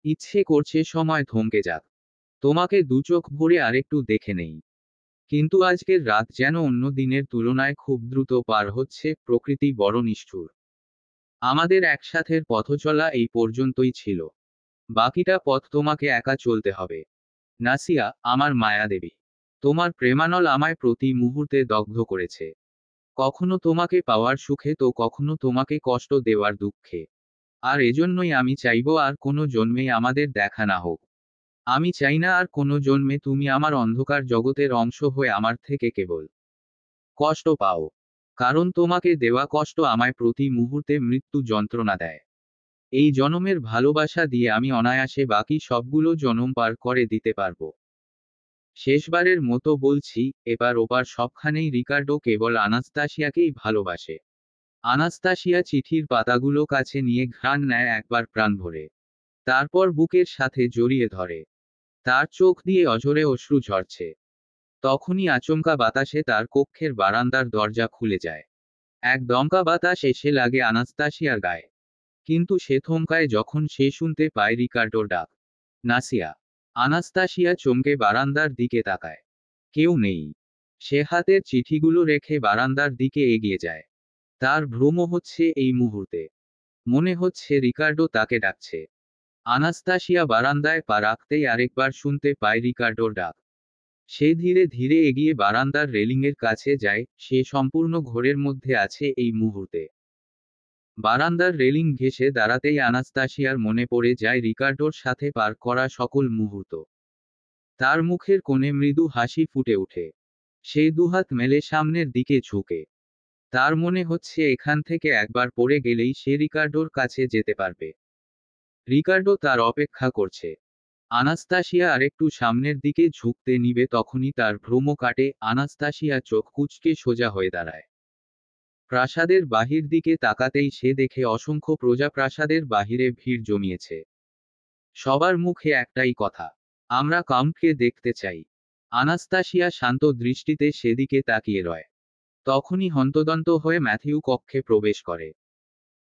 ইচ্ছে করছে সময় থমকে যাক। তোমাকে দুচোখ ভরে আরেকটু দেখে নেই। কিন্তু আজকের রাত যেন অন্য দিনের তুলনায় খুব দ্রুত পার হচ্ছে, প্রকৃতি বড় নিষ্ঠুর। আমাদের একসাথের পথচলা এই পর্যন্তই ছিল। বাকিটা পথ তোমাকে একা চলতে হবে। নাসিয়া, আমার মায়াদেবী। তোমার প্রেমানল আমায় প্রতি মুহূর্তে দগ্ধ করেছে। কখনো তোমাকে পাওয়ার সুখে তো কখনো তোমাকে কষ্ট দেওয়ার দুঃখে। আর এজন্যই আমি চাইব আর কোনো জন্মেই আমাদের দেখা না হোক। আমি চাই না আর কোনো জন্মে তুমি আমার অন্ধকার জগতের অংশ হয়ে আমার থেকে কেবল কষ্ট পাও। কারণ তোমাকে দেওয়া কষ্ট আমায় প্রতি মুহূর্তে মৃত্যু যন্ত্রণা দেয়। এই জনমের ভালোবাসা দিয়ে আমি অনায়াসে বাকি সবগুলো জনম পার করে দিতে পারবো। শেষবারের মতো বলছি, এবার ওপার সবখানেই রিকার্ডো কেবল আনাস্তাসিয়াকেই ভালোবাসে। আনাস্তাসিয়া চিঠির পাতাগুলো কাছে নিয়ে ঘ্রাণ নেয় একবার প্রাণ ভরে। তারপর বুকের সাথে জড়িয়ে ধরে। তার চোখ দিয়ে অঝরে অশ্রু ঝরছে। তখনই আচমকা বাতাসে তার কক্ষের বারান্দার দরজা খুলে যায়। এক দমকা বাতাস এসে লাগে আনাস্তাসিয়ার গায়ে। কিন্তু সে থমকায় যখন সে শুনতে পায় রিকার্ডোর ডাক, নাসিয়া। আনাস্তাসিয়া চমকে বারান্দার দিকে তাকায়। কেউ নেই। সে হাতের চিঠিগুলো রেখে বারান্দার দিকে এগিয়ে যায়। তার ভ্রম হচ্ছে এই মুহূর্তে। মনে হচ্ছে রিকার্ডো তাকে ডাকছে। আনাস্তাসিয়া বারান্দায় পা রাখতেই আরেকবার শুনতে পায় রিকার্ডোর ডাক। সে ধীরে ধীরে এগিয়ে বারান্দার রেলিংয়ের কাছে যায়, সে সম্পূর্ণ ঘোরের মধ্যে আছে এই মুহূর্তে। বারান্দার রেলিং ঘেঁষে দাঁড়াতেই আনাস্তাসিয়ার মনে পড়ে যায় রিকার্ডোর সাথে পার করা সকল মুহূর্ত। তার মুখের কোণে মৃদু হাসি ফুটে ওঠে। সে দুহাত মেলে সামনের দিকে ঝুঁকে। তার মনে হচ্ছে এখান থেকে একবার পড়ে গেলেই সে রিকার্ডোর কাছে যেতে পারবে। রিকার্ডো তার অপেক্ষা করছে। আনাস্তাসিয়া আরেকটু সামনের দিকে ঝুঁকতে নিবে তখনই তার ভ্রম কাটে, আনাস্তাসিয়া চোখ কুঁচকে সোজা হয়ে দাঁড়ায়। প্রাসাদের বাহির দিকে তাকাতেই সে দেখে অসংখ্য প্রজা প্রাসাদের বাহিরে ভিড় জমিয়েছে। সবার মুখে একটাই কথা, আমরা কাউন্টকে দেখতে চাই। আনাস্তাসিয়া শান্ত দৃষ্টিতে সেদিকে তাকিয়ে রয়। তখনই হন্তদন্ত হয়ে ম্যাথিউ কক্ষে প্রবেশ করে।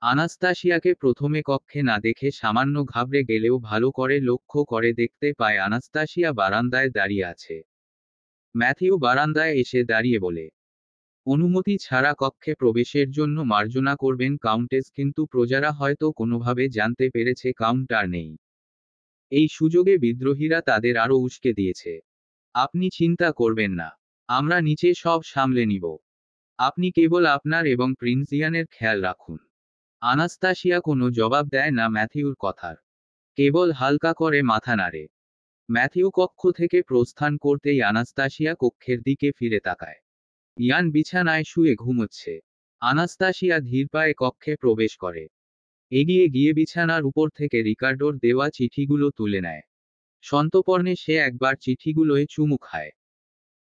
আনাস্তাসিয়াকে প্রথমে কক্ষে না দেখে সামান্য ঘাবড়ে গেলেও ভালো করে লক্ষ্য করে দেখতে পায় আনাস্তাসিয়া বারান্দায় দাঁড়িয়ে আছে। ম্যাথিউ বারান্দায় এসে দাঁড়িয়ে বলে, অনুমতি ছাড়া কক্ষে প্রবেশের জন্য মার্জনা করবেন কাউন্টেস, কিন্তু প্রজারা হয়তো কোনোভাবে জানতে পেরেছে কাউন্ট আর নেই। এই সুযোগে বিদ্রোহীরা তাদের আরও উস্কে দিয়েছে। আপনি চিন্তা করবেন না। আমরা নিচে সব সামলে নিব। আপনি কেবল আপনার এবং প্রিন্স ইয়ানের খেয়াল রাখুন। আনাস্তাসিয়া কোনো জবাব দেয় না ম্যাথিউর কথার। কেবল হালকা করে মাথা নাড়ে। ম্যাথিউ কক্ষ থেকে প্রস্থান করতেই আনাস্তাসিয়া কক্ষের দিকে ফিরে তাকায়। ইয়ান বিছানায় শুয়ে ঘুমোচ্ছে। আনাস্তাসিয়া ধীর পায়ে কক্ষে প্রবেশ করে। এগিয়ে গিয়ে বিছানার উপর থেকে রিকার্ডোর দেওয়া চিঠিগুলো তুলে নেয়। সন্তর্পণে সে একবার চিঠিগুলোয় চুমু খায়।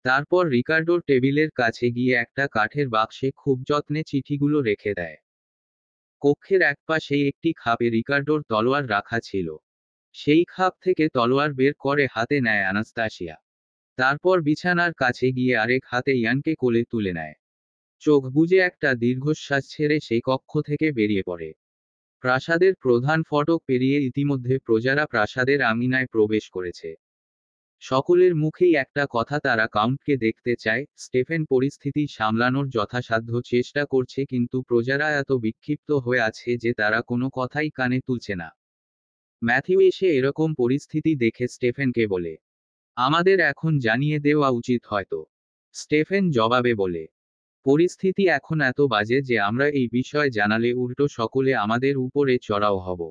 তারপর রিকার্ডোর টেবিলের কাছে গিয়ে একটা কাঠের বাক্সে খুব যত্নে চিঠিগুলো রেখে দেয়। কক্ষের একপাশে একটি খাপে রিকার্ডোর তলোয়ার রাখা ছিল। সেই খাপ থেকে তলোয়ার বের করে হাতে নেয় আনাস্তাসিয়া। তারপর বিছানার কাছে গিয়ে আরেক হাতে ইয়ানকে কোলে তুলে নেয়। চোখ বুজে একটা দীর্ঘশ্বাস ছেড়ে সেই কক্ষ থেকে বেরিয়ে পড়ে। প্রাসাদের প্রধান ফটক পেরিয়ে ইতিমধ্যে প্রজারা প্রাসাদের আঙিনায় প্রবেশ করেছে। সকলের মুখেই একটা কথা, তারা কাউন্টকে দেখতে চায়। স্টেফেন পরিস্থিতি সামলানোর যথাসাধ্য চেষ্টা করছে, কিন্তু প্রজারা এত বিক্ষিপ্ত হয়ে আছে যে তারা কোনো কথাই কানে তুলছে না। ম্যাথিউ এসে এরকম পরিস্থিতি দেখে স্টেফেনকে বলে, আমাদের এখন জানিয়ে দেওয়া উচিত হয়তো। স্টেফেন জবাবে বলে, পরিস্থিতি এখন এত বাজে যে আমরা এই বিষয় জানালে উল্টো সকলে আমাদের উপরে চড়াও হব।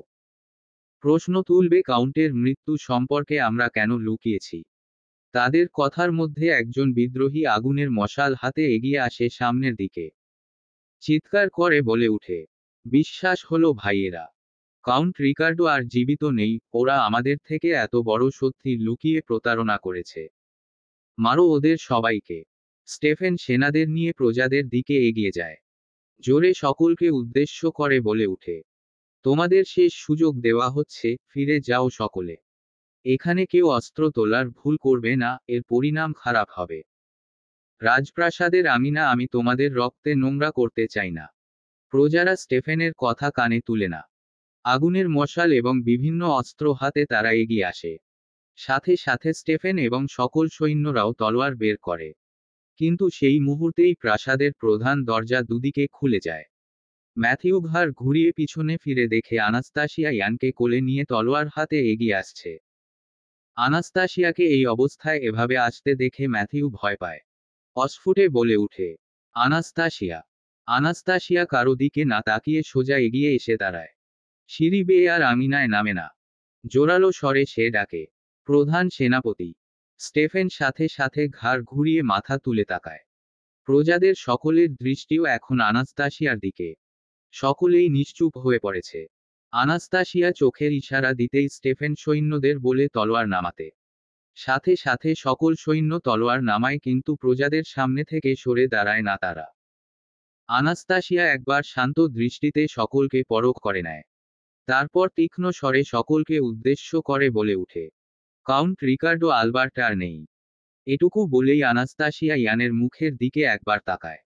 প্রশ্ন তুলবে কাউন্টের মৃত্যু সম্পর্কে আমরা কেন লুকিয়েছি। তাদের কথার মধ্যে একজন বিদ্রোহী আগুনের মশাল হাতে এগিয়ে আসে সামনের দিকে। চিৎকার করে বলে উঠে, বিশ্বাস হলো ভাইয়েরা, কাউন্ট রিকার্ডো আর জীবিত নেই। ওরা আমাদের থেকে এত বড় সত্যি লুকিয়ে প্রতারণা করেছে। মারো ওদের সবাইকে। স্টেফেন সেনাদের নিয়ে প্রজাদের দিকে এগিয়ে যায়। জোরে সকলকে উদ্দেশ্য করে বলে উঠে, তোমাদের শেষ সুযোগ দেওয়া হচ্ছে, ফিরে যাও সকলে। এখানে কেউ অস্ত্র তোলার ভুল করবে না, এর পরিণাম খারাপ হবে। রাজপ্রাসাদের আমিনা, আমি তোমাদের রক্তে নোংরা করতে চাই না। প্রজারা স্টেফেনের কথা কানে তুলে না। আগুনের মশাল এবং বিভিন্ন অস্ত্র হাতে তারা এগিয়ে আসে। সাথে সাথে স্টেফেন এবং সকল সৈন্যরাও তলোয়ার বের করে। কিন্তু সেই মুহূর্তেই প্রাসাদের প্রধান দরজা দুদিকে খুলে যায়। ম্যাথিউ ঘাড় ঘুরিয়ে পিছনে ফিরে দেখে আনাস্তাসিয়া ইয়ানকে কোলে নিয়ে তলোয়ার হাতে এগিয়ে আসছে। আনাস্তাসিয়াকে এই অবস্থায় এভাবে আসতে দেখে ম্যাথিউ ভয় পায়। অস্ফুটে বলে উঠে, আনাস্তাসিয়া। আনাস্তাসিয়া কারো দিকে না তাকিয়ে সোজা এগিয়ে এসে দাঁড়ায়। সিঁড়ি বেয়ে আর আমিনায় নামে না। জোরালো স্বরে সে ডাকে, প্রধান সেনাপতি। স্টেফেন সাথে সাথে ঘাড় ঘুরিয়ে মাথা তুলে তাকায়। প্রজাদের সকলের দৃষ্টিও এখন আনাস্তাসিয়ার দিকে। সকলেই নিশ্চুপ হয়ে পড়েছে। আনাস্তাসিয়া চোখের ইশারা দিতেই স্টেফেন সৈন্যদের বলে তলোয়ার নামাতে। সাথে সাথে সকল সৈন্য তলোয়ার নামায়, কিন্তু প্রজাদের সামনে থেকে সরে দাঁড়ায় না তারা। আনাস্তাসিয়া একবার শান্ত দৃষ্টিতে সকলকে পরখ করে নেয়। তারপর তীক্ষ্ণ স্বরে সকলকে উদ্দেশ্য করে বলে উঠে, কাউন্ট রিকার্ডো আলবার্ট আর নেই। এটুকু বলেই আনাস্তাসিয়া ইয়ানের মুখের দিকে একবার তাকায়।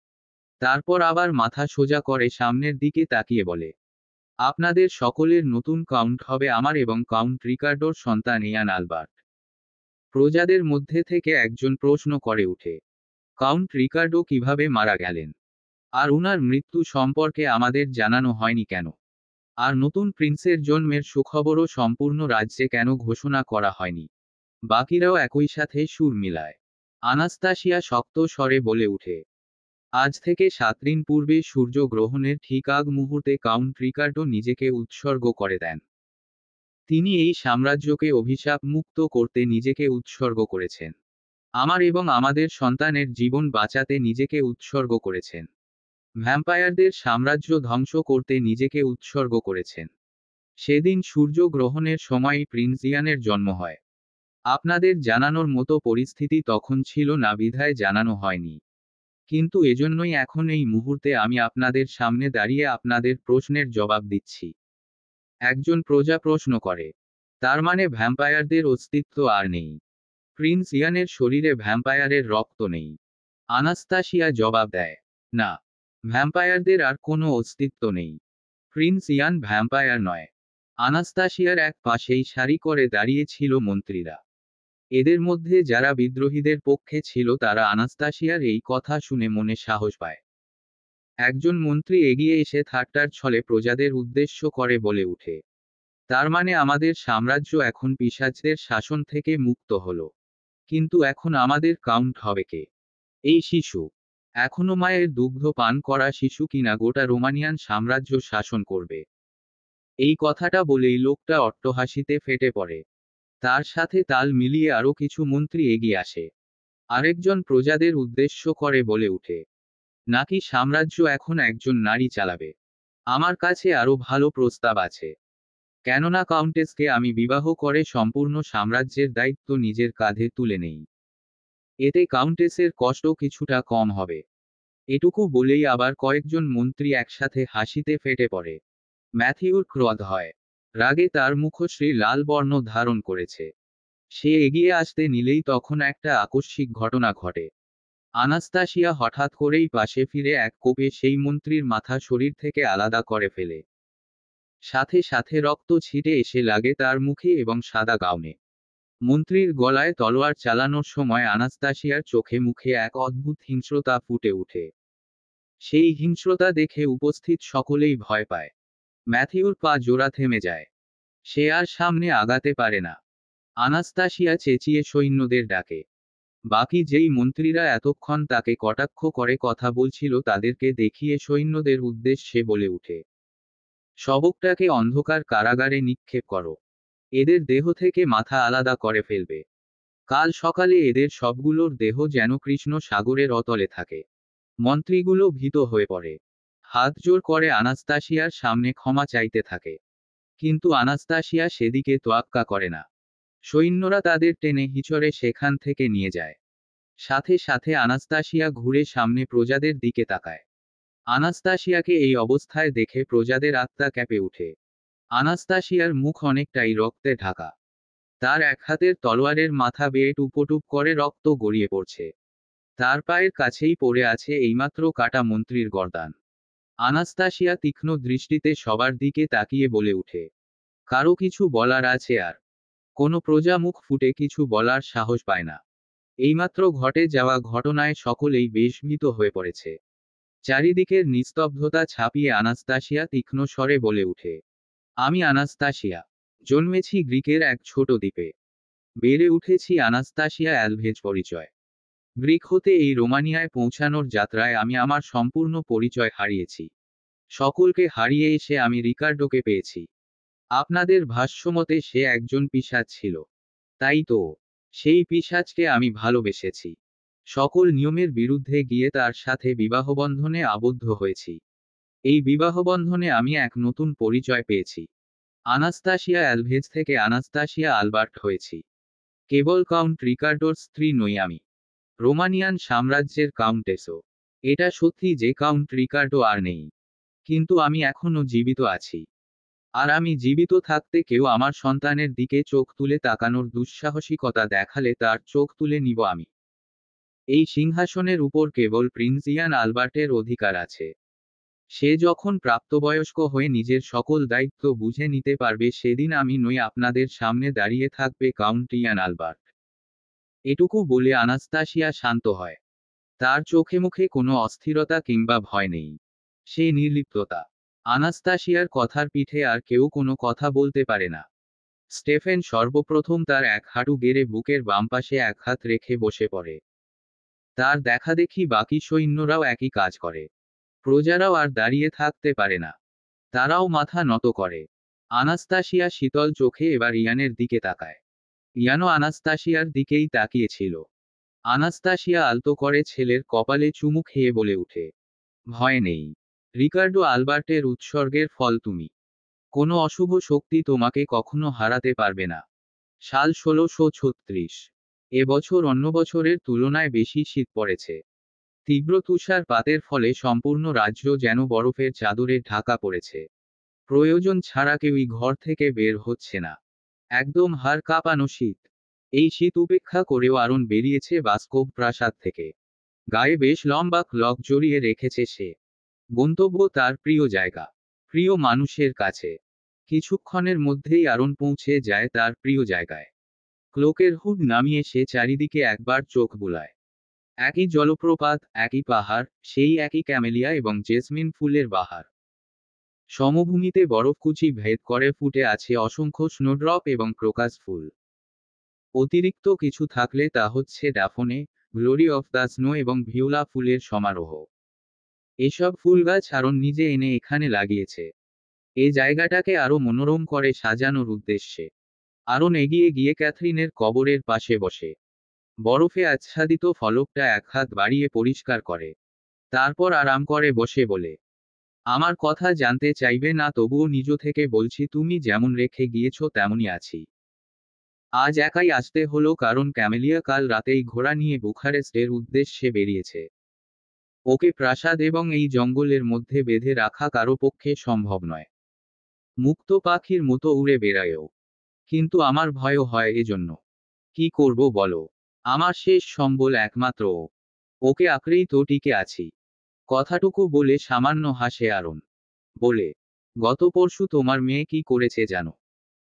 তারপর আবার মাথা সোজা করে সামনের দিকে তাকিয়ে বলে, আপনাদের সকলের নতুন কাউন্ট হবে আমার এবং কাউন্ট রিকার্ডোর সন্তান ইয়ান আলবার্ট। প্রজাদের মধ্যে থেকে একজন প্রশ্ন করে উঠে, কাউন্ট রিকার্ডো কিভাবে মারা গেলেন? আর উনার মৃত্যু সম্পর্কে আমাদের জানানো হয়নি কেন? আর নতুন প্রিন্সের জন্মের সুখবরও সম্পূর্ণ রাজ্যে কেন ঘোষণা করা হয়নি? বাকিরাও একই সাথে সুর মিলায়। আনাস্তাসিয়া শক্ত স্বরে বলে উঠে, আজ থেকে 7 দিন পূর্বে সূর্য গ্রহণের ঠিক আগ মুহূর্তে কাউন্ট রিকার্ডো নিজেকে উৎসর্গ করে দেন। তিনি এই সাম্রাজ্যকে অভিশাপ মুক্ত করতে নিজেকে উৎসর্গ করেছেন। আমার এবং আমাদের সন্তানের জীবন বাঁচাতে নিজেকে উৎসর্গ করেছেন। ভ্যাম্পায়ারদের সাম্রাজ্য ধ্বংস করতে নিজেকে উৎসর্গ করেছেন। সেদিন সূর্য গ্রহণের সময়ই প্রিন্স ইয়ানের জন্ম হয়। আপনাদের জানানোর মতো পরিস্থিতি তখন ছিল না বিধায় জানানো হয়নি। কিন্তু এজন্যই এখন এই মুহূর্তে আমি আপনাদের সামনে দাঁড়িয়ে আপনাদের প্রশ্নের জবাব দিচ্ছি। একজন প্রজা প্রশ্ন করে, তার মানে ভ্যাম্পায়ারদের অস্তিত্ব আর নেই? প্রিন্স ইয়ানের শরীরে ভ্যাম্পায়ারের রক্ত নেই? আনাস্তাসিয়া জবাব দেয়, না, ভ্যাম্পায়ারদের আর কোনো অস্তিত্ব নেই। প্রিন্স ইয়ান ভ্যাম্পায়ার নয়। আনাস্তাসিয়ার এক পাশেই সারি করে দাঁড়িয়ে ছিল মন্ত্রীরা। এদের মধ্যে যারা বিদ্রোহীদের পক্ষে ছিল তারা আনাস্তাসিয়ার এই কথা শুনে মনে সাহস পায়। একজন মন্ত্রী এগিয়ে এসে ঠাট্টার ছলে প্রজাদের উদ্দেশ্য করে বলে উঠে, তার মানে আমাদের সাম্রাজ্য এখন পিশাচদের শাসন থেকে মুক্ত হলো। কিন্তু এখন আমাদের কাউন্ট হবে কে? এই শিশু? এখনো মায়ের দুগ্ধ পান করা শিশু কিনা গোটা রোমানিয়ান সাম্রাজ্য শাসন করবে? এই কথাটা বলেই লোকটা অট্টহাসিতে ফেটে পড়ে। তার সাথে তাল মিলিয়ে আরো কিছু মন্ত্রী এগিয়ে আসে। আরেকজন প্রজাদের উদ্দেশ্য করে বলে উঠে, নাকি সাম্রাজ্য এখন একজন নারী চালাবে? আমার কাছে আরো ভালো প্রস্তাব আছে। কেননা কাউন্টেসকে আমি বিবাহ করে সম্পূর্ণ সাম্রাজ্যের দায়িত্ব নিজের কাঁধে তুলে নেই। এতে কাউন্টেসের কষ্ট কিছুটা কম হবে। এটুকু বলেই আবার কয়েকজন মন্ত্রী একসাথে হাসিতে ফেটে পড়ে। ম্যাথিউর ক্রোধ হয়। রাগে তার মুখশ্রী লাল বর্ণ ধারণ করেছে। সে এগিয়ে আসতে নিলেই তখন একটা আকস্মিক ঘটনা ঘটে। আনাস্তাসিয়া হঠাৎ করেই পাশে ফিরে এক কোপে সেই মন্ত্রীর মাথা শরীর থেকে আলাদা করে ফেলে। সাথে সাথে রক্ত ছিটে এসে লাগে তার মুখে এবং সাদা গাউনে। মন্ত্রীর গলায় তলোয়ার চালানোর সময় আনাস্তাসিয়ার চোখে মুখে এক অদ্ভুত হিংস্রতা ফুটে ওঠে। সেই হিংস্রতা দেখে উপস্থিত সকলেই ভয় পায়। ম্যাথিউর পা জোড়া থেমে যায়। সে আর সামনে আগাতে পারে না। আনাস্তাসিয়া চেঁচিয়ে সৈন্যদের ডাকে। বাকি যেই মন্ত্রীরা এতক্ষণ তাকে কটাক্ষ করে কথা বলছিল তাদেরকে দেখিয়ে সৈন্যদের উদ্দেশ্যে বলে উঠে, শবকটাকে অন্ধকার কারাগারে নিক্ষেপ করো। এদের দেহ থেকে মাথা আলাদা করে ফেলবে। কাল সকালে এদের সবগুলোর দেহ যেন কৃষ্ণ সাগরের অতলে থাকে। মন্ত্রীগুলো ভীত হয়ে পড়ে। হাত জোর করে আনাস্তাসিয়ার সামনে ক্ষমা চাইতে থাকে। কিন্তু আনাস্তাসিয়া সেদিকে তোয়াক্কা করে না। সৈন্যরা তাদের টেনে হিচড়ে সেখান থেকে নিয়ে যায়। সাথে সাথে আনাস্তাসিয়া ঘুরে সামনে প্রজাদের দিকে তাকায়। আনাস্তাসিয়াকে এই অবস্থায় দেখে প্রজাদের আত্মা কেঁপে ওঠে। আনাস্তাসিয়ার মুখ অনেকটাই রক্তে ঢাকা। তার এক হাতের তলোয়ারের মাথা বেয়ে টুপোটুপ করে রক্ত গড়িয়ে পড়ছে। তার পায়ের কাছেই পড়ে আছে এইমাত্র কাটা মন্ত্রীর গর্দান। আনাস্তাসিয়া তীক্ষ্ণ দৃষ্টিতে সবার দিকে তাকিয়ে বলে উঠে, কারো কিছু বলার আছে আর? কোনো প্রজা মুখ ফুটে কিছু বলার সাহস পায় না। এইমাত্র ঘটে যাওয়া ঘটনায় সকলেই বেশ ভীত হয়ে পড়েছে। চারিদিকের নিস্তব্ধতা ছাপিয়ে আনাস্তাসিয়া তীক্ষ্ণ স্বরে বলে উঠে, আমি আনাস্তাসিয়া। জন্মেছি গ্রিকের এক ছোট দ্বীপে। বেড়ে উঠেছি আনাস্তাসিয়া অ্যালভেজ পরিচয়। গ্রিক হতে এই রোমানিয়ায় পৌঁছানোর যাত্রায় আমি আমার সম্পূর্ণ পরিচয় হারিয়েছি। সকলকে হারিয়ে এসে আমি রিকার্ডোকে পেয়েছি। আপনাদের ভাষ্যমতে সে একজন পিশাচ ছিল। তাই তো, সেই পিশাচকে আমি ভালোবেসেছি। সকল নিয়মের বিরুদ্ধে গিয়ে তার সাথে বিবাহবন্ধনে আবদ্ধ হয়েছি। এই বিবাহবন্ধনে আমি এক নতুন পরিচয় পেয়েছি। আনাস্তাসিয়া অ্যালভেজ থেকে আনাস্তাসিয়া আলবার্ট হয়েছি। কেবল কাউন্ট রিকার্ডোর স্ত্রী নই আমি, রোমানিয়ান সাম্রাজ্যের কাউন্টেসও। এটা সত্যি যে কাউন্ট রিকার্ডো আর নেই, কিন্তু আমি এখনো জীবিত আছি। আর আমি জীবিত থাকতে কেউ আমার সন্তানের দিকে চোখ তুলে তাকানোর দুঃসাহসিকতা দেখালে তার চোখ তুলে নিব আমি। এই সিংহাসনের উপর কেবল প্রিন্স ইয়ান আলবার্টের অধিকার আছে। সে যখন প্রাপ্তবয়স্ক হয়ে নিজের সকল দায়িত্ব বুঝে নিতে পারবে সেদিন আমি নই, আপনাদের সামনে দাঁড়িয়ে থাকবে কাউন্ট ইয়ান আলবার্ট। এটুকু বলে আনাস্তাসিয়া শান্ত হয়। তার চোখে মুখে কোনো অস্থিরতা কিংবা ভয় নেই। সে নির্লিপ্ততা। আনাস্তাসিয়ার কথার পিঠে আর কেউ কোনো কথা বলতে পারে না। স্টেফেন সর্বপ্রথম তার এক হাঁটু গেড়ে বুকের বাম পাশে এক হাত রেখে বসে পড়ে। তার দেখাদেখি বাকি সৈন্যরাও একই কাজ করে। প্রজারাও আর দাঁড়িয়ে থাকতে পারে না। তারাও মাথা নত করে। আনাস্তাসিয়া শীতল চোখে এবার ইয়ানের দিকে তাকায়। ইয়ানও আনাস্তাসিয়ার দিকেই তাকিয়েছিল। আনাস্তাসিয়া আলতো করে ছেলের কপালে চুমু খেয়ে বলে উঠে, ভয় নেই। রিকার্ডো আলবার্টের উৎসর্গের ফল তুমি। কোনো অশুভ শক্তি তোমাকে কখনো হারাতে পারবে না। সাল 1636। এবছর অন্য বছরের তুলনায় বেশি শীত পড়েছে। তীব্র তুষারপাতের ফলে সম্পূর্ণ রাজ্য যেন বরফের চাদরে ঢাকা পড়েছে। প্রয়োজন ছাড়া কেউই ঘর থেকে বের হচ্ছে না। একদম হাড় কাঁপানো শীত। এই শীত উপেক্ষা করেও আরন বেরিয়েছে বাস্কোভ প্রাসাদ থেকে। গায়ে বেশ লম্বা ক্লক জড়িয়ে রেখেছে সে। গন্তব্য তার প্রিয় জায়গা, প্রিয় মানুষের কাছে। কিছুক্ষণের মধ্যেই আরন পৌঁছে যায় তার প্রিয় জায়গায়। ক্লোকের হুড নামিয়ে সে চারিদিকে একবার চোখ বুলায়। একই জলপ্রপাত, একই পাহাড়, সেই একই ক্যামেলিয়া এবং জেসমিন ফুলের বাহার। সমভূমিতে বরফকুচি ভেদ করে ফুটে আছে অসংখ্য স্নোড্রপ এবং ক্রোকাস ফুল। অতিরিক্ত কিছু থাকলে তা হচ্ছে ড্যাফোনে, গ্লোরি অফ দ্য স্নো এবং ভিওলা ফুলের সমারোহ। এসব ফুলগাছ আরন নিজে এনে এখানে লাগিয়েছে, এ জায়গাটাকে আরো মনোরম করে সাজানোর উদ্দেশ্যে। আরন এগিয়ে গিয়ে ক্যাথরিনের কবরের পাশে বসে। বরফে আচ্ছাদিত ফলকটা এক হাত বাড়িয়ে পরিষ্কার করে। তারপর আরাম করে বসে বলে, আমার কথা জানতে চাইবে না, তবুও নিজ থেকে বলছি তুমি যেমন রেখে গিয়েছ তেমনই আছি। আজ একাই আসতে হলো কারণ ক্যামেলিয়া কাল রাতেই ঘোড়া নিয়ে বুখারেস্টের উদ্দেশ্যে বেরিয়েছে। ওকে প্রাসাদ এবং এই জঙ্গলের মধ্যে বেঁধে রাখা কারো পক্ষে সম্ভব নয়। মুক্ত পাখির মতো উড়ে বেড়ায়ও। কিন্তু আমার ভয়ও হয় এজন্য। কি করব বলো? আমার শেষ সম্বল একমাত্র ও। ওকে আঁকড়েই তো টিকে আছি। কথাটুকু বলে সামান্য হাসে আরুণ। বলে, গত পরশু তোমার মেয়ে কি করেছে জানো?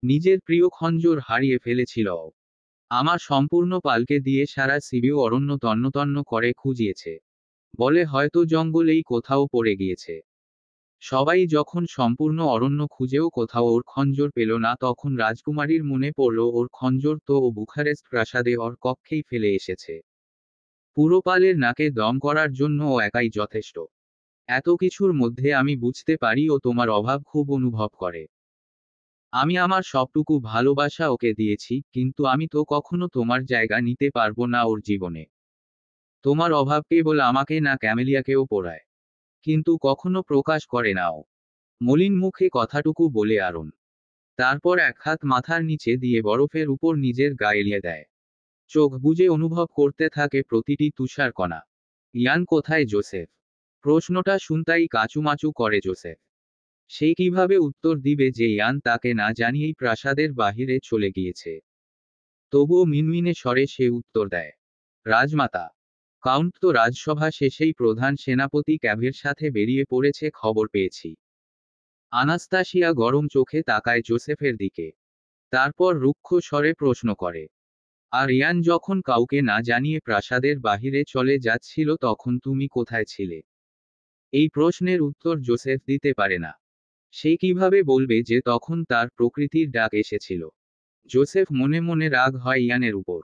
নিজের প্রিয় খঞ্জর হারিয়ে ফেলেছিল ও। আমার সম্পূর্ণ পালকে দিয়ে সারা সিবিও অরণ্য তন্ন তন্ন করে খুঁজিয়েছে। বলে হয়তো জঙ্গলেই কোথাও পড়ে গিয়েছে। সবাই যখন সম্পূর্ণ অরণ্য খুঁজেও কোথাও ওর খঞ্জর পেল না, তখন রাজকুমারীর মনে পড়ল ওর খঞ্জর তো ও বুখারেস্ট প্রাসাদে ওর কক্ষেই ফেলে এসেছে। পুরো পালের নাকে দম করার জন্য ও একাই যথেষ্ট। এত কিছুর মধ্যে আমি বুঝতে পারি ও তোমার অভাব খুব অনুভব করে। আমি আমার সবটুকু ভালোবাসা ওকে দিয়েছি, কিন্তু আমি তো কখনো তোমার জায়গা নিতে পারবো না ওর জীবনে। তোমার অভাব কেবল আমাকে না, ক্যামেলিয়াকেও পোড়ায়। কিন্তু কখনো প্রকাশ করে নাও। মলিন মুখে কথাটুকু বলে আরুণ। তারপর এক হাত মাথার নিচে দিয়ে বরফের উপর নিজের গা এলিয়ে দেয়। চোখ বুজে অনুভব করতে থাকে প্রতিটি তুষার কণা। ইয়ান কোথায় জোসেফ? প্রশ্নটা শুনতেই কাচুমাচু করে জোসেফ। সে কিভাবে উত্তর দিবে যে ইয়ান তাকে না জানিয়েই প্রাসাদের বাহিরে চলে গিয়েছে। তবুও মিনমিনে স্বরে সে উত্তর দেয়, রাজমাতা। কাউন্ট তো রাজসভা শেষেই প্রধান সেনাপতি ক্যাভের সাথে বেরিয়ে পড়েছে খবর পেয়েছি। আনাস্তাসিয়া গরম চোখে তাকায় জোসেফের দিকে। তারপর রুক্ষ স্বরে প্রশ্ন করে, আর ইয়ান যখন কাউকে না জানিয়ে প্রাসাদের বাহিরে চলে যাচ্ছিল তখন তুমি কোথায় ছিলে? এই প্রশ্নের উত্তর জোসেফ দিতে পারে না। সে কিভাবে বলবে যে তখন তার প্রকৃতির ডাক এসেছিল? জোসেফ মনে মনে রাগ হয় ইয়ানের উপর।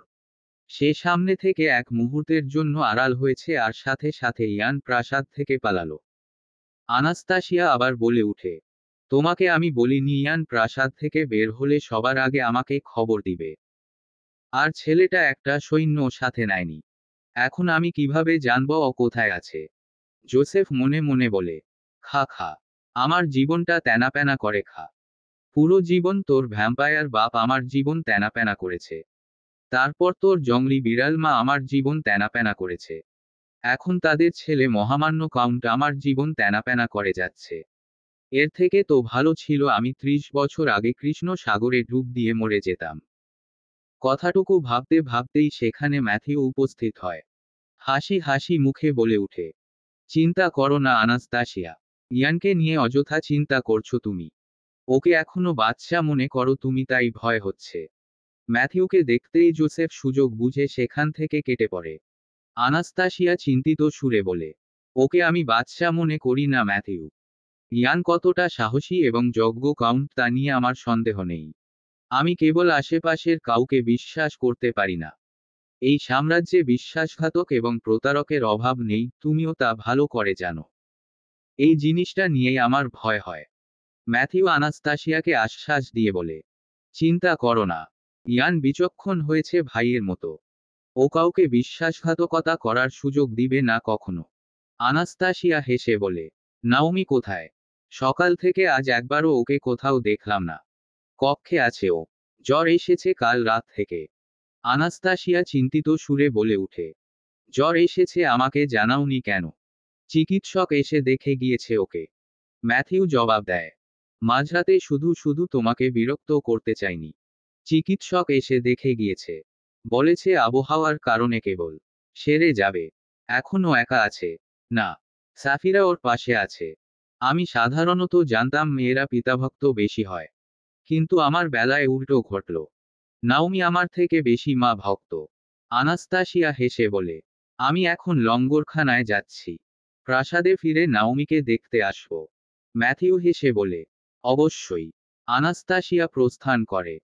সে সামনে থেকে এক মুহূর্তের জন্য আড়াল হয়েছে আর সাথে সাথে ইয়ান প্রাসাদ থেকে পালালো। আনাস্তাসিয়া আবার বলে উঠে, তোমাকে আমি বলিনি ইয়ান প্রাসাদ থেকে বের হলে সবার আগে আমাকে খবর দিবে? আর ছেলেটা একটা সৈন্য সাথে নেয়নি। এখন আমি কিভাবে জানবো ও কোথায় আছে? জোসেফ মনে মনে বলে, খা খা। আমার জীবনটা তেনাপেনা করে খা। পুরো জীবন তোর ভ্যাম্পায়ার বাপ আমার জীবন তেনাপেনা করেছে। তারপর তোর জংলি বিড়াল মা আমার জীবন তেনাপেনা করেছে। এখন তাদের ছেলে মহামান্য কাউন্ট আমার জীবন তেনাপেনা করে যাচ্ছে। এর থেকে তো ভালো ছিল আমি 30 বছর আগে কৃষ্ণ সাগরে ডুব দিয়ে মরে যেতাম। কথাটুকু ভাবতে ভাবতেই সেখানে ম্যাথিউ উপস্থিত হয়। হাসি হাসি মুখে বলে উঠে, চিন্তা করো না আনাস্তাসিয়া। ইয়ানকে নিয়ে অযথা চিন্তা করছো তুমি। ওকে এখনো বাচ্চা মনে করো তুমি, তাই ভয় হচ্ছে। ম্যাথিউকে দেখতেই জোসেফ সুযোগ বুঝে সেখান থেকে কেটে পড়ে। আনাস্তাসিয়া চিন্তিত সুরে বলে, ওকে আমি বাচ্চা মনে করি না ম্যাথিউ। ইয়ান কতটা সাহসী এবং যোগ্য কাউন্ট তা নিয়ে আমার সন্দেহ নেই। আমি কেবল আশেপাশের কাউকে বিশ্বাস করতে পারি না। এই সাম্রাজ্যে বিশ্বাসঘাতক এবং প্রতারকের অভাব নেই, তুমিও তা ভালো করে জানো। এই জিনিসটা নিয়েই আমার ভয় হয়। ম্যাথিউ আনাস্তাসিয়াকে আশ্বাস দিয়ে বলে, চিন্তা করো না। ইয়ান বিচক্ষণ হয়েছে ভাইয়ের মতো। ও কাউকে বিশ্বাসঘাতকতা করার সুযোগ দিবে না কখনো। আনাস্তাসিয়া হেসে বলে, নাওমি কোথায়? সকাল থেকে আজ একবারও ওকে কোথাও দেখলাম না। কক্ষে আছে ও। জ্বর এসেছে কাল রাত থেকে। আনাস্তাসিয়া চিন্তিত সুরে বলে উঠে, জ্বর এসেছে আমাকে জানাওনি কেন? চিকিৎসক এসে দেখে গিয়েছে ওকে। ম্যাথিউ জবাব দেয়, মাঝরাতে শুধু শুধু তোমাকে বিরক্ত করতে চাইনি। চিকিৎসক এসে দেখে গিয়েছে। বলেছে আবহাওয়ার কারণে কেবল সেরে যাবে। এখনো একা আছে? না, সাফিরা ওর পাশে আছে। আমি সাধারণত জানতাম মেয়েরা পিতাভক্ত বেশি হয়। কিন্তু আমার বেলায় উল্টো ঘটল। নাওমি আমার থেকে বেশি মা ভক্ত। আনাস্তাসিয়া হেসে বলে, আমি এখন লঙ্গরখানায় যাচ্ছি। প্রাসাদে ফিরে নাওমিকে দেখতে আসব। ম্যাথিউ হেসে বলে, অবশ্যই। আনাস্তাসিয়া প্রস্থান করে।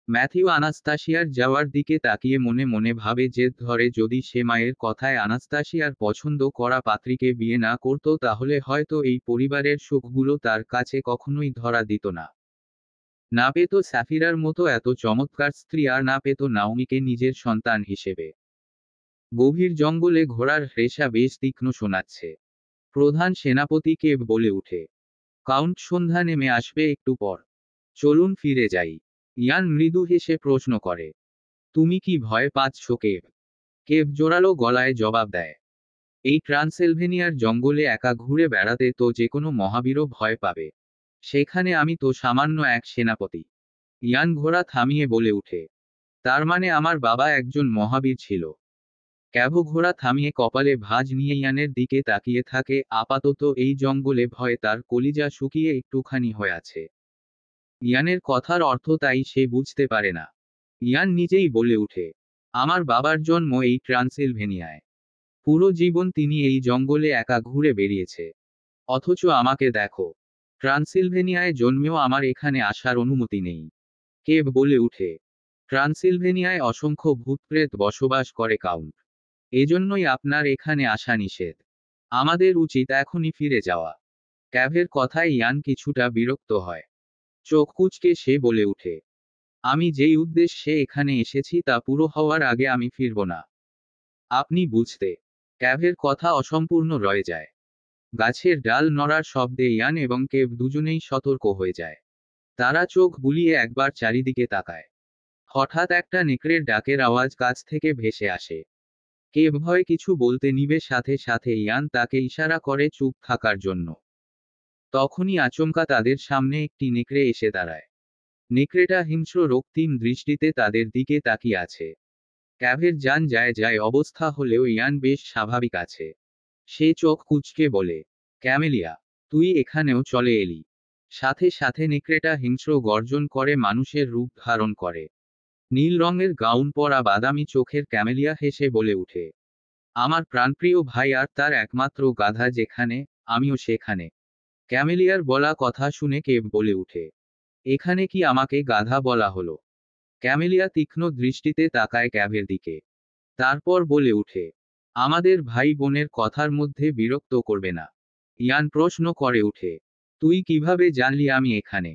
ম্যাথিউ আনাস্তাসিয়ার যাওয়ার দিকে তাকিয়ে মনে মনে ভাবে যে ধরে যদি সে মায়ের কথায় আনাস্তাসিয়ার পছন্দ করা পাত্রীকে বিয়ে না করত তাহলে হয়তো এই পরিবারের সুখগুলো তার কাছে কখনোই ধরা দিত না। না পেত সাফিরার মতো এত চমৎকার স্ত্রী, আর না পেত নাওমিকে নিজের সন্তান হিসেবে। গভীর জঙ্গলে ঘোড়ার রেশা বেশ তীক্ষ্ণ শোনাচ্ছে। প্রধান সেনাপতিকে বলে উঠে, কাউন্ট সন্ধ্যা নেমে আসবে একটু পর। চলুন ফিরে যাই। ইয়ান মৃদু হেসে প্রশ্ন করে, তুমি কি ভয় পাচ্ছ কেভ? কেভ জোরালো গলায় জবাব দেয়, এই ট্রান্সিলভেনিয়ার জঙ্গলে একা ঘুরে বেড়াতে তো যে কোনো মহাবীরও ভয় পাবে। সেখানে আমি তো সামান্য এক সেনাপতি। ইয়ান ঘোড়া থামিয়ে বলে উঠে, তার মানে আমার বাবা একজন মহাবীর ছিল। ক্যাভো ঘোড়া থামিয়ে কপালে ভাঁজ নিয়ে ইয়ানের দিকে তাকিয়ে থাকে, আপাতত এই জঙ্গলে ভয়ে তার কলিজা শুকিয়ে একটুখানি হয়ে আছে। ইয়ানের কথার অর্থ তাই সে বুঝতে পারে না। ইয়ান নিজেই বলে উঠে, আমার বাবার জন্ম এই ট্রান্সিলভেনিয়ায়। পুরো জীবন তিনি এই জঙ্গলে একা ঘুরে বেরিয়েছে। অথচ আমাকে দেখো, ট্রান্সিলভেনিয়ায় জন্মেও আমার এখানে আসার অনুমতি নেই। কেভ বলে উঠে, ট্রান্সিলভেনিয়ায় অসংখ্য ভূতপ্রেত বসবাস করে কাউন্ট। এজন্যই আপনার এখানে আসা নিষেধ। আমাদের উচিত এখনই ফিরে যাওয়া। ক্যাভের কথায় ইয়ান কিছুটা বিরক্ত হয়। চোখ কুঁচকে সে বলে উঠে, আমি যেই উদ্দেশ্যে এখানে এসেছি তা পুরো হওয়ার আগে আমি ফিরব না। আপনি বুঝতে। ক্যাভের কথা অসম্পূর্ণ রয়ে যায়। গাছের ডাল নড়ার শব্দে ইয়ান এবং কেভ দুজনেই সতর্ক হয়ে যায়। তারা চোখ বুলিয়ে একবার চারিদিকে তাকায়। হঠাৎ একটা নেকড়ের ডাকের আওয়াজ কাছ থেকে ভেসে আসে। কেভ ভয়ে কিছু বলতে নিবে, সাথে সাথে ইয়ান তাকে ইশারা করে চুপ থাকার জন্য। তখনই আচমকা তাদের সামনে একটি নেকড়ে এসে দাঁড়ায়। নেকড়েটা হিংস্র রক্তিম দৃষ্টিতে তাদের দিকে তাকিয়ে আছে। ক্যাভের জান যায় যায় অবস্থা হলেও ইয়ান বেশ স্বাভাবিক আছে। সে চোখ কুঁচকে বলে, ক্যামেলিয়া, তুই এখানেও চলে এলি? সাথে সাথে নেকড়েটা হিংস্র গর্জন করে মানুষের রূপ ধারণ করে। নীল রঙের গাউন পরা বাদামি চোখের ক্যামেলিয়া হেসে বলে উঠে, আমার প্রাণপ্রিয় ভাই আর তার একমাত্র গাধা যেখানে, আমিও সেখানে। ক্যামেলিয়ার বলা কথা শুনে কেভ বলে উঠে, এখানে কি আমাকে গাধা বলা হলো? ক্যামেলিয়া তীক্ষ্ণ দৃষ্টিতে তাকায় ক্যাভের দিকে। তারপর বলে উঠে, আমাদের ভাই বোনের কথার মধ্যে বিরক্ত করবে না। ইয়ান প্রশ্ন করে উঠে, তুই কিভাবে জানলি আমি এখানে?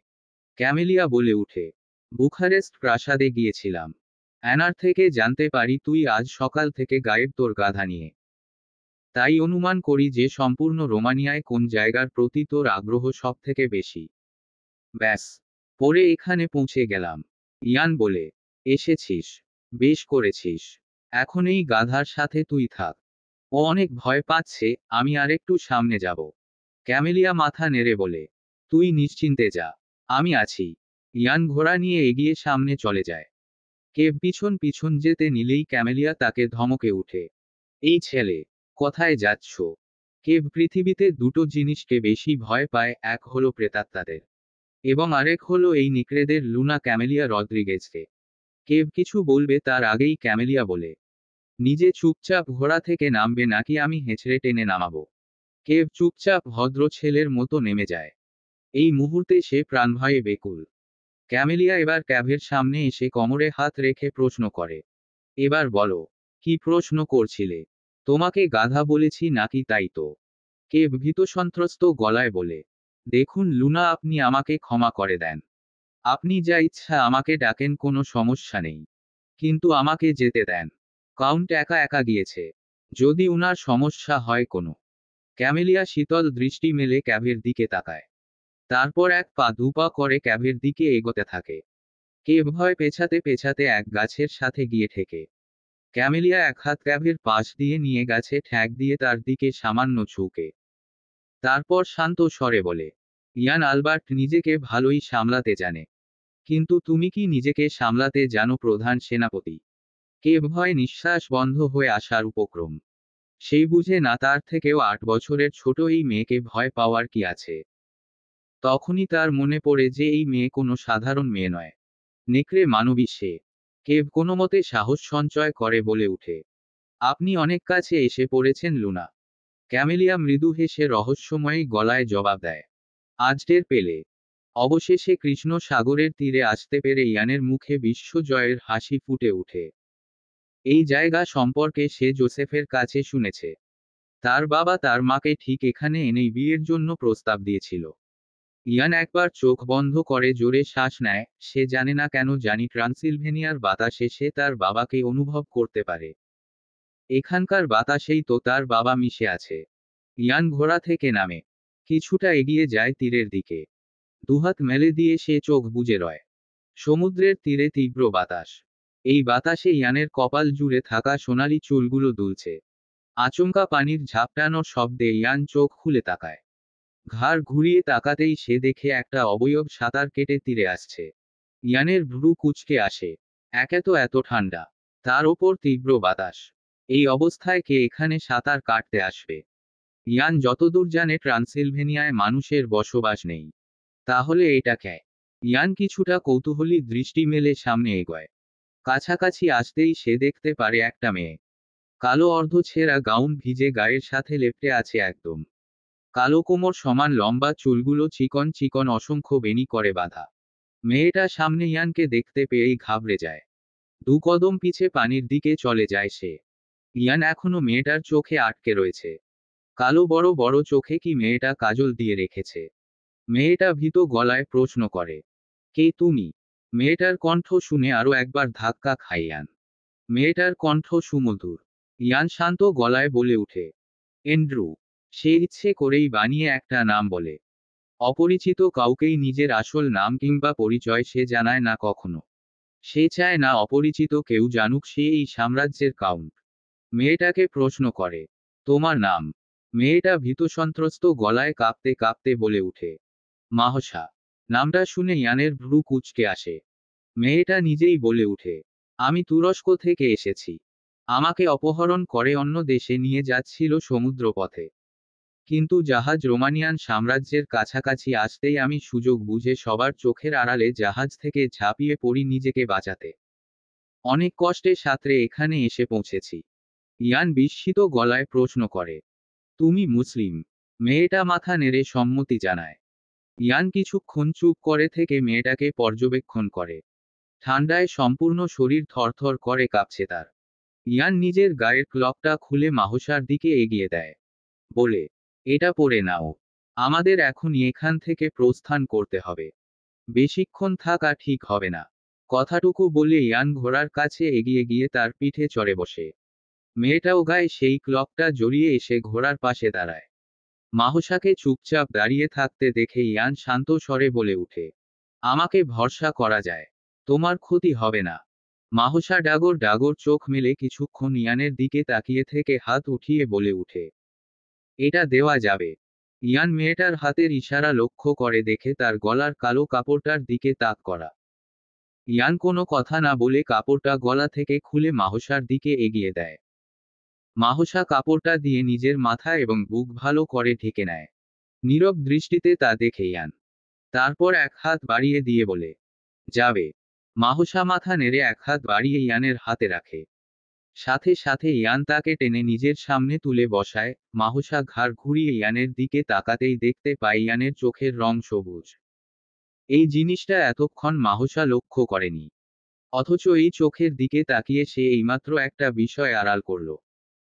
ক্যামেলিয়া বলে উঠে, বুখারেস্ট প্রাসাদে গিয়েছিলাম। অ্যানার থেকে জানতে পারি তুই আজ সকাল থেকে গায়েব তোর গাধা নিয়ে। তাই অনুমান করি যে সম্পূর্ণ রোমানিয়ায় কোন জায়গার প্রতি তোর আগ্রহ সব থেকে বেশি। ব্যাস, পরে এখানে পৌঁছে গেলাম। ইয়ান বলে, এসেছিস, বেশ করেছিস। এখন এই গাধার সাথে তুই থাক। ও অনেক ভয় পাচ্ছে, আমি আরেকটু সামনে যাব। ক্যামেলিয়া মাথা নেড়ে বলে, তুই নিশ্চিন্তে যা, আমি আছি। ইয়ান ঘোড়া নিয়ে এগিয়ে সামনে চলে যায়। কেভ পিছন পিছন যেতে নিলেই ক্যামেলিয়া তাকে ধমকে উঠে, এই ছেলে, কোথায় যাচ্ছ? কেভ পৃথিবীতে দুটো জিনিসকে বেশি ভয় পায়, এক হলো প্রেতাত্মাদের এবং আরেক হলো এই নেকড়েদের। লুনা ক্যামেলিয়া রদ্রিগেজকে। কেভ কিছু বলবে তার আগেই ক্যামেলিয়া বলে, নিজে চুপচাপ ঘোড়া থেকে নামবে নাকি আমি হেঁচড়ে টেনে নামাবো? কেভ চুপচাপ ভদ্র ছেলের মতো নেমে যায়। এই মুহূর্তে সে প্রাণভয়ে বেকুল। ক্যামেলিয়া এবার ক্যাভের সামনে এসে কোমরে হাত রেখে প্রশ্ন করে, এবার বলো, কি প্রশ্ন করছিলে? তোমাকে গাধা বলেছি নাকি? তাই তো। কেভ ভীতসন্ত্রস্ত গলায় বলে, দেখুন লুনা, আপনি আমাকে ক্ষমা করে দেন। আপনি যা ইচ্ছা আমাকে ডাকেন, কোনো সমস্যা নেই। কিন্তু আমাকে যেতে দেন। কাউন্ট একা একা গিয়েছে। যদি উনার সমস্যা হয় কোনো। ক্যামেলিয়া শীতল দৃষ্টি মেলে ক্যাভের দিকে তাকায়। তারপর এক পা দুপা করে ক্যাভের দিকে এগোতে থাকে। কেভ ভয় পেছাতে পেছাতে এক গাছের সাথে গিয়ে ঠেকে। ক্যামেলিয়া এক হাত ক্যাভের পাশ দিয়ে নিয়ে গাছে ঠ্যাক দিয়ে তার দিকে সামান্য ঝুঁকে। তারপর শান্ত স্বরে বলে, ইয়ান আলবার্ট নিজেকে ভালোই সামলাতে জানে। কিন্তু তুমি কি নিজেকে সামলাতে জানো প্রধান সেনাপতি? কেভ ভয় নিঃশ্বাস বন্ধ হয়ে আসার উপক্রম। সেই বুঝে না তার থেকেও 8 বছরের ছোট এই মেয়েকে ভয় পাওয়ার কি আছে। তখনই তার মনে পড়ে যে এই মেয়ে কোনো সাধারণ মেয়ে নয়। নেকড়ে মানবী সে। কেভ কোনোমতে সাহস সঞ্চয় করে বলে উঠে, আপনি অনেক কাছে এসে পড়েছেন লুনা। ক্যামেলিয়া মৃদু হেসে রহস্যময়ী গলায় জবাব দেয়, আজ টের পেলে? অবশেষে কৃষ্ণ সাগরের তীরে আসতে পেরে ইয়ানের মুখে বিশ্বজয়ের হাসি ফুটে ওঠে। এই জায়গা সম্পর্কে সে জোসেফের কাছে শুনেছে। তার বাবা তার মাকে ঠিক এখানে এনেই বিয়ের জন্য প্রস্তাব দিয়েছিল। ইয়ান একবার চোখ বন্ধ করে জোরে শ্বাস নেয়। সে জানে না কেন জানি ট্রান্সিলভেনিয়ার বাতাসে সে তার বাবাকে অনুভব করতে পারে। এখানকার বাতাসেই তো তার বাবা মিশে আছে। ইয়ান ঘোড়া থেকে নামে। কিছুটা এগিয়ে যায় তীরের দিকে। দুহাত মেলে দিয়ে সে চোখ বুজে রয়। সমুদ্রের তীরে তীব্র বাতাস। এই বাতাসে ইয়ানের কপাল জুড়ে থাকা সোনালি চুলগুলো দুলছে। আচমকা পানির ঝাপটানোর শব্দে ইয়ান চোখ খুলে তাকায়। ঘাড় ঘুরিয়ে তাকাতেই সে দেখে একটা অবয়ব সাঁতার কেটে তীরে আসছে। ইয়ানের ভ্রু কুঁচকে আসে। একে তো এত ঠান্ডা, তার ওপর তীব্র বাতাস। এই অবস্থায় কে এখানে সাঁতার কাটতে আসবে? ইয়ান যতদূর জানে ট্রান্সিলভেনিয়ায় মানুষের বসবাস নেই। তাহলে এটা কে? ইয়ান কিছুটা কৌতূহলী দৃষ্টি মেলে সামনে এগোয়। কাছাকাছি আসতেই সে দেখতে পারে একটা মেয়ে। কালো অর্ধছেঁড়া গাউন ভিজে গায়ের সাথে লেপ্টে আছে একদম। কালো কোমর সমান লম্বা চুলগুলো চিকন চিকন অসংখ্য বেণী করে বাঁধা। মেয়েটা সামনে ইয়ানকে দেখতে পেয়েই ঘাবড়ে যায়। 2 কদম পিছে পানির দিকে চলে যায় সে। ইয়ান এখনো মেয়েটার চোখে আটকে রয়েছে। কালো বড় বড় চোখে কি মেয়েটা কাজল দিয়ে রেখেছে? মেয়েটা ভীত গলায় প্রশ্ন করে, কে তুমি? মেয়েটার কণ্ঠ শুনে আরো একবার ধাক্কা খায় ইয়ান। মেয়েটার কণ্ঠ সুমধুর। ইয়ান শান্ত গলায় বলে উঠে, এন্ড্রু। সে ইচ্ছে করেই বানিয়ে একটা নাম বলে। অপরিচিত কাউকেই নিজের আসল নাম কিংবা পরিচয় সে জানায় না কখনো। সে চায় না অপরিচিত কেউ জানুক সে এই সাম্রাজ্যের কাউন্ট। মেয়েটাকে প্রশ্ন করে, তোমার নাম? মেয়েটা ভীতসন্ত্রস্ত গলায় কাঁপতে কাঁপতে বলে উঠে, মাহসা। নামটা শুনে ইয়ানের ভ্রু কুঁচকে আসে। মেয়েটা নিজেই বলে উঠে, আমি তুরস্ক থেকে এসেছি। আমাকে অপহরণ করে অন্য দেশে নিয়ে যাচ্ছিল সমুদ্রপথে। কিন্তু জাহাজ রোমানিয়ান সাম্রাজ্যের কাছাকাছি আসতেই আমি সুযোগ বুঝে সবার চোখের আড়ালে জাহাজ থেকে ঝাঁপিয়ে পড়ি নিজেকে বাঁচাতে। অনেক কষ্টে সাঁতরে এখানে এসে পৌঁছেছি। ইয়ান বিস্মিত গলায় প্রশ্ন করে, তুমি মুসলিম? মেয়েটা মাথা নেড়ে সম্মতি জানায়। ইয়ান কিছুক্ষণ চুপ করে থেকে মেয়েটাকে পর্যবেক্ষণ করে। ঠান্ডায় সম্পূর্ণ শরীর থরথর করে কাঁপছে তার। ইয়ান নিজের গায়ের ক্লকটা খুলে মাহসার দিকে এগিয়ে দেয়। বলে, এটা পরে নাও। আমাদের এখনই এখান থেকে প্রস্থান করতে হবে। বেশিক্ষণ থাকা ঠিক হবে না। কথাটুকু বলে ইয়ান ঘোড়ার কাছে এগিয়ে গিয়ে তার পিঠে চড়ে বসে। মেয়েটাও গায়ে সেই ক্লকটা জড়িয়ে এসে ঘোড়ার পাশে দাঁড়ায়। মাহসাকে চুপচাপ দাঁড়িয়ে থাকতে দেখে ইয়ান শান্ত স্বরে বলে উঠে, আমাকে ভরসা করা যায়। তোমার ক্ষতি হবে না। মাহসা ডাগর ডাগর চোখ মেলে কিছুক্ষণ ইয়ানের দিকে তাকিয়ে থেকে হাত উঠিয়ে বলে উঠে, এটা দেওয়া যাবে। ইয়ান মেয়েটার হাতের ইশারা লক্ষ্য করে দেখে তার গলার কালো কাপড়টার দিকে তাক করা। ইয়ান কোনো কথা না বলে কাপড়টা গলা থেকে খুলে মাহসার দিকে এগিয়ে দেয়। মাহসা কাপড়টা দিয়ে নিজের মাথা এবং বুক ভালো করে ঢেকে নেয়। নীরব দৃষ্টিতে তা দেখে ইয়ান তারপর এক হাত বাড়িয়ে দিয়ে বলে, যাবে। মাহসা মাথা নেড়ে এক হাত বাড়িয়ে ইয়ানের হাতে রাখে। সাথে সাথে ইয়ান তাকে টেনে নিজের সামনে তুলে বসায়। মাহসা ঘাড় ঘুরিয়ে ইয়ানের দিকে তাকাতেই দেখতে পায় ইয়ানের চোখের রং সবুজ। এই জিনিসটা এতক্ষণ মাহসা লক্ষ্য করেনি। অথচ এই চোখের দিকে তাকিয়ে সে এইমাত্র একটা বিষয় আড়াল করল।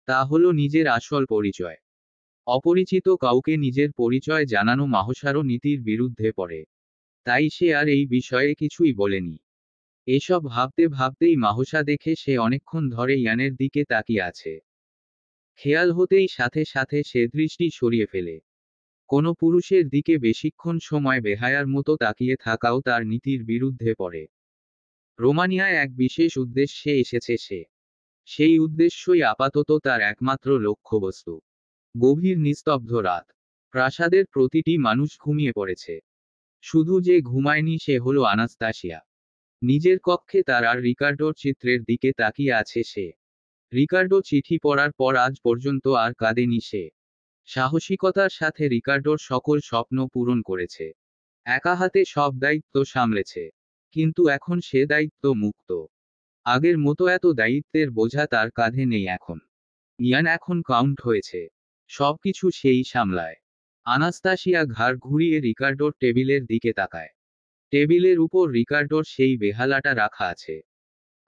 তা হলো নিজের আসল পরিচয়। অপরিচিত কাউকে নিজের পরিচয় জানানো মাহসারও নীতির বিরুদ্ধে পড়ে। তাই সে আর এই বিষয়ে কিছুই বলেনি। এসব ভাবতে ভাবতেই মাহসা দেখে সে অনেকক্ষণ ধরে ইয়ানের দিকে তাকিয়ে আছে। খেয়াল হতেই সাথে সাথে সে দৃষ্টি সরিয়ে ফেলে। কোনো পুরুষের দিকে বেশিক্ষণ সময় বেহায়ার মতো তাকিয়ে থাকাও তার নীতির বিরুদ্ধে পড়ে। রোমানিয়ায় এক বিশেষ উদ্দেশ্যে এসেছে সে। সেই উদ্দেশ্যই আপাতত তার একমাত্র লক্ষ্যবস্তু। গভীর নিস্তব্ধ রাত। প্রাসাদের প্রতিটি মানুষ ঘুমিয়ে পড়েছে। শুধু যে ঘুমায়নি সে হলো আনাস্তাসিয়া। নিজের কক্ষে তার আর রিকার্ডোর চিত্রের দিকে তাকিয়ে আছে সে। রিকার্ডো চিঠি পড়ার পর আজ পর্যন্ত আর কাঁদেনি সে। সাহসিকতার সাথে রিকার্ডোর সকল স্বপ্ন পূরণ করেছে। একা হাতে সব দায়িত্ব সামলেছে। কিন্তু এখন সে দায়িত্ব মুক্ত। আগের মতো এত দায়িত্বের বোঝা তার কাঁধে নেই এখন। ইয়ান এখন কাউন্ট হয়েছে। সবকিছু সেই সামলায়। আনাস্তাসিয়া ঘাড় ঘুরিয়ে রিকার্ডোর টেবিলের দিকে তাকায়। টেবিলের উপর রিকার্ডোর সেই বেহালাটা রাখা আছে।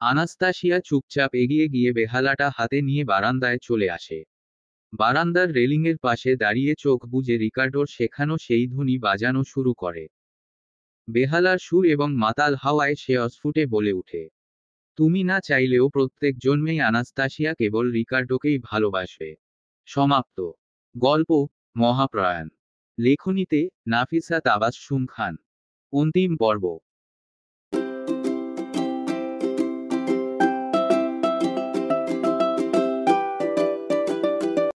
আনাস্তাসিয়া চুপচাপ এগিয়ে গিয়ে বেহালাটা হাতে নিয়ে বারান্দায় চলে আসে। বারান্দার রেলিংয়ের পাশে দাঁড়িয়ে চোখ বুজে রিকার্ডোর শেখানো সেই ধ্বনি বাজানো শুরু করে। বেহালার সুর এবং মাতাল হাওয়ায় সে অস্ফুটে বলে উঠে, তুমি না চাইলেও প্রত্যেক জন্মেই আনাস্তাসিয়া কেবল রিকার্ডোকেই ভালোবাসবে। সমাপ্ত। গল্প মহাপ্রয়াণ। লেখনীতে নাফিসা তাবাসসুম খান। অন্তিম পর্ব।